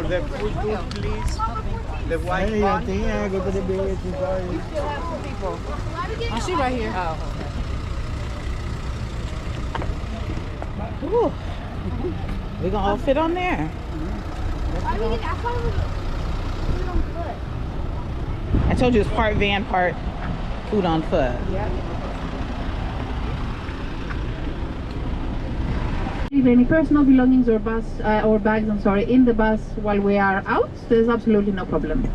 The food tour, please. The white one. Yeah, go to the beach. I see right here. Ooh. We're gonna all fit on there. I told you it's part van, part food on foot. Yep. Leave any personal belongings or bags, in the bus while we are out. There's absolutely no problem.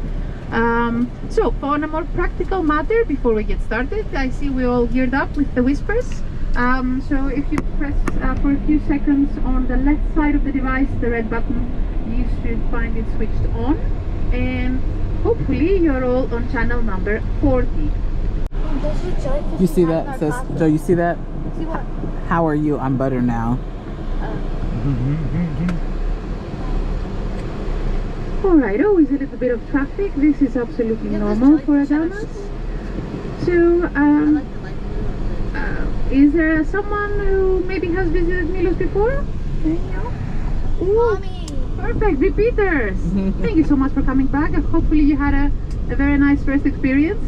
So on a more practical matter, before we get started, I see we all geared up with the whispers. So if you press for a few seconds on the left side of the device, the red button, you should find it switched on, and hopefully you're all on channel number 40. You see that? It says, Joe, you see that? See what? How are you? I'm butter now. Alright, always a little bit of traffic. This is absolutely normal for Adamas. So, is there someone who maybe has visited Milos before? Ooh, perfect, repeaters. Thank you so much for coming back. Hopefully you had a very nice first experience.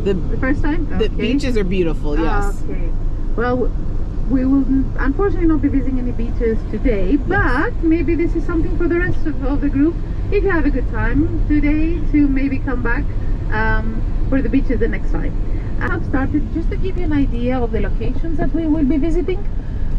The first time? The beaches are beautiful, yes. Okay. Well, we will unfortunately not be visiting any beaches today, but maybe this is something for the rest of the group. If you have a good time today, to maybe come back for the beaches the next time. I have started, just to give you an idea of the locations that we will be visiting,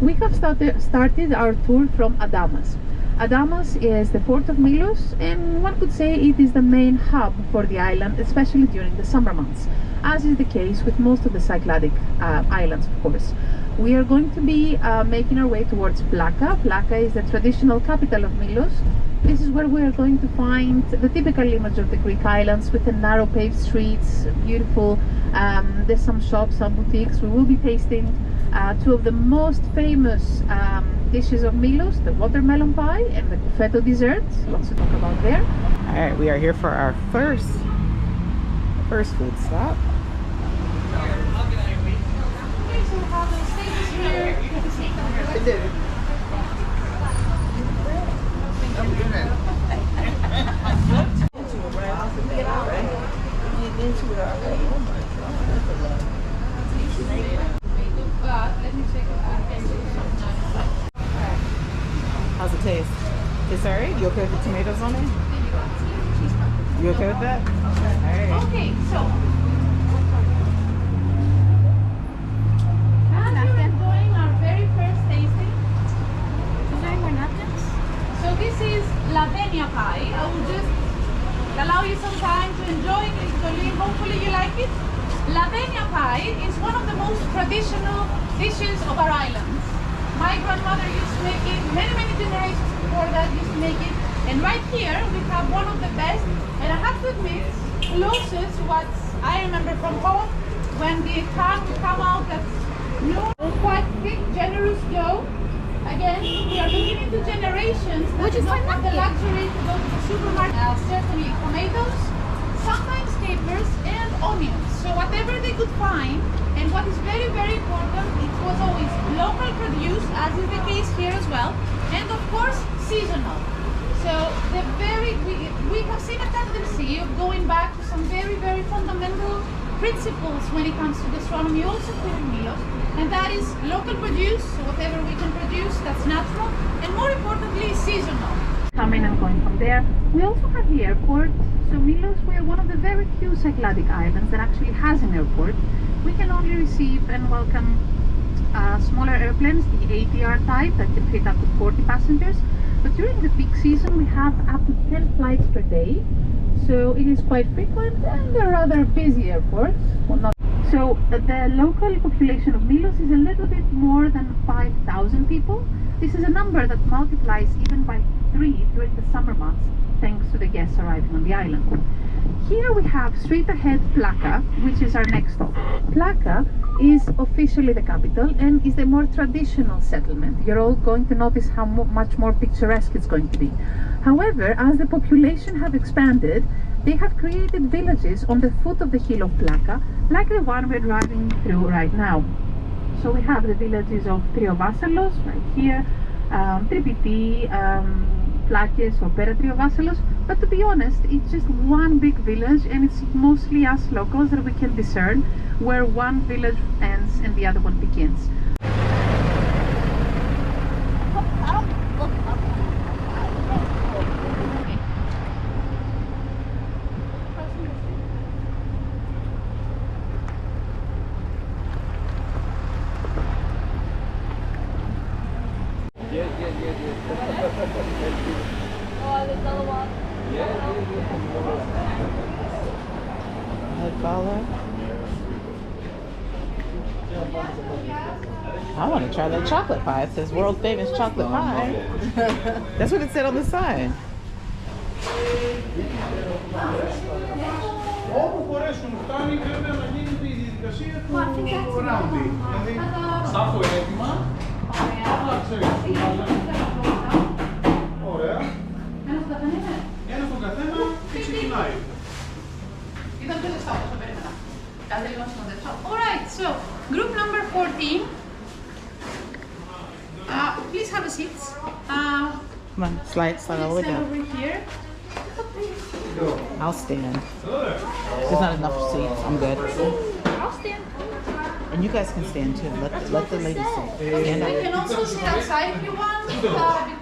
we have started our tour from Adamas. Adamas is the port of Milos, and one could say it is the main hub for the island, especially during the summer months. as is the case with most of the Cycladic islands, of course. We are going to be making our way towards Plaka. Plaka is the traditional capital of Milos. This is where we are going to find the typical image of the Greek islands, with the narrow paved streets, beautiful. There's some shops, some boutiques. We will be tasting two of the most famous dishes of Milos, the watermelon pie and the kuffeto dessert. Lots to talk about there. All right, we are here for our first food stop. How's it taste? It's alright? You okay with the tomatoes on it? You okay with that? Alright. Okay, so as you're enjoying our very first tasting, so this is lavenia pie. I will just allow you some time to enjoy it. Hopefully you like it. Lavenia pie is one of the most traditional dishes of our islands. My grandmother used to make it, many generations before that used to make it. And right here we have one of the best, and I have to admit, closest to what I remember from home, when the can would come out at noon. Quite thick, generous dough. Again, we are looking into generations that do not have the luxury to go to the supermarket. Certainly tomatoes, sometimes capers and onions. So whatever they could find, and what is very important, it was always local produce, as is the case here as well, and of course seasonal. So we have seen a tendency of going back to some very fundamental principles when it comes to gastronomy, also here in Milos, and that is local produce, so whatever we can produce that's natural, and more importantly seasonal. Coming and going from there. We also have the airport. So Milos, we are one of the very few Cycladic islands that actually has an airport. We can only receive and welcome smaller airplanes, the ATR type that can fit up to 40 passengers. But during the peak season we have up to 10 flights per day. So it is quite frequent, and a rather busy airport. Well, not so the local population of Milos is a little bit more than 5,000 people. This is a number that multiplies even by 3 during the summer months, thanks to the guests arriving on the island. Here we have straight ahead Plaka, which is our next stop. Plaka is officially the capital and is the more traditional settlement. You're all going to notice how much more picturesque it's going to be. However, as the population have expanded, they have created villages on the foot of the hill of Plaka, like the one we're driving through right now. So we have the villages of Triovassalos right here, Tripiti, Plakes or Pera Triovassalos, but to be honest, it's just one big village, and it's mostly us locals that we can discern where one village ends and the other one begins. I want to try that chocolate pie. It says world famous chocolate pie. That's what it said on the sign. Alright, so group number 14. Please have a seat. Come on, slide all the way down. Over here. I'll stand. There's not enough seats. I'm good. I'll stand. And you guys can stand too. Let the ladies sit. You can also sit outside if you want.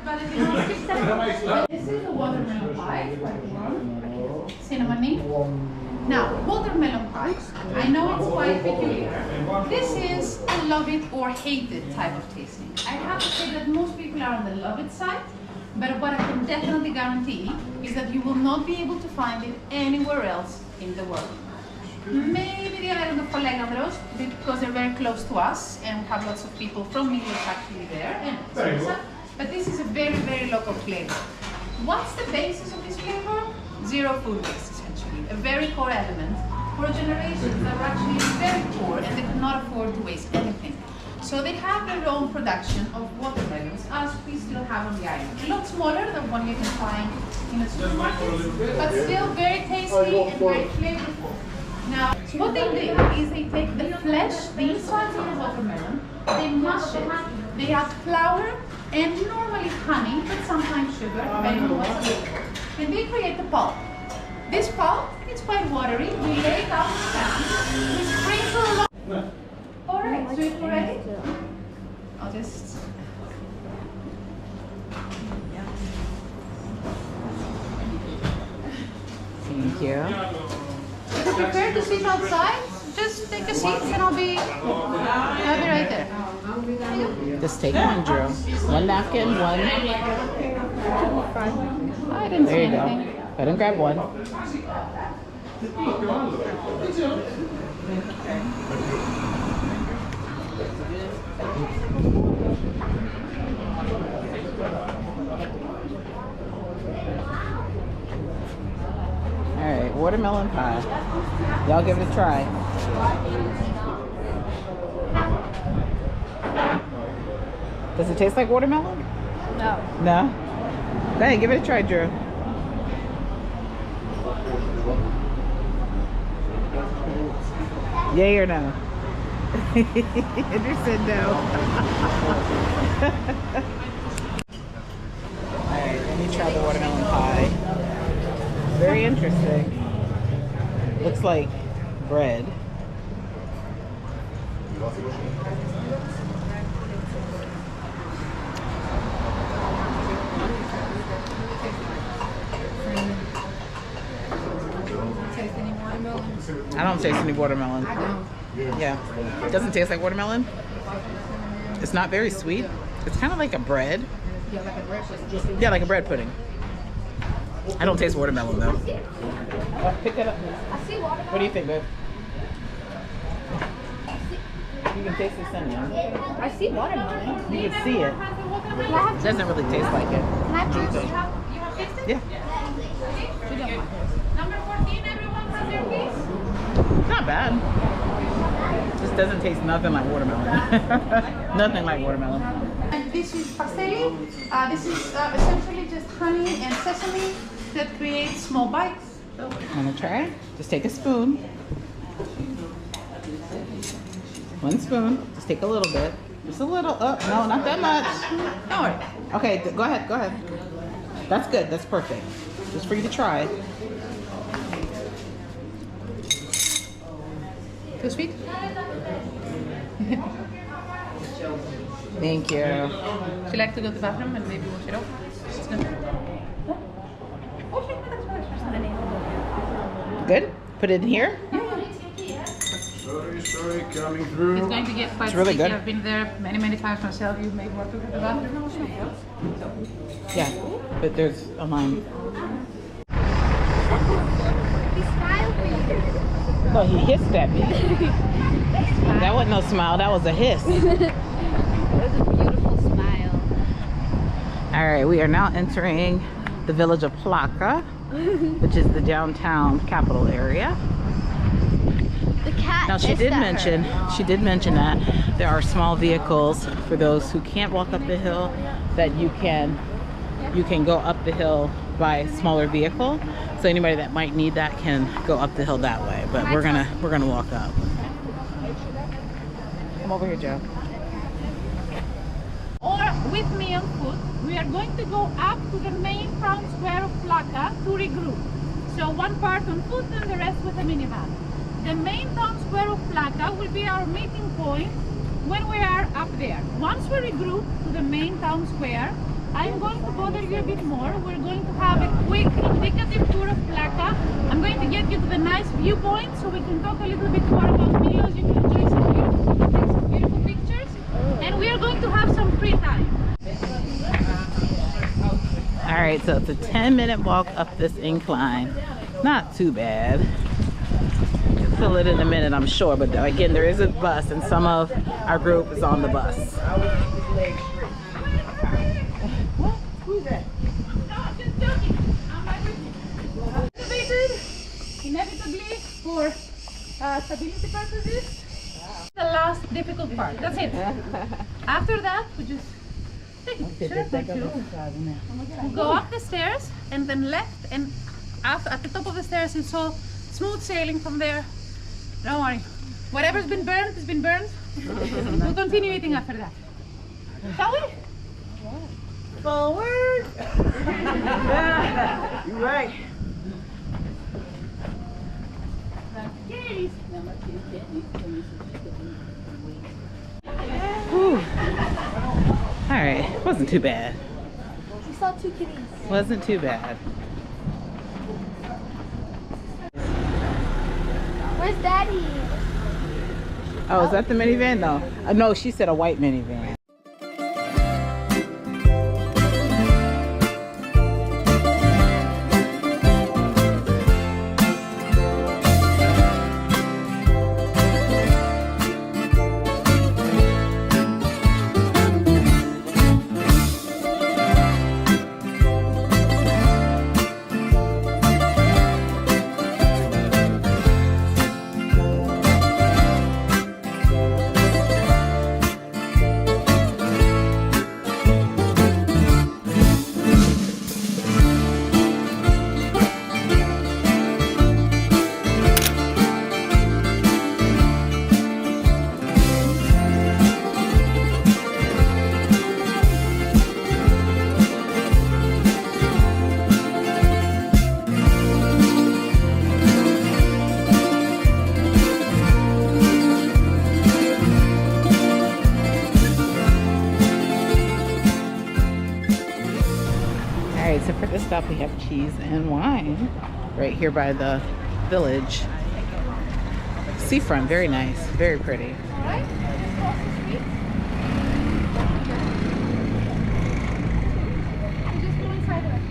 But if you want to sit, this is a watermelon pie, quite warm, cinnamony. Now, watermelon pie, I know it's quite peculiar. This is a love it or hate it type of tasting. I have to say that most people are on the love it side, but what I can definitely guarantee is that you will not be able to find it anywhere else in the world. maybe the island of Folegandros, because they're very close to us and we have lots of people from Milos actually there, and versa. But this is a very, very local flavor. What's the basis of this flavor? Zero food waste, essentially. A very core element for generations that were actually very poor and they could not afford to waste anything. So they have their own production of watermelons, as we still have on the island. A lot smaller than one you can find in a supermarket, but still very tasty and very flavorful. Now, what they do is they take the flesh, the inside of the watermelon, they mash it, they add flour and normally honey, but sometimes sugar, depending on what's available. And they create the pulp. This pulp, it's quite watery, we lay it out on the pan, we sprinkle along. Alright, so if we're ready, I'll just... Thank you. If you prefer to sit outside, just take a seat and I'll be right there. Just take one, Drew. One napkin, one. I didn't see There you go. anything. Go ahead and grab one. Alright, watermelon pie. Y'all give it a try. Does it taste like watermelon? No. No? Go ahead, give it a try, Drew. Yay or no? Andrew said no. Alright, let me try the watermelon pie. Very interesting. Looks like bread. I don't taste any watermelon. I don't. Yeah. It doesn't taste like watermelon. It's not very sweet. It's kind of like a bread. Yeah, like a bread pudding. Yeah, like a bread pudding. I don't taste watermelon though. Pick that up. What do you think, babe? You can taste the cinnamon. I see watermelon. You can see it. It doesn't really taste like it. Can I have juice? Yeah. Number 14, everyone has their piece? Not bad. Just doesn't taste nothing like watermelon. Nothing like watermelon. And this is pastelli. This is essentially just honey and sesame that creates small bites. So. Wanna try? Just take a spoon. One spoon. Just take a little bit. Just a little. Oh, no, not that much. Don't worry. Okay, go ahead. Go ahead. That's good. That's perfect. Just for you to try. Too sweet? Thank you. Would you like to go to the bathroom and maybe wash it off? Good? Put it in here? Sorry, coming through. It's going to get quite It's really sticky. good. I've been there many times myself. You may want to go to the bathroom also. Yeah, but there's a line. No, he hissed at me. That wasn't no smile, that was a hiss. That was a beautiful smile. All right, we are now entering the village of Plaka, which is the downtown capital area. The cat. Now she did mention that there are small vehicles for those who can't walk up the hill, that you can go up the hill by a smaller vehicle. So anybody that might need that can go up the hill that way. But we're gonna walk up. Come over here, Joe. Or with me on foot, we are going to go up to the main town square of Plaka to regroup. So one part on foot and the rest with a minivan. The main town square of Plaka will be our meeting point when we are up there. Once we regroup to the main town square, I'm going to bother you a bit more. We're going to have a quick indicative tour of Plaka. I'm going to get you to the nice viewpoint so we can talk a little bit more about Milos. You can enjoy some beautiful pictures. And we are going to have some free time. All right, so it's a 10-minute walk up this incline. Not too bad. fill it in a minute, I'm sure. But again, there is a bus, and some of our group is on the bus. Who's that? No, I'm just joking. I'm right with you. Inevitably, for stability purposes. The last difficult part. That's it. After that, we just take a picture. We'll go up the stairs and then left, and at the top of the stairs it's all smooth sailing from there. Don't worry. Whatever's been burned has been burned. We'll continue eating after that. Shall we? Forward! You're right. All right, wasn't too bad. We saw 2 kitties. Wasn't too bad. Where's Daddy? Oh, is that the minivan? No. No, she said a white minivan. So for this stop, we have cheese and wine right here by the village. Seafront, very nice, very pretty. All right, just cross the street. Just go inside of it.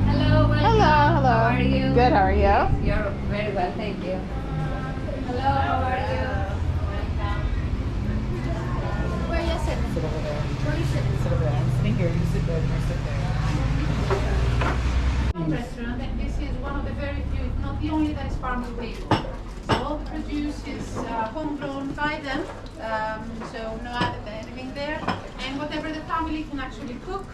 Hello, welcome. Hello. How are you? Good, how are you? You're very well, thank you. Hello, how are you? Where are you sitting? Sit over there. Where are you sitting? Sit over there. I'm sitting here, you sit there, you sit there. Restaurant, and this is one of the very few, if not the only, that is farm to table. So all the produce is homegrown by them, so no added anything there, and whatever the family can actually cook.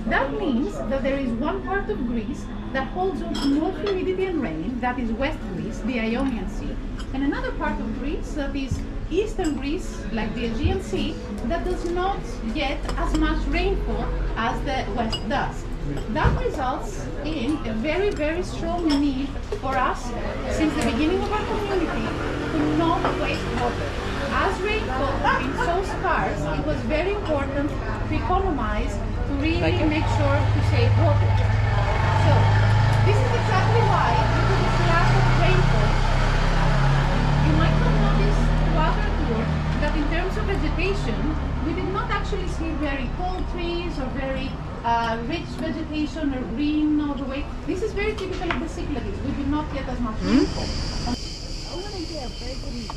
That means that there is one part of Greece that holds on to more humidity and rain, that is West Greece, the Ionian Sea, and another part of Greece that is Eastern Greece, like the Aegean Sea, that does not get as much rainfall as the West does. That results in a very, very strong need for us, since the beginning of our community, to not waste water. As rainfall has been so scarce, it was very important to economize, to really make sure to save water. So, this is exactly why, due to this lack of rainfall, you might not notice throughout our tour that in terms of vegetation, we did not actually see very tall trees or very rich vegetation or green all the way. This is very typical of the Cyclades. We do not get as much rainfall. I want to get a very good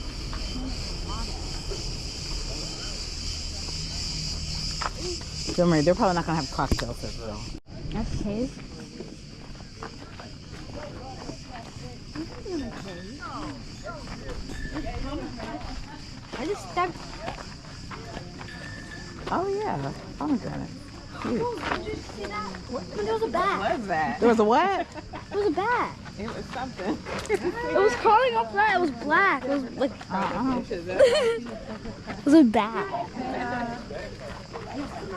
Don't worry, they're probably not going to have cocktails as well. Okay. I just stuck. Oh yeah, pomegranate. Cute. Oh, did you see that? There was a bat. What was that? There was a what? It was a bat. It was something. It was crawling up that. It was black. It was like. It was a bat.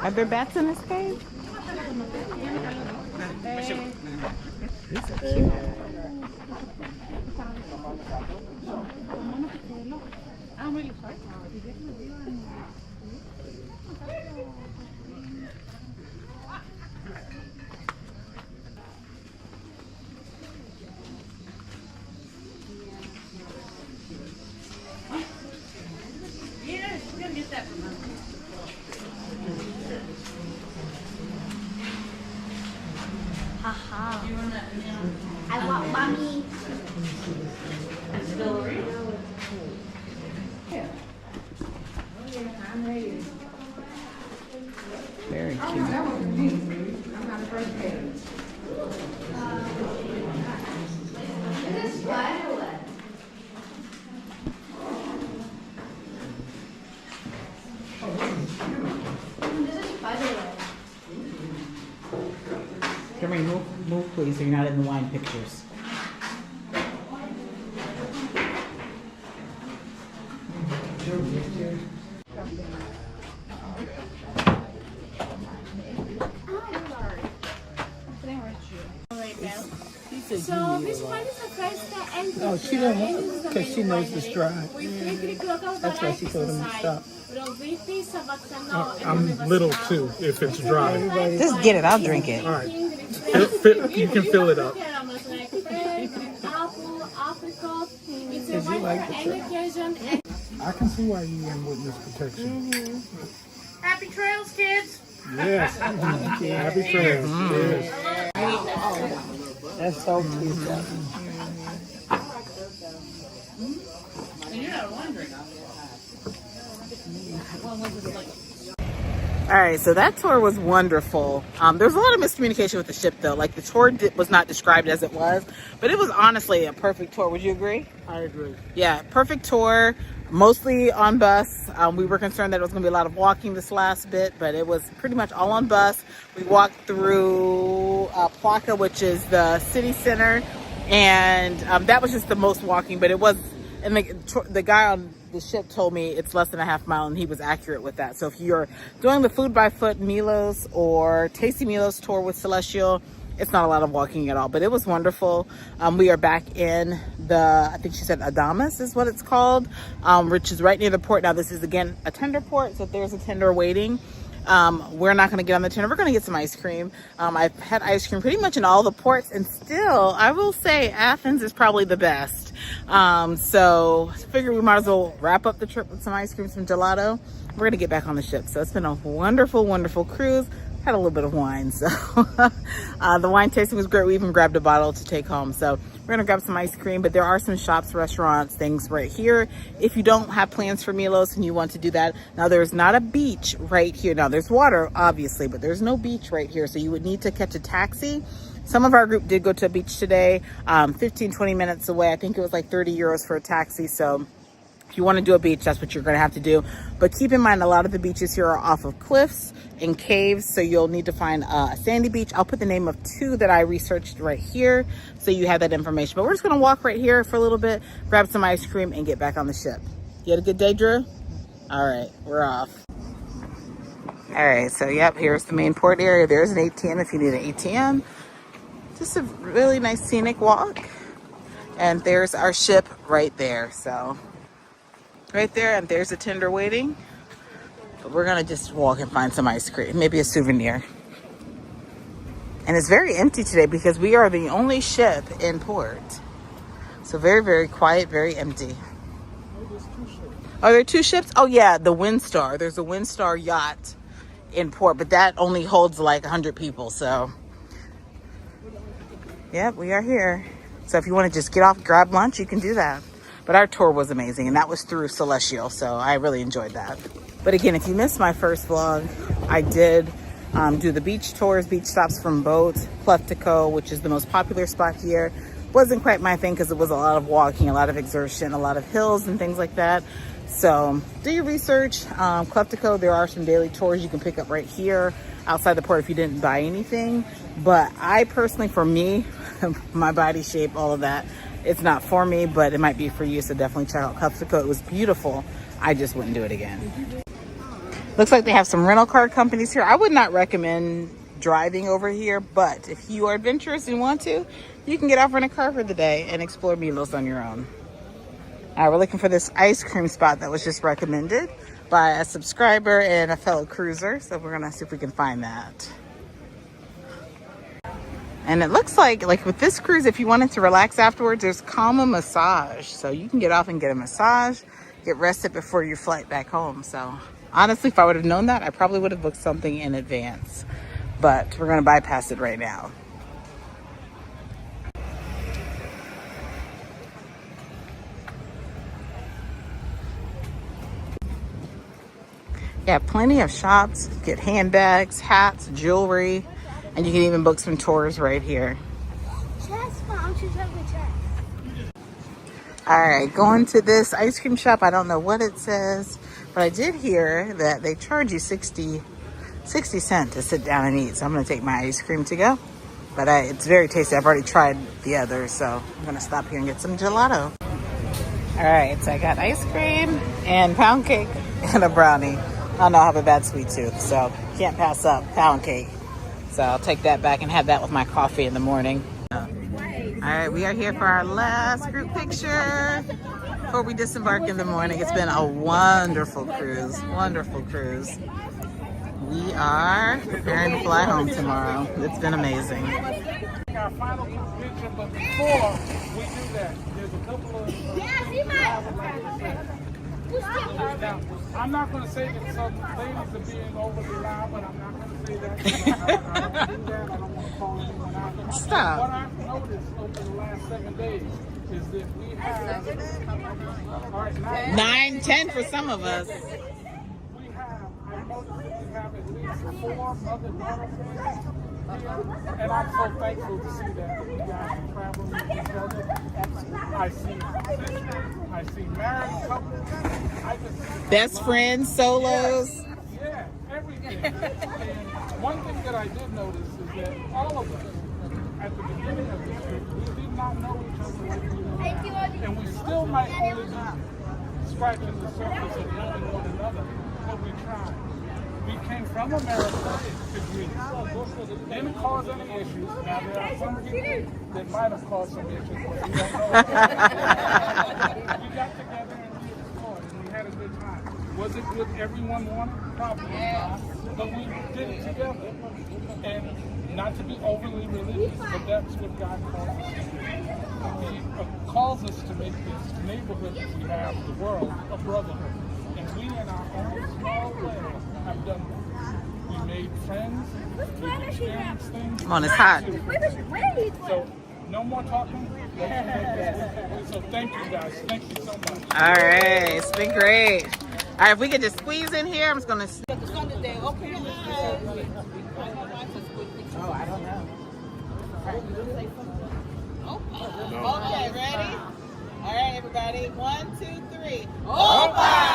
Are there bats in this cave? These are cute. I'm really sorry. Yes, we're gonna get that from them. I want mommy. Very cute. Jeremy, move please, so you're not in the wine pictures. So this one is the first entrance. Oh, she don't want because she knows the stride. That's why she told him to stop. I'm little too if it's dry. Just get it, I'll drink it. All right. You can fill it up. It's a like the any occasion. I can see why you in witness protection. Happy trails, kids. Yes. Happy trails. Yes. That's so cute. All right, so that tour was wonderful. There was a lot of miscommunication with the ship though. Like the tour was not described as it was, but it was honestly a perfect tour. Would you agree? I agree. Yeah, perfect tour, mostly on bus. We were concerned that it was gonna be a lot of walking this last bit, but it was pretty much all on bus. We walked through Plaka, which is the city center, and that was just the most walking, but it was, and the guy on the ship told me it's less than a half mile, and he was accurate with that. So if you're doing the food by foot Milos or Tasty Milos tour with Celestyal, it's not a lot of walking at all, but it was wonderful. We are back in the, I think she said Adamas is what it's called, which is right near the port. Now this is again a tender port, so if there's a tender waiting, we're not going to get on the tender. We're going to get some ice cream. I've had ice cream pretty much in all the ports, and still I will say Athens is probably the best. So I figure we might as well wrap up the trip with some ice cream, some gelato. We're going to get back on the ship. So it's been a wonderful, wonderful cruise. Had a little bit of wine, so the wine tasting was great. We even grabbed a bottle to take home. So we're gonna grab some ice cream, but there are some shops, restaurants, things right here if you don't have plans for Milos and you want to do that. Now there's not a beach right here. Now there's water obviously, but there's no beach right here, so you would need to catch a taxi. Some of our group did go to a beach today, 15-20 minutes away. I think it was like 30 euros for a taxi. So if you want to do a beach, that's what you're going to have to do. But keep in mind, a lot of the beaches here are off of cliffs and caves, so you'll need to find a sandy beach. I'll put the name of 2 that I researched right here, so you have that information. But we're just going to walk right here for a little bit, grab some ice cream, and get back on the ship. You had a good day, Drew? All right, we're off. All right, so yep, here's the main port area. There's an ATM if you need an ATM. Just a really nice scenic walk. And there's our ship right there, so right there, and there's a tender waiting. But we're gonna just walk and find some ice cream, maybe a souvenir. And it's very empty today because we are the only ship in port. So very, very quiet, very empty. Are there 2 ships? Oh yeah, the Windstar. There's a Windstar yacht in port, but that only holds like 100 people, so. Yep, we are here. So if you wanna just get off, grab lunch, you can do that. But our tour was amazing, and that was through Celestyal, so I really enjoyed that. But again, if you missed my first vlog, I did do the beach tours, beach stops from boats, Pleftico, which is the most popular spot here. Wasn't quite my thing because it was a lot of walking, a lot of exertion, a lot of hills and things like that. So do your research. Pleftico, there are some daily tours you can pick up right here outside the port if you didn't buy anything. But I personally, for me, my body shape, all of that, it's not for me, but it might be for you, so definitely check out Pleftico. It was beautiful. I just wouldn't do it again. Looks like they have some rental car companies here. I would not recommend driving over here, but if you are adventurous and want to, you can get off rent a car for the day and explore Milos on your own. We're looking for this ice cream spot that was just recommended by a subscriber and a fellow cruiser, so we're gonna see if we can find that. And it looks like with this cruise, if you wanted to relax afterwards, there's Kooba massage. So you can get off and get a massage, get rested before your flight back home. So honestly, if I would have known that, I probably would have booked something in advance. But we're gonna bypass it right now. Yeah, plenty of shops. Get handbags, hats, jewelry, and you can even book some tours right here. All right, going to this ice cream shop. I don't know what it says, but I did hear that they charge you 60 cents to sit down and eat. So I'm gonna take my ice cream to go. But it's very tasty. I've already tried the others, so I'm gonna stop here and get some gelato. All right, so I got ice cream and pound cake and a brownie. I don't know, I have a bad sweet tooth, so can't pass up pound cake. So I'll take that back and have that with my coffee in the morning. All right, we are here for our last group picture before we disembark in the morning. It's been a wonderful cruise, wonderful cruise. We are preparing to fly home tomorrow. It's been amazing. Our final picture, but before we do that, there's a couple of now, I'm not going to say that some ladies are being overly loud, but I'm not going to say that. I don't do that. I don't want to call anyone out. Stop. What I've noticed over the last 7 days is that we have 9, 10 for some of us. I noticed that we have at least 4 mother-daughter families. And I'm so thankful to see that you guys are traveling with each other. I see married couples. Best friends, solos. Yeah, everything. And one thing that I did notice is that all of us, at the beginning of this trip, we did not know each other like we know now. And we still might only be scratching the surface of knowing one another, but we tried. We came from America to Greece. Didn't cause any issues. Now there are some people that might have caused some issues, but we don't know. We got together and we explored and we had a good time. Was it what everyone wanted? Probably not. But we did it together. And not to be overly religious, but that's what God calls us to do. He calls us to make this neighborhood that we have, the world, a brotherhood. And we in our own small way have done that. We made friends, we've experienced things. Come on, it's hot. So, no more talking. So thank you guys. Thank you so much. All right, it's been great. All right, if we could just squeeze in here, I'm just gonna. Oh, I don't know. Okay, ready? All right, everybody. 1, 2, 3. Opa!